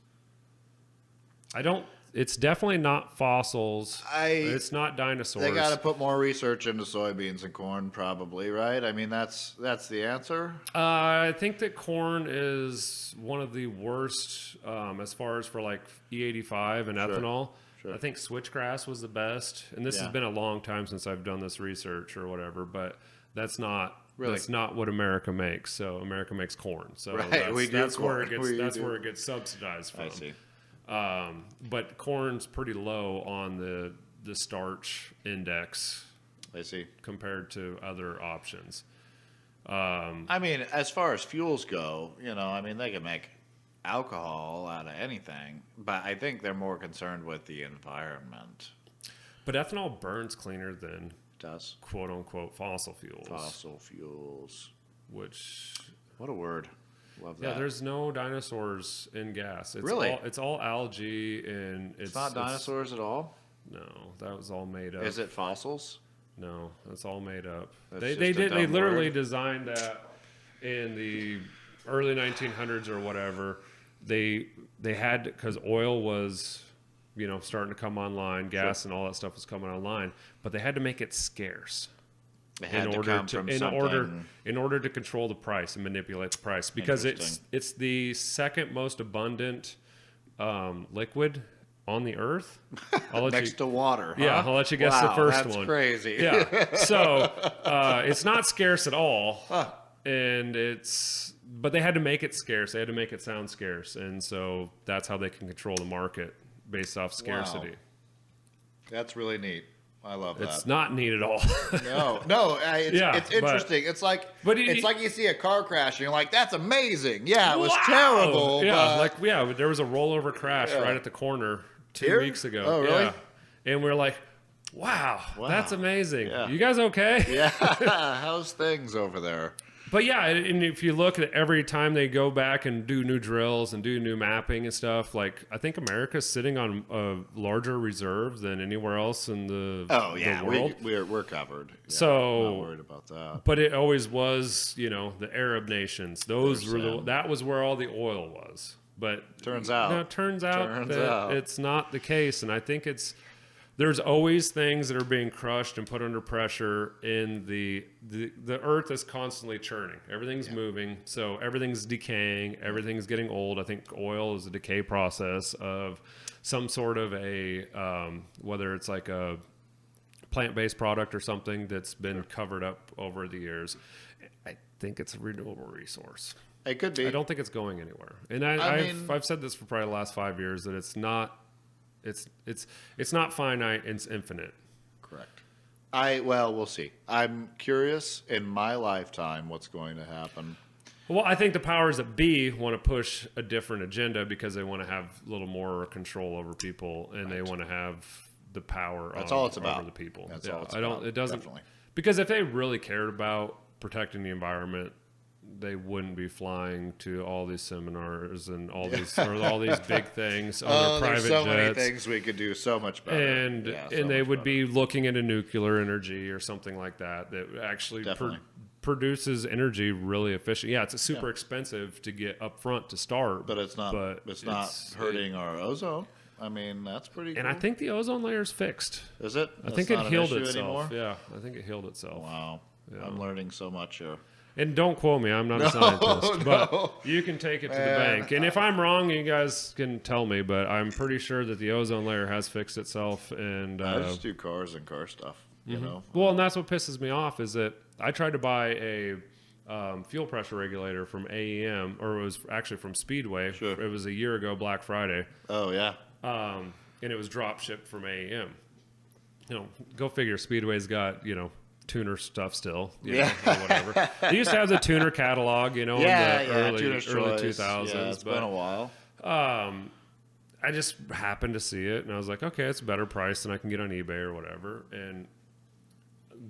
It's definitely not fossils. It's not dinosaurs. They got to put more research into soybeans and corn, probably, right? I mean, that's the answer. I think that corn is one of the worst as far as for like E85 and ethanol. Sure. I think switchgrass was the best, and this has been a long time since I've done this research or whatever. But that's not what America makes. So America makes corn. So that's where it gets subsidized from. I see. But corn's pretty low on the starch index. I see. Compared to other options. I mean, as far as fuels go, they can make alcohol out of anything, but I think they're more concerned with the environment. But ethanol burns cleaner than quote unquote fossil fuels. Fossil fuels. Which, what a word. Love that. Yeah, there's no dinosaurs in gas. It's Really? it's all algae, and It's not dinosaurs at all? No, that was all made up. Is it fossils? No, that's all made up. That's They literally word. designed that in the early 1900s or whatever. They had, because oil was, starting to come online, gas and all that stuff was coming online, but they had to make it scarce. In order to control the price and manipulate the price, because it's the second most abundant liquid on the earth. Next to water. Huh? Yeah, I'll let you guess the first one. That's crazy. Yeah, so it's not scarce at all, and but they had to make it scarce. They had to make it sound scarce, and so that's how they can control the market based off scarcity. Wow. That's really neat. I love that. It's not neat at all. No, it's interesting. It's like you see a car crash and you're like, "That's amazing." Yeah, it was terrible. Yeah, there was a rollover crash right at the corner 2 weeks ago. Oh, really? Yeah. And we're like, wow, that's amazing. Yeah. You guys okay? Yeah. How's things over there? But yeah, and if you look at every time they go back and do new drills and do new mapping and stuff, like I think America's sitting on a larger reserve than anywhere else in the world. We're covered. Yeah, so I'm not worried about that. But it always was, the Arab nations. That was where all the oil was. But turns out it's not the case, and I think there's always things that are being crushed and put under pressure in the earth is constantly churning. Everything's moving, so everything's decaying, everything's getting old. I think oil is a decay process of some sort of whether it's like a plant-based product or something that's been covered up over the years. I think it's a renewable resource. It could be. I don't think it's going anywhere. And I've said this for probably the last 5 years, that it's not finite, it's infinite. Correct. We'll see. I'm curious in my lifetime what's going to happen. Well, I think the powers that be want to push a different agenda because they want to have a little more control over people, and they want to have the power over the people. That's all it's about. It doesn't, definitely. Because if they really cared about protecting the environment, they wouldn't be flying to all these seminars and all these big things on their private jets. There's so many things we could do so much better. And they would be looking into nuclear energy or something like that actually produces energy really efficient. Yeah, it's super expensive to get up front to start, but it's not hurting our ozone. I mean, that's pretty cool. And I think the ozone layer is fixed. Is it? I think it healed itself. Anymore? Yeah, I think it healed itself. Wow. Yeah. I'm learning so much here. And don't quote me, I'm not a scientist, but you can take it to the bank. And if I'm wrong, you guys can tell me, but I'm pretty sure that the ozone layer has fixed itself. And I just do cars and car stuff, you know. Well, and that's what pisses me off is that I tried to buy a fuel pressure regulator from AEM, or it was actually from Speedway. Sure. It was a year ago, Black Friday. Oh, yeah. And it was drop shipped from AEM. Go figure, Speedway's got, tuner stuff still, or whatever. They used to have the tuner catalog, in the early 2000s. Yeah, it's been a while. I just happened to see it, and I was like, okay, it's a better price than I can get on eBay or whatever. And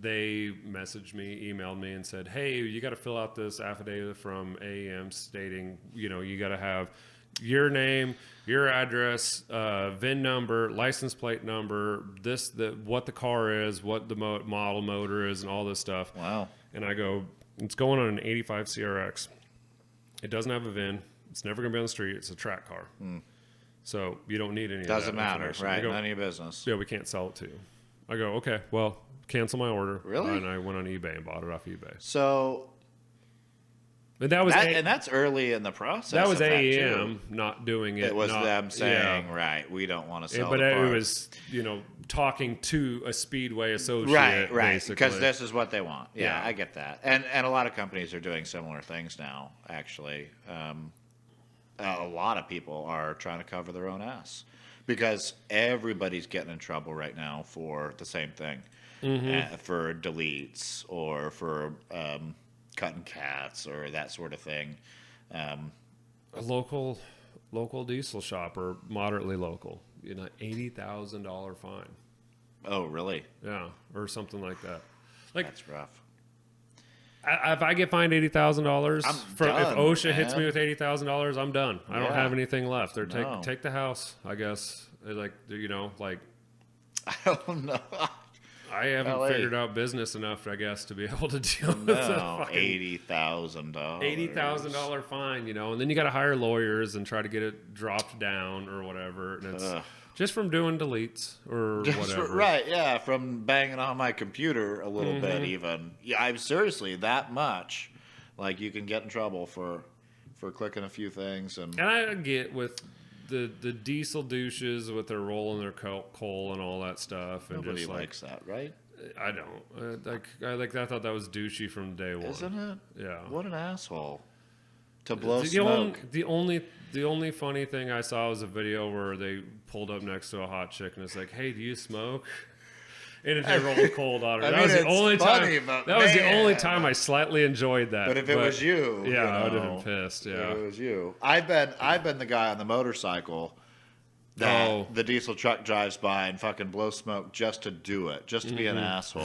they messaged me, emailed me, and said, hey, you got to fill out this affidavit from AEM stating, you got to have your name, your address, VIN number, license plate number, what the car is, what the model motor is, and all this stuff. Wow. And I go, it's going on an 85 CRX. It doesn't have a VIN. It's never going to be on the street. It's a track car. So you don't need any Doesn't of that matter, right? None of your business. Yeah, we can't sell it to you. I go, okay, well, cancel my order. Really? And I went on eBay and bought it off eBay. So... And that's early in the process. That was AEM not doing it. It was them saying, right, we don't want to sell but the parts. It was, talking to a Speedway associate. Right, because this is what they want. Yeah, I get that. And a lot of companies are doing similar things now, actually. A lot of people are trying to cover their own ass because everybody's getting in trouble right now for the same thing, for deletes or for... cutting cats or that sort of thing. A local diesel shop, or moderately local, $80,000 fine. Oh, really? Yeah, or something like that. Like, that's rough. If I get fined $80,000 if OSHA hits me with $80,000, I'm done. I don't have anything left. Or take the house, I guess. Like, you know, like I don't know. I haven't figured out business enough, I guess, to be able to deal with a $80,000 fine, you know, and then you got to hire lawyers and try to get it dropped down or whatever, and it's just from doing deletes or whatever. Right? Yeah, from banging on my computer a little bit, even. Yeah, I'm seriously that much. Like you can get in trouble for clicking a few things, and I get with the diesel douches with their rolling their coal and all that stuff, and nobody just likes that, right? I don't. I thought that was douchey from day one. Isn't it? Yeah. What an asshole to blow smoke. The only funny thing I saw was a video where they pulled up next to a hot chick and it's like, "Hey, do you smoke?" And they rolled cold on her. That was the only time. That was the only time I slightly enjoyed that. But if it was you, yeah, I would have been pissed. Yeah, if it was you. I've been the guy on the motorcycle that the diesel truck drives by and fucking blows smoke just to do it, just to be an asshole.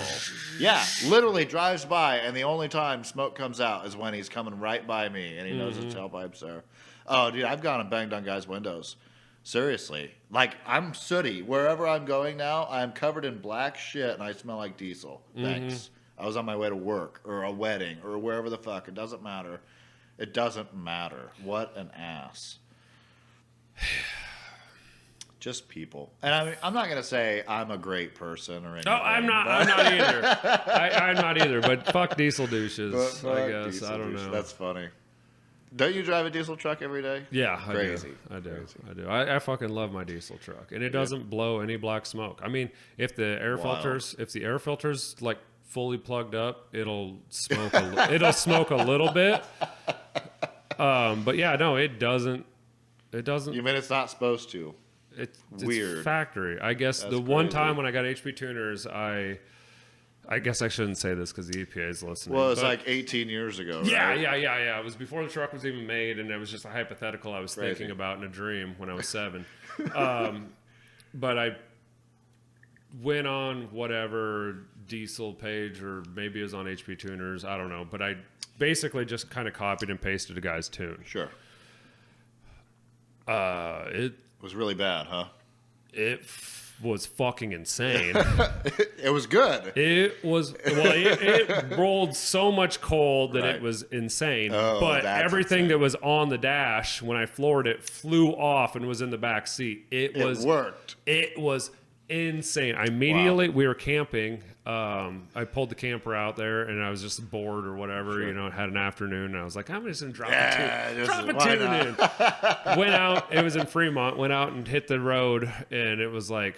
Yeah, literally drives by, and the only time smoke comes out is when he's coming right by me, and he knows his tailpipe's there. Oh, dude, I've gone and banged on guys' windows. Seriously. Like, I'm sooty. Wherever I'm going now, I'm covered in black shit, and I smell like diesel. Thanks. I was on my way to work, or a wedding, or wherever the fuck. It doesn't matter. It doesn't matter. What an ass. Just people. And I mean, I'm not going to say I'm a great person or anything. No, I'm not either. I'm not either, but fuck diesel douches, I guess. I don't know. That's funny. Don't you drive a diesel truck every day? Yeah, Crazy. I do. I fucking love my diesel truck, and it doesn't blow any black smoke. I mean, if the air filters like fully plugged up, it'll smoke. It'll smoke a little bit. But yeah, no, it doesn't. It doesn't. You mean it's not supposed to? It's weird. Factory. I guess that's one time when I got HP tuners, I guess I shouldn't say this because the EPA is listening. Well, it's like 18 years ago, right? Yeah. It was before the truck was even made, and it was just a hypothetical I was thinking about in a dream when I was 7. But I went on whatever diesel page, or maybe it was on HP tuners, I don't know. But I basically just kind of copied and pasted a guy's tune. Sure. It was really bad, huh? It was fucking insane. It was good. It was, well, it rolled so much cold that it was insane. Oh, but everything insane. That was on the dash, when I floored it, flew off and was in the back seat. It worked. It was insane. I immediately, we were camping. I pulled the camper out there, and I was just bored or whatever, you know, had an afternoon, and I was like, I'm just going to drop a tune in. Went out, it was in Fremont, went out and hit the road, and it was like,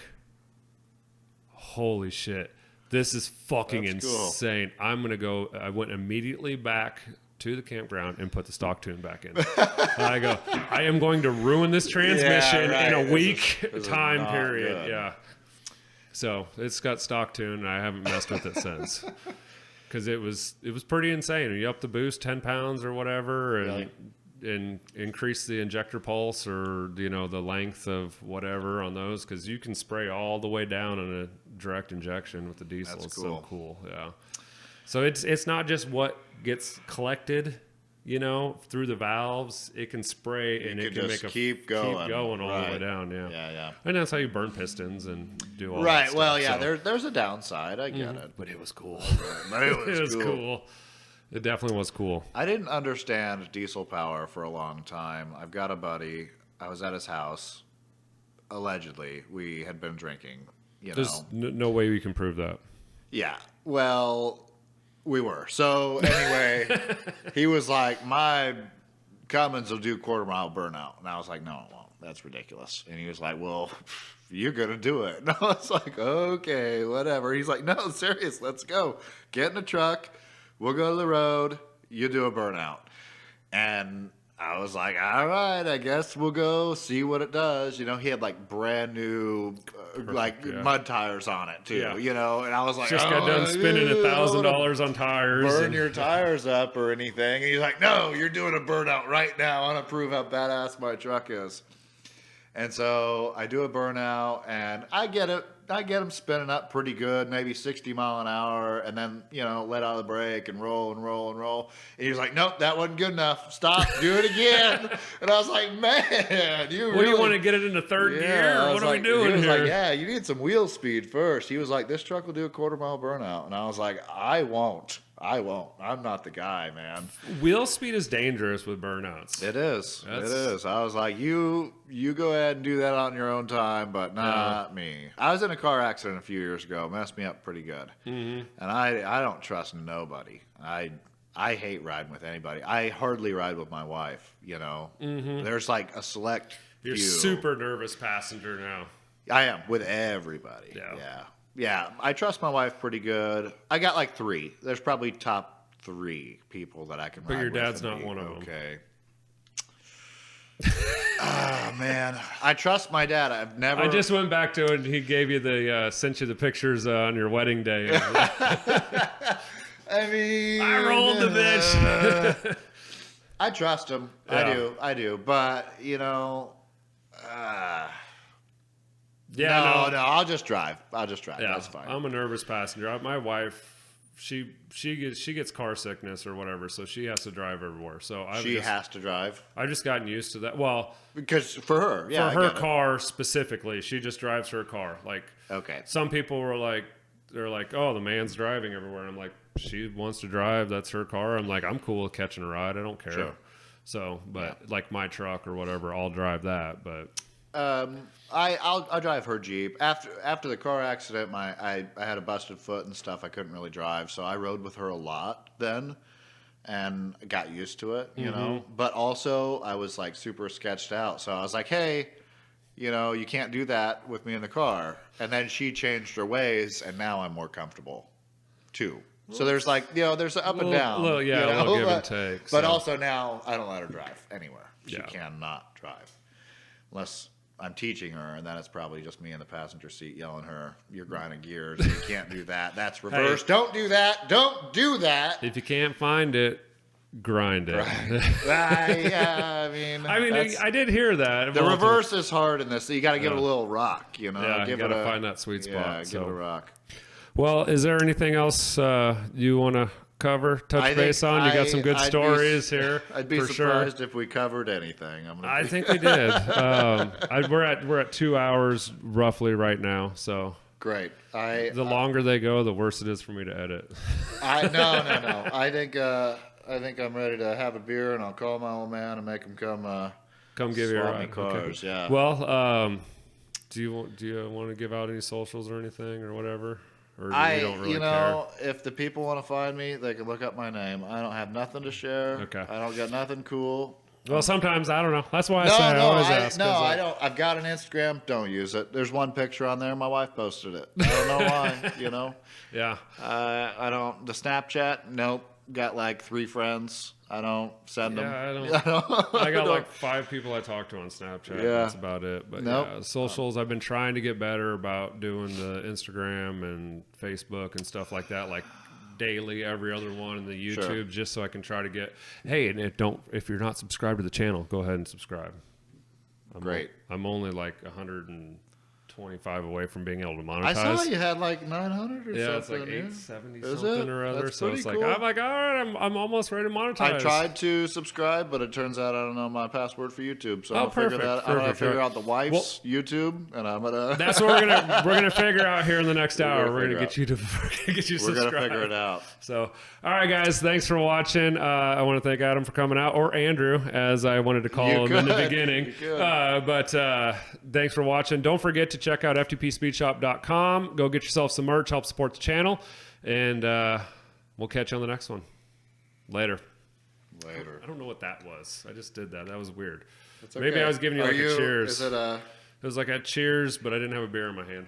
holy shit, this is fucking insane. Cool. I'm going to go, I went immediately back to the campground and put the stock tune back in. I go, I am going to ruin this transmission in a week time period. Good. Yeah. So it's got stock tune, and I haven't messed with it since, because it was pretty insane. You up the boost 10 pounds or whatever, and increase the injector pulse, or the length of whatever on those, because you can spray all the way down on a direct injection with the diesel. That's cool. So cool, yeah. So it's not just what gets collected, through the valves. It can spray, and it can make keep going all the way down. Yeah. And that's how you burn pistons and do all that right. stuff. Well, yeah. So. There's a downside. I get it, but it was cool. It was cool. It definitely was cool. I didn't understand diesel power for a long time. I've got a buddy. I was at his house. Allegedly, we had been drinking. There's no way we can prove that. Yeah. Well. We were. So anyway, he was like, my Cummins will do quarter-mile burnout. And I was like, no, it won't. That's ridiculous. And he was like, well, you're going to do it. And I was like, okay, whatever. He's like, no, serious, let's go. Get in the truck. We'll go to the road. You do a burnout. And I was like, all right, I guess we'll go see what it does. He had like brand new mud tires on it too, and I was like, just got done spending $1,000 on tires. Burn your tires up or anything. And he's like, no, you're doing a burnout right now. I want to prove how badass my truck is. And so I do a burnout, and I get him spinning up pretty good, maybe 60 mile an hour, and then, let out the brake and roll and roll and roll. And he was like, nope, that wasn't good enough. Stop, do it again. And I was like, man, you do you want to get it into third gear? Or what are we doing here? He was like, yeah, you need some wheel speed first. He was like, this truck will do a 1/4 mile burnout. And I was like, I won't. I'm not the guy, man. Wheel speed is dangerous with burnouts. It is. It is. I was like, you go ahead and do that on your own time, but not me. I was in a car accident a few years ago. Messed me up pretty good. Mm-hmm. And I don't trust nobody. I hate riding with anybody. I hardly ride with my wife, Mm-hmm. There's like a select You're few. super nervous passenger now. I am with everybody. Yeah, I trust my wife pretty good. I got like 3. There's probably top 3 people that I can ride with. But your dad's not one of them. Okay. Oh, man. I trust my dad. I just went back to it, and he gave you sent you the pictures on your wedding day. I mean... I rolled the bitch. I trust him. Yeah. I do. But, No, I'll just drive. Yeah, that's fine. I'm a nervous passenger. My wife, she gets car sickness or whatever, so she has to drive everywhere. So has to drive. I've just gotten used to that. Well, because for her, for her car specifically, she just drives her car. Like, okay. Some people were like, they're like, oh, the man's driving everywhere. And I'm like, she wants to drive. That's her car. I'm like, I'm cool with catching a ride. I don't care. Sure. So, but like my truck or whatever, I'll drive that. But I'll drive her Jeep. After the car accident, I had a busted foot and stuff. I couldn't really drive, so I rode with her a lot then, and got used to it, you know. But also, I was like super sketched out, so I was like, hey, you can't do that with me in the car. And then she changed her ways, and now I'm more comfortable too. So there's like, there's an up and down. A little give and take. But also now I don't let her drive anywhere. She Yeah. cannot drive unless I'm teaching her, and then it's probably just me in the passenger seat yelling her, you're grinding gears, you can't do that, that's reverse, don't do that, don't do that. If you can't find it, grind it. I mean, I did hear that. The reverse is hard in this, so you got to give it a little rock, Yeah, you got to find that sweet spot. Yeah, give it a rock. Well, is there anything else you want to touch base on? You got some good stories here. I'd be surprised if we covered anything. I think we did. We're at 2 hours roughly right now, so great. The longer they go, the worse it is for me to edit. No. I think I'm ready to have a beer, and I'll call my old man and make him come give you a ride. Cars. Okay. Yeah. Well, do you want to give out any socials or anything or whatever? Or you don't really care? If the people want to find me, they can look up my name. I don't have nothing to share. Okay. I don't got nothing cool. Well, sometimes I don't know. That's why I always ask. No, I don't. I've got an Instagram. Don't use it. There's one picture on there. My wife posted it. I don't know why. Yeah. I don't. The Snapchat. Nope. Got like 3 friends. I don't send them. I got like 5 people I talk to on Snapchat. Yeah. That's about it. But nope. Socials, I've been trying to get better about doing the Instagram and Facebook and stuff like that, like daily, every other one, and the YouTube, just so I can try to get. Hey, and if you're not subscribed to the channel, go ahead and subscribe. Great. I'm only like 125 away from being able to monetize. I saw you had like 900 or something. Yeah, it's like 870 something or other. So it's like, cool. I'm like, all right, I'm almost ready to monetize. I tried to subscribe, but it turns out I don't know my password for YouTube. So I'm gonna figure out the wife's YouTube, and I'm gonna. That's what we're gonna figure out here in the next hour. We're gonna get you subscribed. We're gonna figure it out. So, all right, guys, thanks for watching. I want to thank Adam for coming out, or Andrew, as I wanted to call him in the beginning. But thanks for watching. Don't forget to check out FTPSpeedShop.com. Go get yourself some merch, help support the channel, and we'll catch you on the next one. Later. I don't know what that was. I just did that. That was weird. Okay. Maybe I was giving you a cheers. Is it a... It was like a cheers, but I didn't have a beer in my hand.